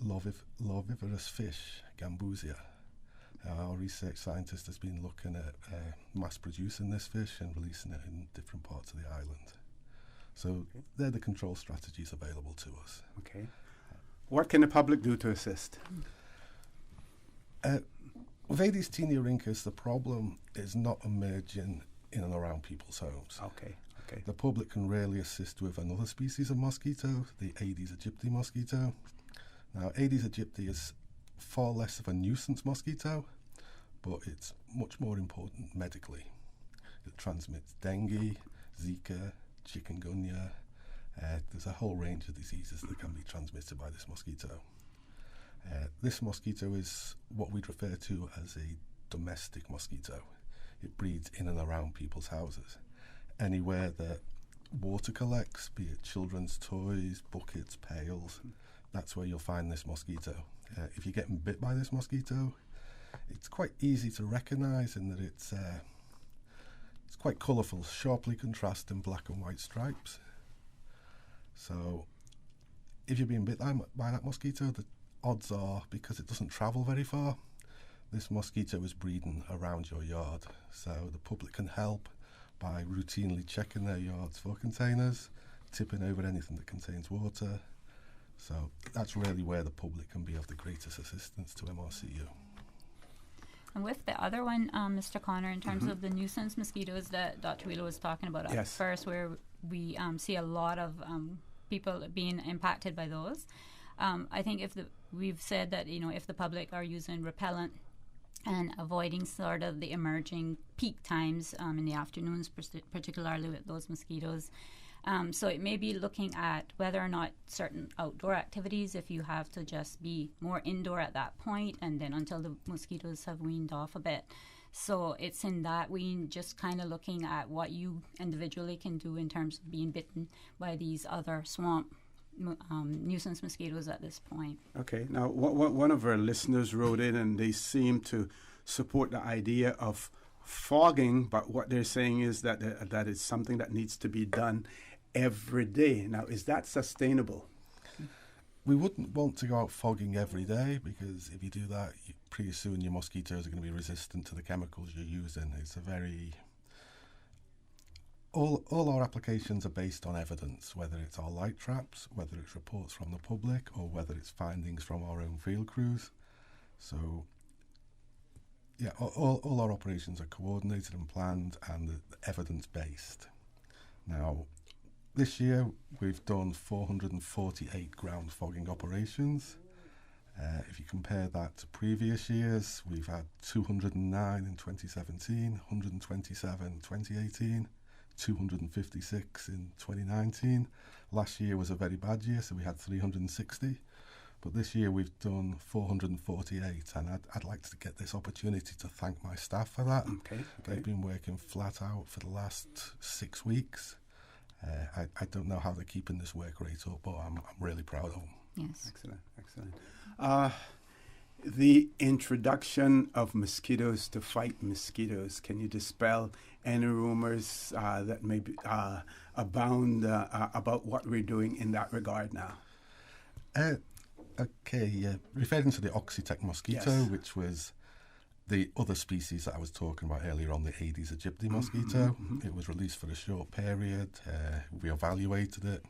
larvivorous fish, Gambusia. Our research scientist has been looking at mass producing this fish and releasing it in different parts of the island. So they're the control strategies available to us. Okay. What can the public do to assist? With Aedes taeniorhynchus, the problem is not emerging in and around people's homes. Okay. The public can really assist with another species of mosquito, the Aedes aegypti mosquito. Now, Aedes aegypti is far less of a nuisance mosquito, but it's much more important medically. It transmits dengue, Zika, chikungunya. There's a whole range of diseases that can be transmitted by this mosquito. This mosquito is what we'd refer to as a domestic mosquito. It breeds in and around people's houses. Anywhere that water collects, be it children's toys, buckets, pails, that's where you'll find this mosquito. If you're getting bit by this mosquito, it's quite easy to recognise in that it's quite colourful, sharply contrasting black and white stripes. So if you're being bit by that mosquito, odds are, because it doesn't travel very far, this mosquito is breeding around your yard. So the public can help by routinely checking their yards for containers, tipping over anything that contains water. So that's really where the public can be of the greatest assistance to MRCU. And with the other one, Mr. Connor, in terms of the nuisance mosquitoes that Dr. Wheeler was talking about at first, where we see a lot of people being impacted by those, I think we've said that, if the public are using repellent and avoiding sort of the emerging peak times in the afternoons, particularly with those mosquitoes. So it may be looking at whether or not certain outdoor activities, if you have to just be more indoor at that point, and then until the mosquitoes have weaned off a bit. So it's in that wean, just kind of looking at what you individually can do in terms of being bitten by these other swamp nuisance mosquitoes at this point. Okay. Now, one of our listeners wrote in, and they seem to support the idea of fogging, but what they're saying is that that is something that needs to be done every day. Now, is that sustainable? We wouldn't want to go out fogging every day, because if you do that, pretty soon your mosquitoes are going to be resistant to the chemicals you're using. It's a very... All our applications are based on evidence, whether it's our light traps, whether it's reports from the public, or whether it's findings from our own field crews. So, yeah, all our operations are coordinated and planned and evidence-based. Now, this year we've done 448 ground fogging operations. If you compare that to previous years, we've had 209 in 2017, 127 in 2018, 256 in 2019. Last year was a very bad year, so we had 360. But this year we've done 448, and I'd like to get this opportunity to thank my staff for that. Okay. They've been working flat out for the last 6 weeks. I don't know how they're keeping this work rate up, but I'm really proud of them. Yes. Excellent. The introduction of mosquitoes to fight mosquitoes, can you dispel any rumors that may be, abound about what we're doing in that regard now? Referring to the Oxitec mosquito, which was the other species that I was talking about earlier on, the Aedes aegypti mosquito. It was released for a short period. We evaluated it.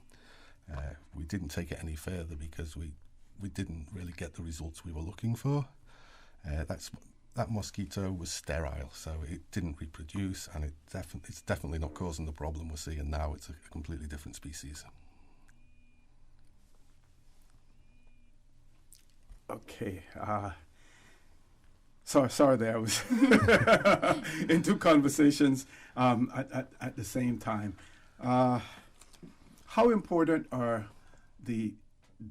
We didn't take it any further because we didn't really get the results we were looking for. That mosquito was sterile, so it didn't reproduce, and it's definitely not causing the problem we're seeing now. It's a completely different species. Okay. Sorry there. I was in two conversations at the same time. How important are the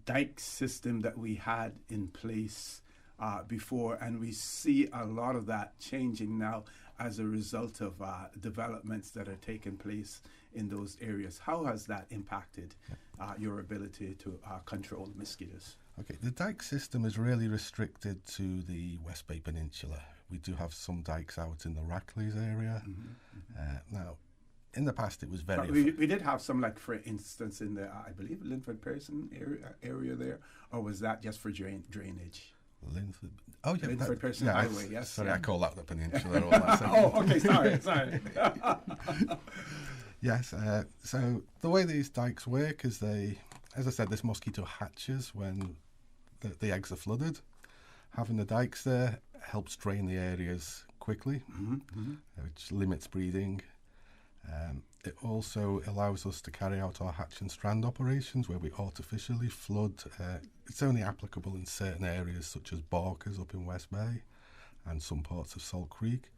dike system that we had in place before, and we see a lot of that changing now as a result of developments that are taking place in those areas? How has that impacted your ability to control mosquitoes? Okay, the dike system is really restricted to the West Bay Peninsula. We do have some dikes out in the Racleys area. Now, in the past, it was very... We did have some, like, for instance, in the, I believe, Linford Pearson area there, or was that just for drainage? Linford... Oh, yeah. Linford Pearson Highway, yes. Sorry, yeah. I call that the peninsula. Okay, sorry. Yes, so the way these dikes work is as I said, this mosquito hatches when the eggs are flooded. Having the dikes there helps drain the areas quickly, which limits breeding. It also allows us to carry out our hatch and strand operations where we artificially flood. It's only applicable in certain areas such as Barkers up in West Bay and some parts of Salt Creek,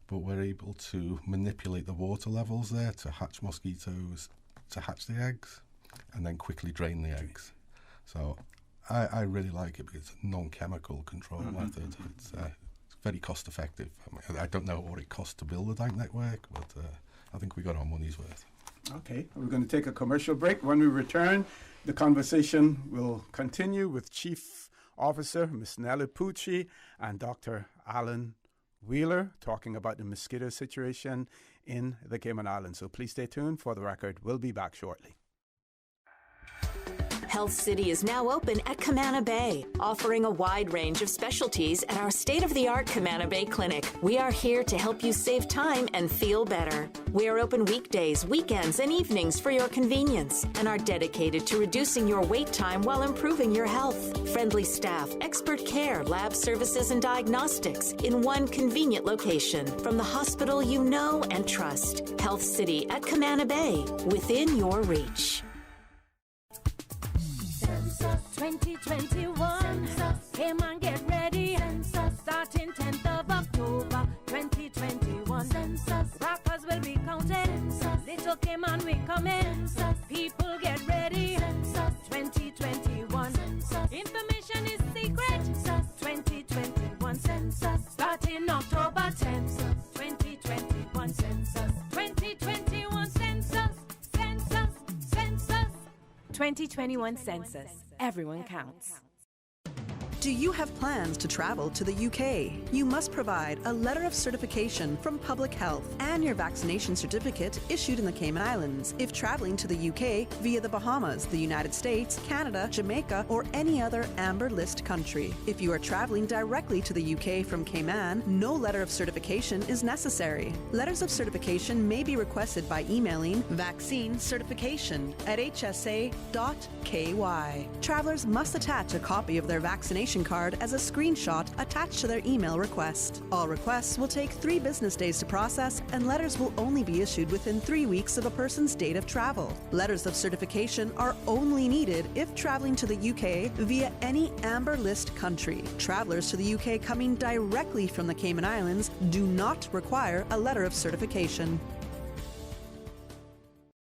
but we're able to manipulate the water levels there to hatch mosquitoes, to hatch the eggs, and then quickly drain the eggs. So I really like it because it's a non-chemical control method. It's very cost effective. I don't know what it costs to build a dike network, but I think we got our money's worth. Okay, we're going to take a commercial break. When we return, the conversation will continue with Chief Officer Ms. Nellie Pucci and Dr. Alan Wheeler talking about the mosquito situation in the Cayman Islands. So please stay tuned. For the record, we'll be back shortly. Health City is now open at Camana Bay, offering a wide range of specialties at our state-of-the-art Camana Bay Clinic. We are here to help you save time and feel better. We are open weekdays, weekends, and evenings for your convenience and are dedicated to reducing your wait time while improving your health. Friendly staff, expert care, lab services, and diagnostics in one convenient location from the hospital you know and trust. Health City at Camana Bay, within your reach. Census 2021. Come on, get ready. Census starting 10th of October 2021. Census rockers will be counted. Little Cayman we come in. People get ready. 2021. Information is secret. 2021 census starting October 10th. 2021 census. 2021 census. Census. Census. 2021 census. Everyone counts. Do you have plans to travel to the UK? You must provide a letter of certification from Public Health and your vaccination certificate issued in the Cayman Islands if traveling to the UK via the Bahamas, the United States, Canada, Jamaica, or any other Amber List country. If you are traveling directly to the UK from Cayman, no letter of certification is necessary. Letters of certification may be requested by emailing vaccinecertification@hsa.ky. Travelers must attach a copy of their vaccination card as a screenshot attached to their email request. All requests will take 3 business days to process, and letters will only be issued within 3 weeks of a person's date of travel. Letters of certification are only needed if traveling to the UK via any Amber List country. Travelers to the UK coming directly from the Cayman Islands do not require a letter of certification.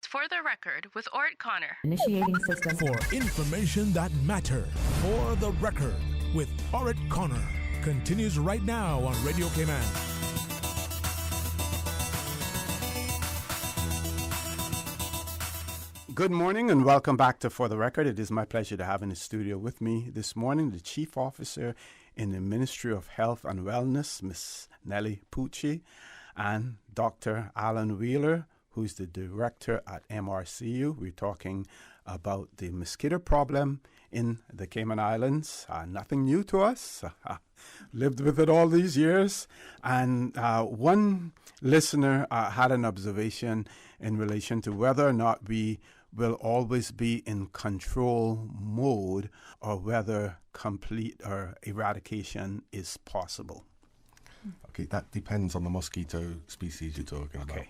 For the record, with Ort Connor. Initiating system. For information that matters. For the record, with Ort Connor. Continues right now on Radio Cayman. Good morning and welcome back to For the Record. It is my pleasure to have in the studio with me this morning the Chief Officer in the Ministry of Health and Wellness, Ms. Nellie Pucci, and Dr. Alan Wheeler, who's the Director at MRCU. We're talking about the mosquito problem in the Cayman Islands. Nothing new to us. Lived with it all these years. And one listener had an observation in relation to whether or not we will always be in control mode or whether complete or eradication is possible. Okay, that depends on the mosquito species you're talking about.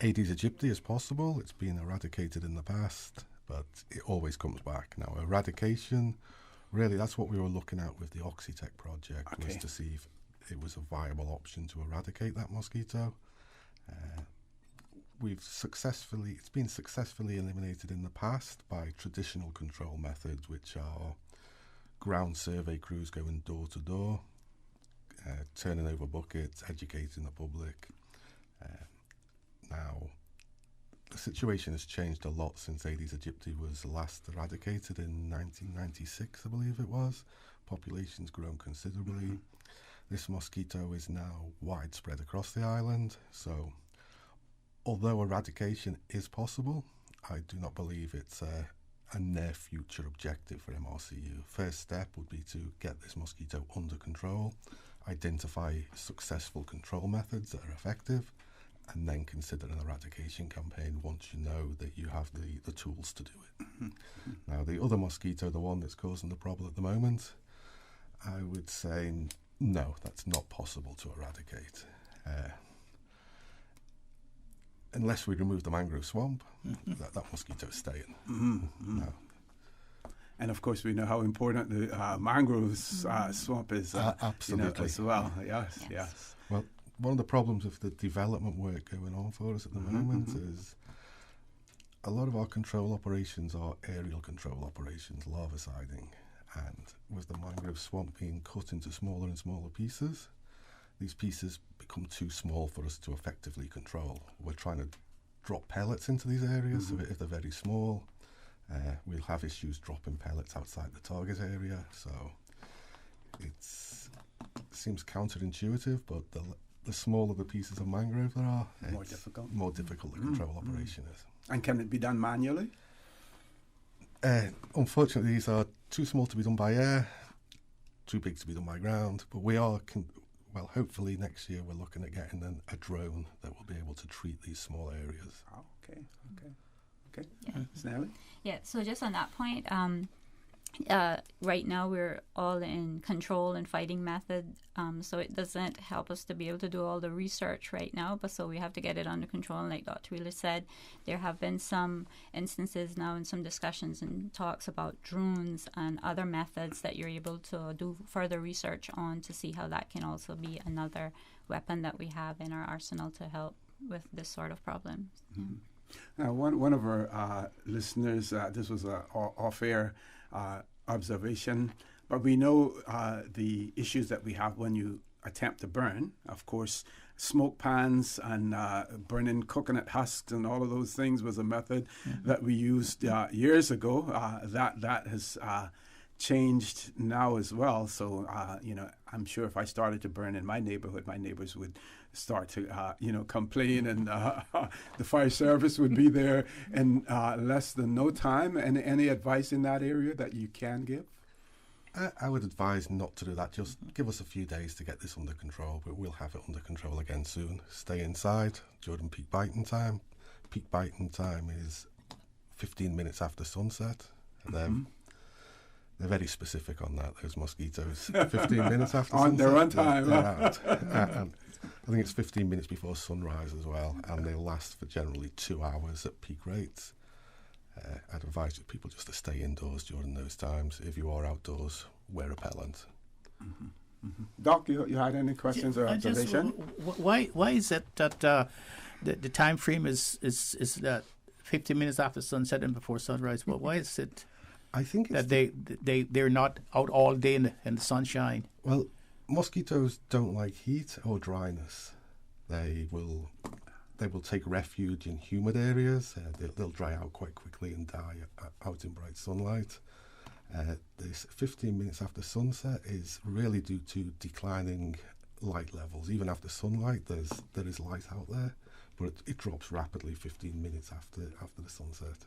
Aedes aegypti is possible. It's been eradicated in the past, but it always comes back. Now, eradication, really, that's what we were looking at with the Oxitec project, was to see if it was a viable option to eradicate that mosquito. It's been successfully eliminated in the past by traditional control methods, which are ground survey crews going door to door, turning over buckets, educating the public. Now, the situation has changed a lot since Aedes aegypti was last eradicated in 1996, I believe it was. Population's grown considerably. This mosquito is now widespread across the island, so although eradication is possible, I do not believe it's a near future objective for MRCU. First step would be to get this mosquito under control, identify successful control methods that are effective, and then consider an eradication campaign once you know that you have the tools to do it. Now, the other mosquito, the one that's causing the problem at the moment, I would say no, that's not possible to eradicate. Unless we remove the mangrove swamp, that mosquito's staying. No. And of course, we know how important the mangrove swamp is absolutely as well. Yes. Well, one of the problems with the development work going on for us at the moment is a lot of our control operations are aerial control operations, larviciding, and with the mangrove swamp being cut into smaller and smaller pieces, these pieces become too small for us to effectively control. We're trying to drop pellets into these areas, so if they're very small, we'll have issues dropping pellets outside the target area. So it seems counterintuitive, but the smaller the pieces of mangrove there are, more difficult the control operation is. And can it be done manually? Unfortunately, these are too small to be done by air, too big to be done by ground, but we are, hopefully next year we're looking at getting a drone that will be able to treat these small areas. Oh, okay. Yeah. Snelly? Yeah, so just on that point, right now we're all in control and fighting method, so it doesn't help us to be able to do all the research right now, but so we have to get it under control. And like Dr. Wheeler said, there have been some instances now and some discussions and talks about drones and other methods that you're able to do further research on to see how that can also be another weapon that we have in our arsenal to help with this sort of problem. Mm-hmm. Now, one of our listeners, this was an off-air observation, but we know the issues that we have when you attempt to burn. Of course, smoke pans and burning coconut husks and all of those things was a method that we used years ago. That has changed now as well. So, I'm sure if I started to burn in my neighborhood, my neighbors would start to, complain, and the fire service would be there in less than no time. And any advice in that area that you can give? I would advise not to do that. Just give us a few days to get this under control, but we'll have it under control again soon. Stay inside during peak biting time. Peak biting time is 15 minutes after sunset. And they're very specific on that, those mosquitoes. 15 minutes after sunset. They're on time. They're out. And I think it's 15 minutes before sunrise as well, and they last for generally 2 hours at peak rates. I'd advise people just to stay indoors during those times. If you are outdoors, wear repellent. Mm-hmm. Mm-hmm. Doc, you had any questions or observation? Why is it that the time frame is that 15 minutes after sunset and before sunrise? Well, why is it? I think that they're not out all day in the sunshine. Well, mosquitoes don't like heat or dryness. They will take refuge in humid areas. They'll dry out quite quickly and die out in bright sunlight. This 15 minutes after sunset is really due to declining light levels. Even after sunlight, there is light out there, but it drops rapidly 15 minutes after the sunset.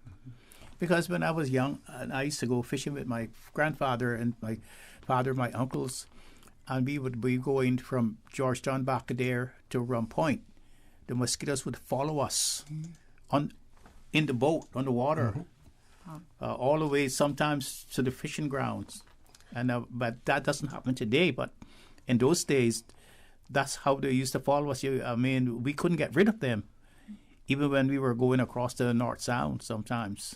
Mm-hmm. Because when I was young, I used to go fishing with my grandfather and my father, my uncles, and we would be going from Georgetown back there to Rum Point. The mosquitoes would follow us in the boat, on the water, all the way sometimes to the fishing grounds. And but that doesn't happen today. But in those days, that's how they used to follow us. We couldn't get rid of them, even when we were going across the North Sound sometimes.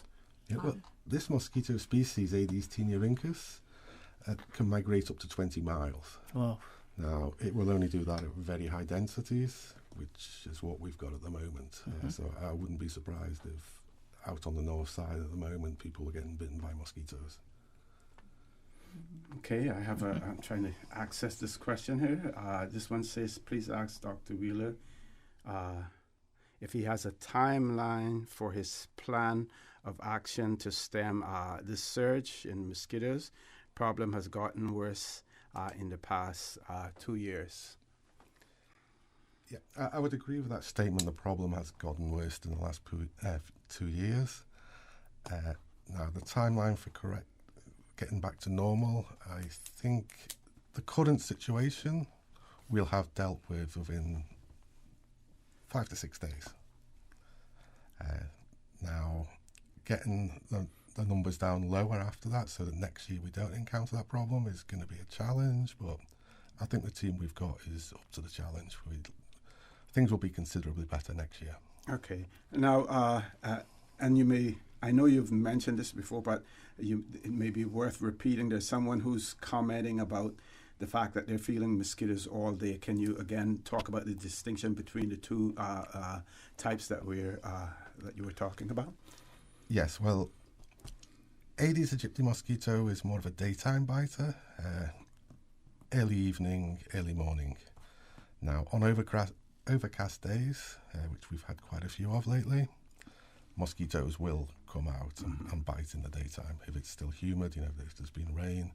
Yeah, well, this mosquito species, Aedes taeniorhynchus, can migrate up to 20 miles. Wow. Now, it will only do that at very high densities, which is what we've got at the moment. So I wouldn't be surprised if out on the north side at the moment people are getting bitten by mosquitoes. Okay, I'm trying to access this question here. This one says, please ask Dr. Wheeler if he has a timeline for his plan of action to stem this surge in mosquitoes. Problem has gotten worse in the past 2 years. Yeah, I would agree with that statement. The problem has gotten worse in the last 2 years. Now, the timeline for getting back to normal, I think the current situation we'll have dealt with within 5 to 6 days. Now, getting the numbers down lower after that so that next year we don't encounter that problem is going to be a challenge, but I think the team we've got is up to the challenge. Things will be considerably better next year. Okay. Now, and I know you've mentioned this before, but it may be worth repeating. There's someone who's commenting about the fact that they're feeling mosquitoes all day. Can you again talk about the distinction between the two types that you were talking about? Yes. Well, Aedes aegypti mosquito is more of a daytime biter, early evening, early morning. Now, on overcast days, which we've had quite a few of lately, mosquitoes will come out and bite in the daytime if it's still humid, if there's been rain.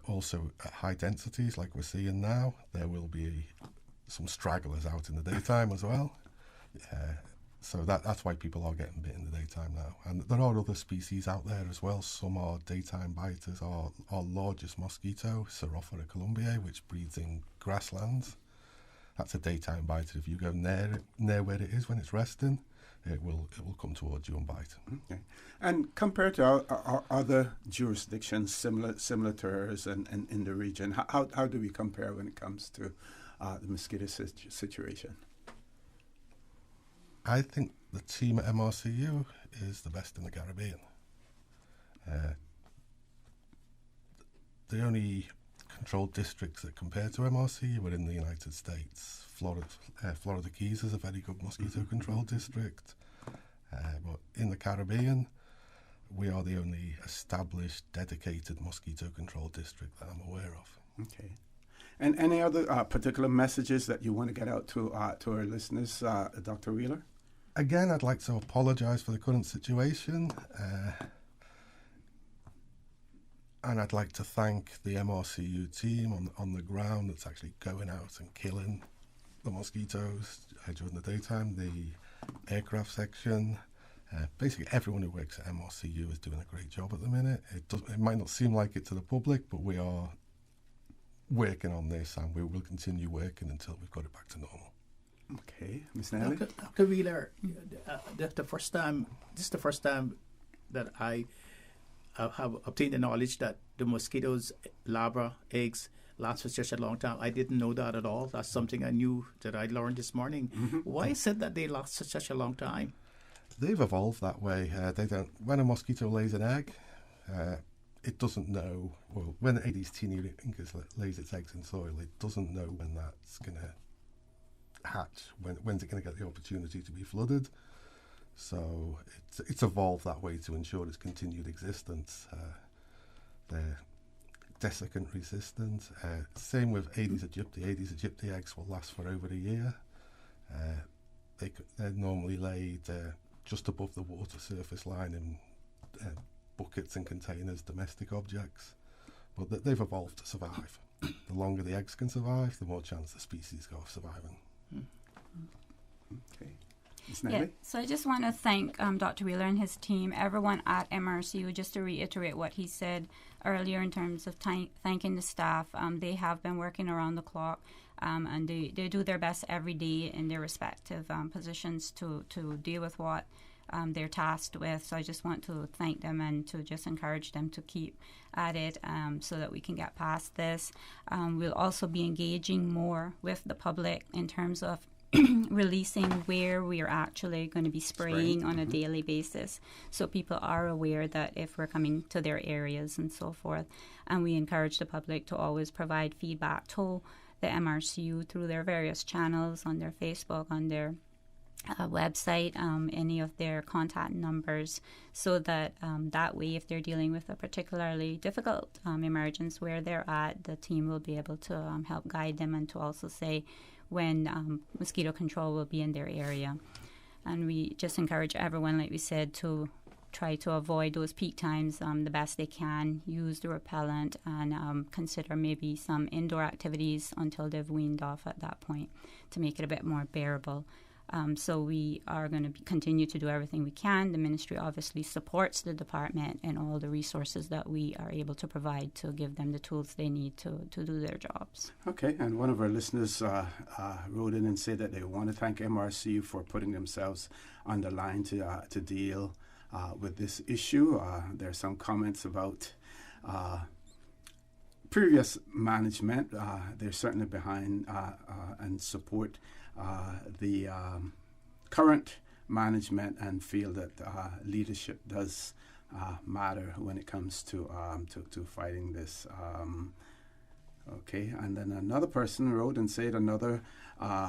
Also, at high densities like we're seeing now, there will be some stragglers out in the daytime as well. So that's why people are getting bit in the daytime now. And there are other species out there as well. Some are daytime biters. Our largest mosquito, Serophora columbiae, which breeds in grasslands. That's a daytime biter. If you go near where it is when it's resting, it will come towards you and bite. Okay. And compared to our other jurisdictions similar to ours and in the region, how do we compare when it comes to the mosquito situation? I think the team at MRCU is the best in the Caribbean. The only controlled districts that compare to MRCU are in the United States. Florida Keys is a very good mosquito control district. But in the Caribbean, we are the only established, dedicated mosquito control district that I'm aware of. Okay. And any other particular messages that you want to get out to our listeners, Dr. Wheeler? Again, I'd like to apologise for the current situation. And I'd like to thank the MRCU team on the ground that's actually going out and killing the mosquitoes during the daytime. The aircraft section, basically everyone who works at MRCU is doing a great job at the minute. It might not seem like it to the public, but we are working on this, and we will continue working until we've got it back to normal. Okay, Ms. Nelly? Dr. Wheeler, this is the first time that I have obtained the knowledge that the mosquitoes' larva eggs last for such a long time. I didn't know that at all. That's something I knew that I learned this morning. Mm-hmm. Why is it that they last for such a long time? They've evolved that way. They don't. When a mosquito lays an egg, it doesn't know. Well, when Aedes taeniorhynchus lays its eggs in soil, it doesn't know when that's going to hatch. When's it going to get the opportunity to be flooded? So it's evolved that way to ensure its continued existence. They're desiccant resistant. Same with Aedes aegypti. Aedes aegypti eggs will last for over a year. They're normally laid just above the water surface line in buckets and containers, domestic objects. But they've evolved to survive. The longer the eggs can survive, the more chance the species got of surviving. Okay. Yeah, so I just want to thank Dr. Wheeler and his team, everyone at MRCU, just to reiterate what he said earlier in terms of thanking the staff. They have been working around the clock, and they do their best every day in their respective positions to deal with what they're tasked with. So I just want to thank them and to just encourage them to keep at it so that we can get past this. We'll also be engaging more with the public in terms of releasing where we are actually going to be spraying on a daily basis, so people are aware that if we're coming to their areas and so forth. And we encourage the public to always provide feedback to the MRCU through their various channels, on their Facebook, on their website, any of their contact numbers, so that that way, if they're dealing with a particularly difficult emergence where they're at, the team will be able to help guide them, and to also say when mosquito control will be in their area. And we just encourage everyone, like we said, to try to avoid those peak times the best they can, use the repellent, and consider maybe some indoor activities until they've weaned off at that point to make it a bit more bearable. So we are going to continue to do everything we can. The ministry obviously supports the department and all the resources that we are able to provide to give them the tools they need to do their jobs. Okay, and one of our listeners wrote in and said that they want to thank MRCU for putting themselves on the line to deal with this issue. There are some comments about previous management. They're certainly behind and support the current management, and feel that leadership does matter when it comes to fighting this. Okay, and then another person wrote and said another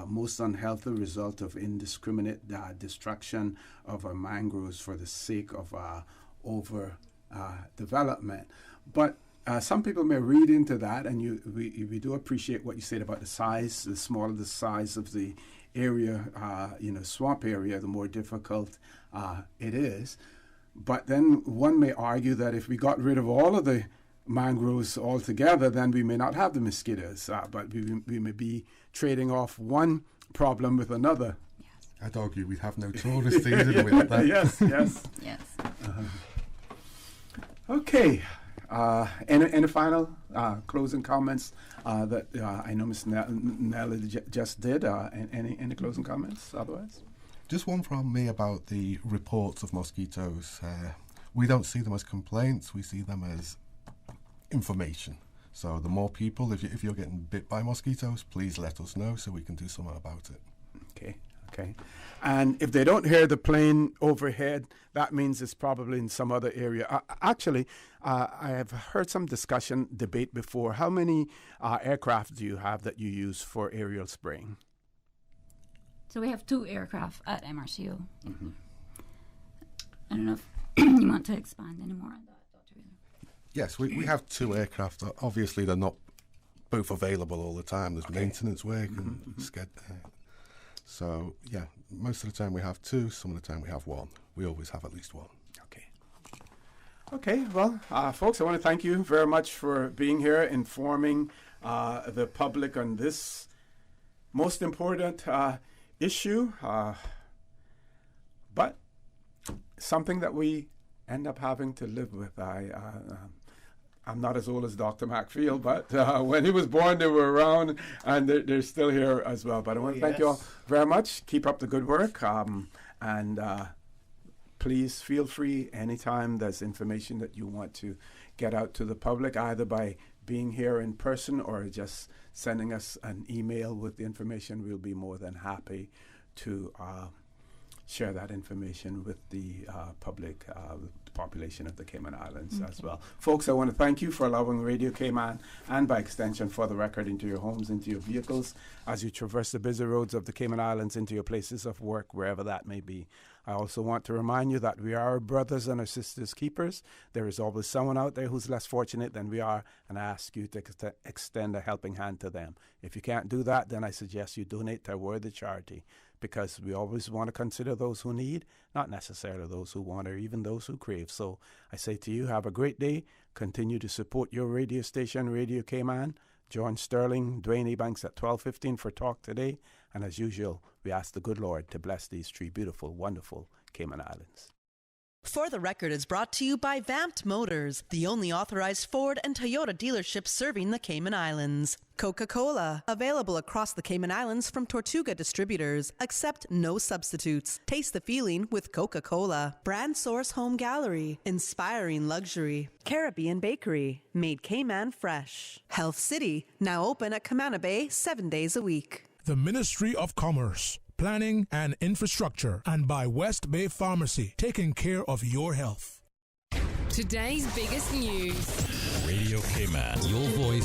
most unhealthy result of indiscriminate destruction of our mangroves for the sake of over development. But some people may read into that, and we do appreciate what you said about the size. The smaller the size of the area, swamp area, the more difficult it is. But then one may argue that if we got rid of all of the mangroves altogether, then we may not have the mosquitoes. But we may be trading off one problem with another. I'd argue we'd have no tourist season without that. Yes. Yes. Okay. Any final closing comments that I know Ms. Nelly just did? Any closing comments otherwise? Just one from me about the reports of mosquitoes. We don't see them as complaints, we see them as information. So the more people, if you're getting bit by mosquitoes, please let us know so we can do something about it. Okay. And if they don't hear the plane overhead, that means it's probably in some other area. Actually, I have heard some debate before. How many aircraft do you have that you use for aerial spraying? So we have 2 aircraft at MRCO. Mm-hmm. I don't know if you want to expand any more on that, Dr. Wheeler. Yes, we have 2 aircraft. Obviously, they're not both available all the time. There's maintenance work and so, yeah, most of the time we have 2, some of the time we have 1. We always have at least 1. Okay, well, folks, I want to thank you very much for being here, informing the public on this most important issue, but something that we end up having to live with. I'm not as old as Dr. Macfield, but when he was born, they were around, and they're still here as well. But I want to thank you all very much. Keep up the good work, and please feel free anytime there's information that you want to get out to the public, either by being here in person or just sending us an email with the information. We'll be more than happy to share that information with the public, with the population of the Cayman Islands as well. Folks, I want to thank you for allowing Radio Cayman, and by extension For the Record, into your homes, into your vehicles, as you traverse the busy roads of the Cayman Islands, into your places of work, wherever that may be. I also want to remind you that we are our brothers and our sisters' keepers. There is always someone out there who's less fortunate than we are, and I ask you to extend a helping hand to them. If you can't do that, then I suggest you donate to a worthy charity, because we always want to consider those who need, not necessarily those who want or even those who crave. So I say to you, have a great day. Continue to support your radio station, Radio Cayman. John Sterling, Dwayne Ebanks at 12:15 for Talk Today. And as usual, we ask the good Lord to bless these 3 beautiful, wonderful Cayman Islands. For the Record is brought to you by Vamped Motors, the only authorized Ford and Toyota dealership serving the Cayman Islands. Coca-Cola, available across the Cayman Islands from Tortuga Distributors. Accept no substitutes. Taste the feeling with Coca-Cola. Brand Source Home Gallery, inspiring luxury. Caribbean Bakery, made Cayman fresh. Health City, now open at Camana Bay 7 days a week. The Ministry of Commerce, Planning and Infrastructure, and by West Bay Pharmacy, taking care of your health. Today's biggest news. Radio Cayman, your voice.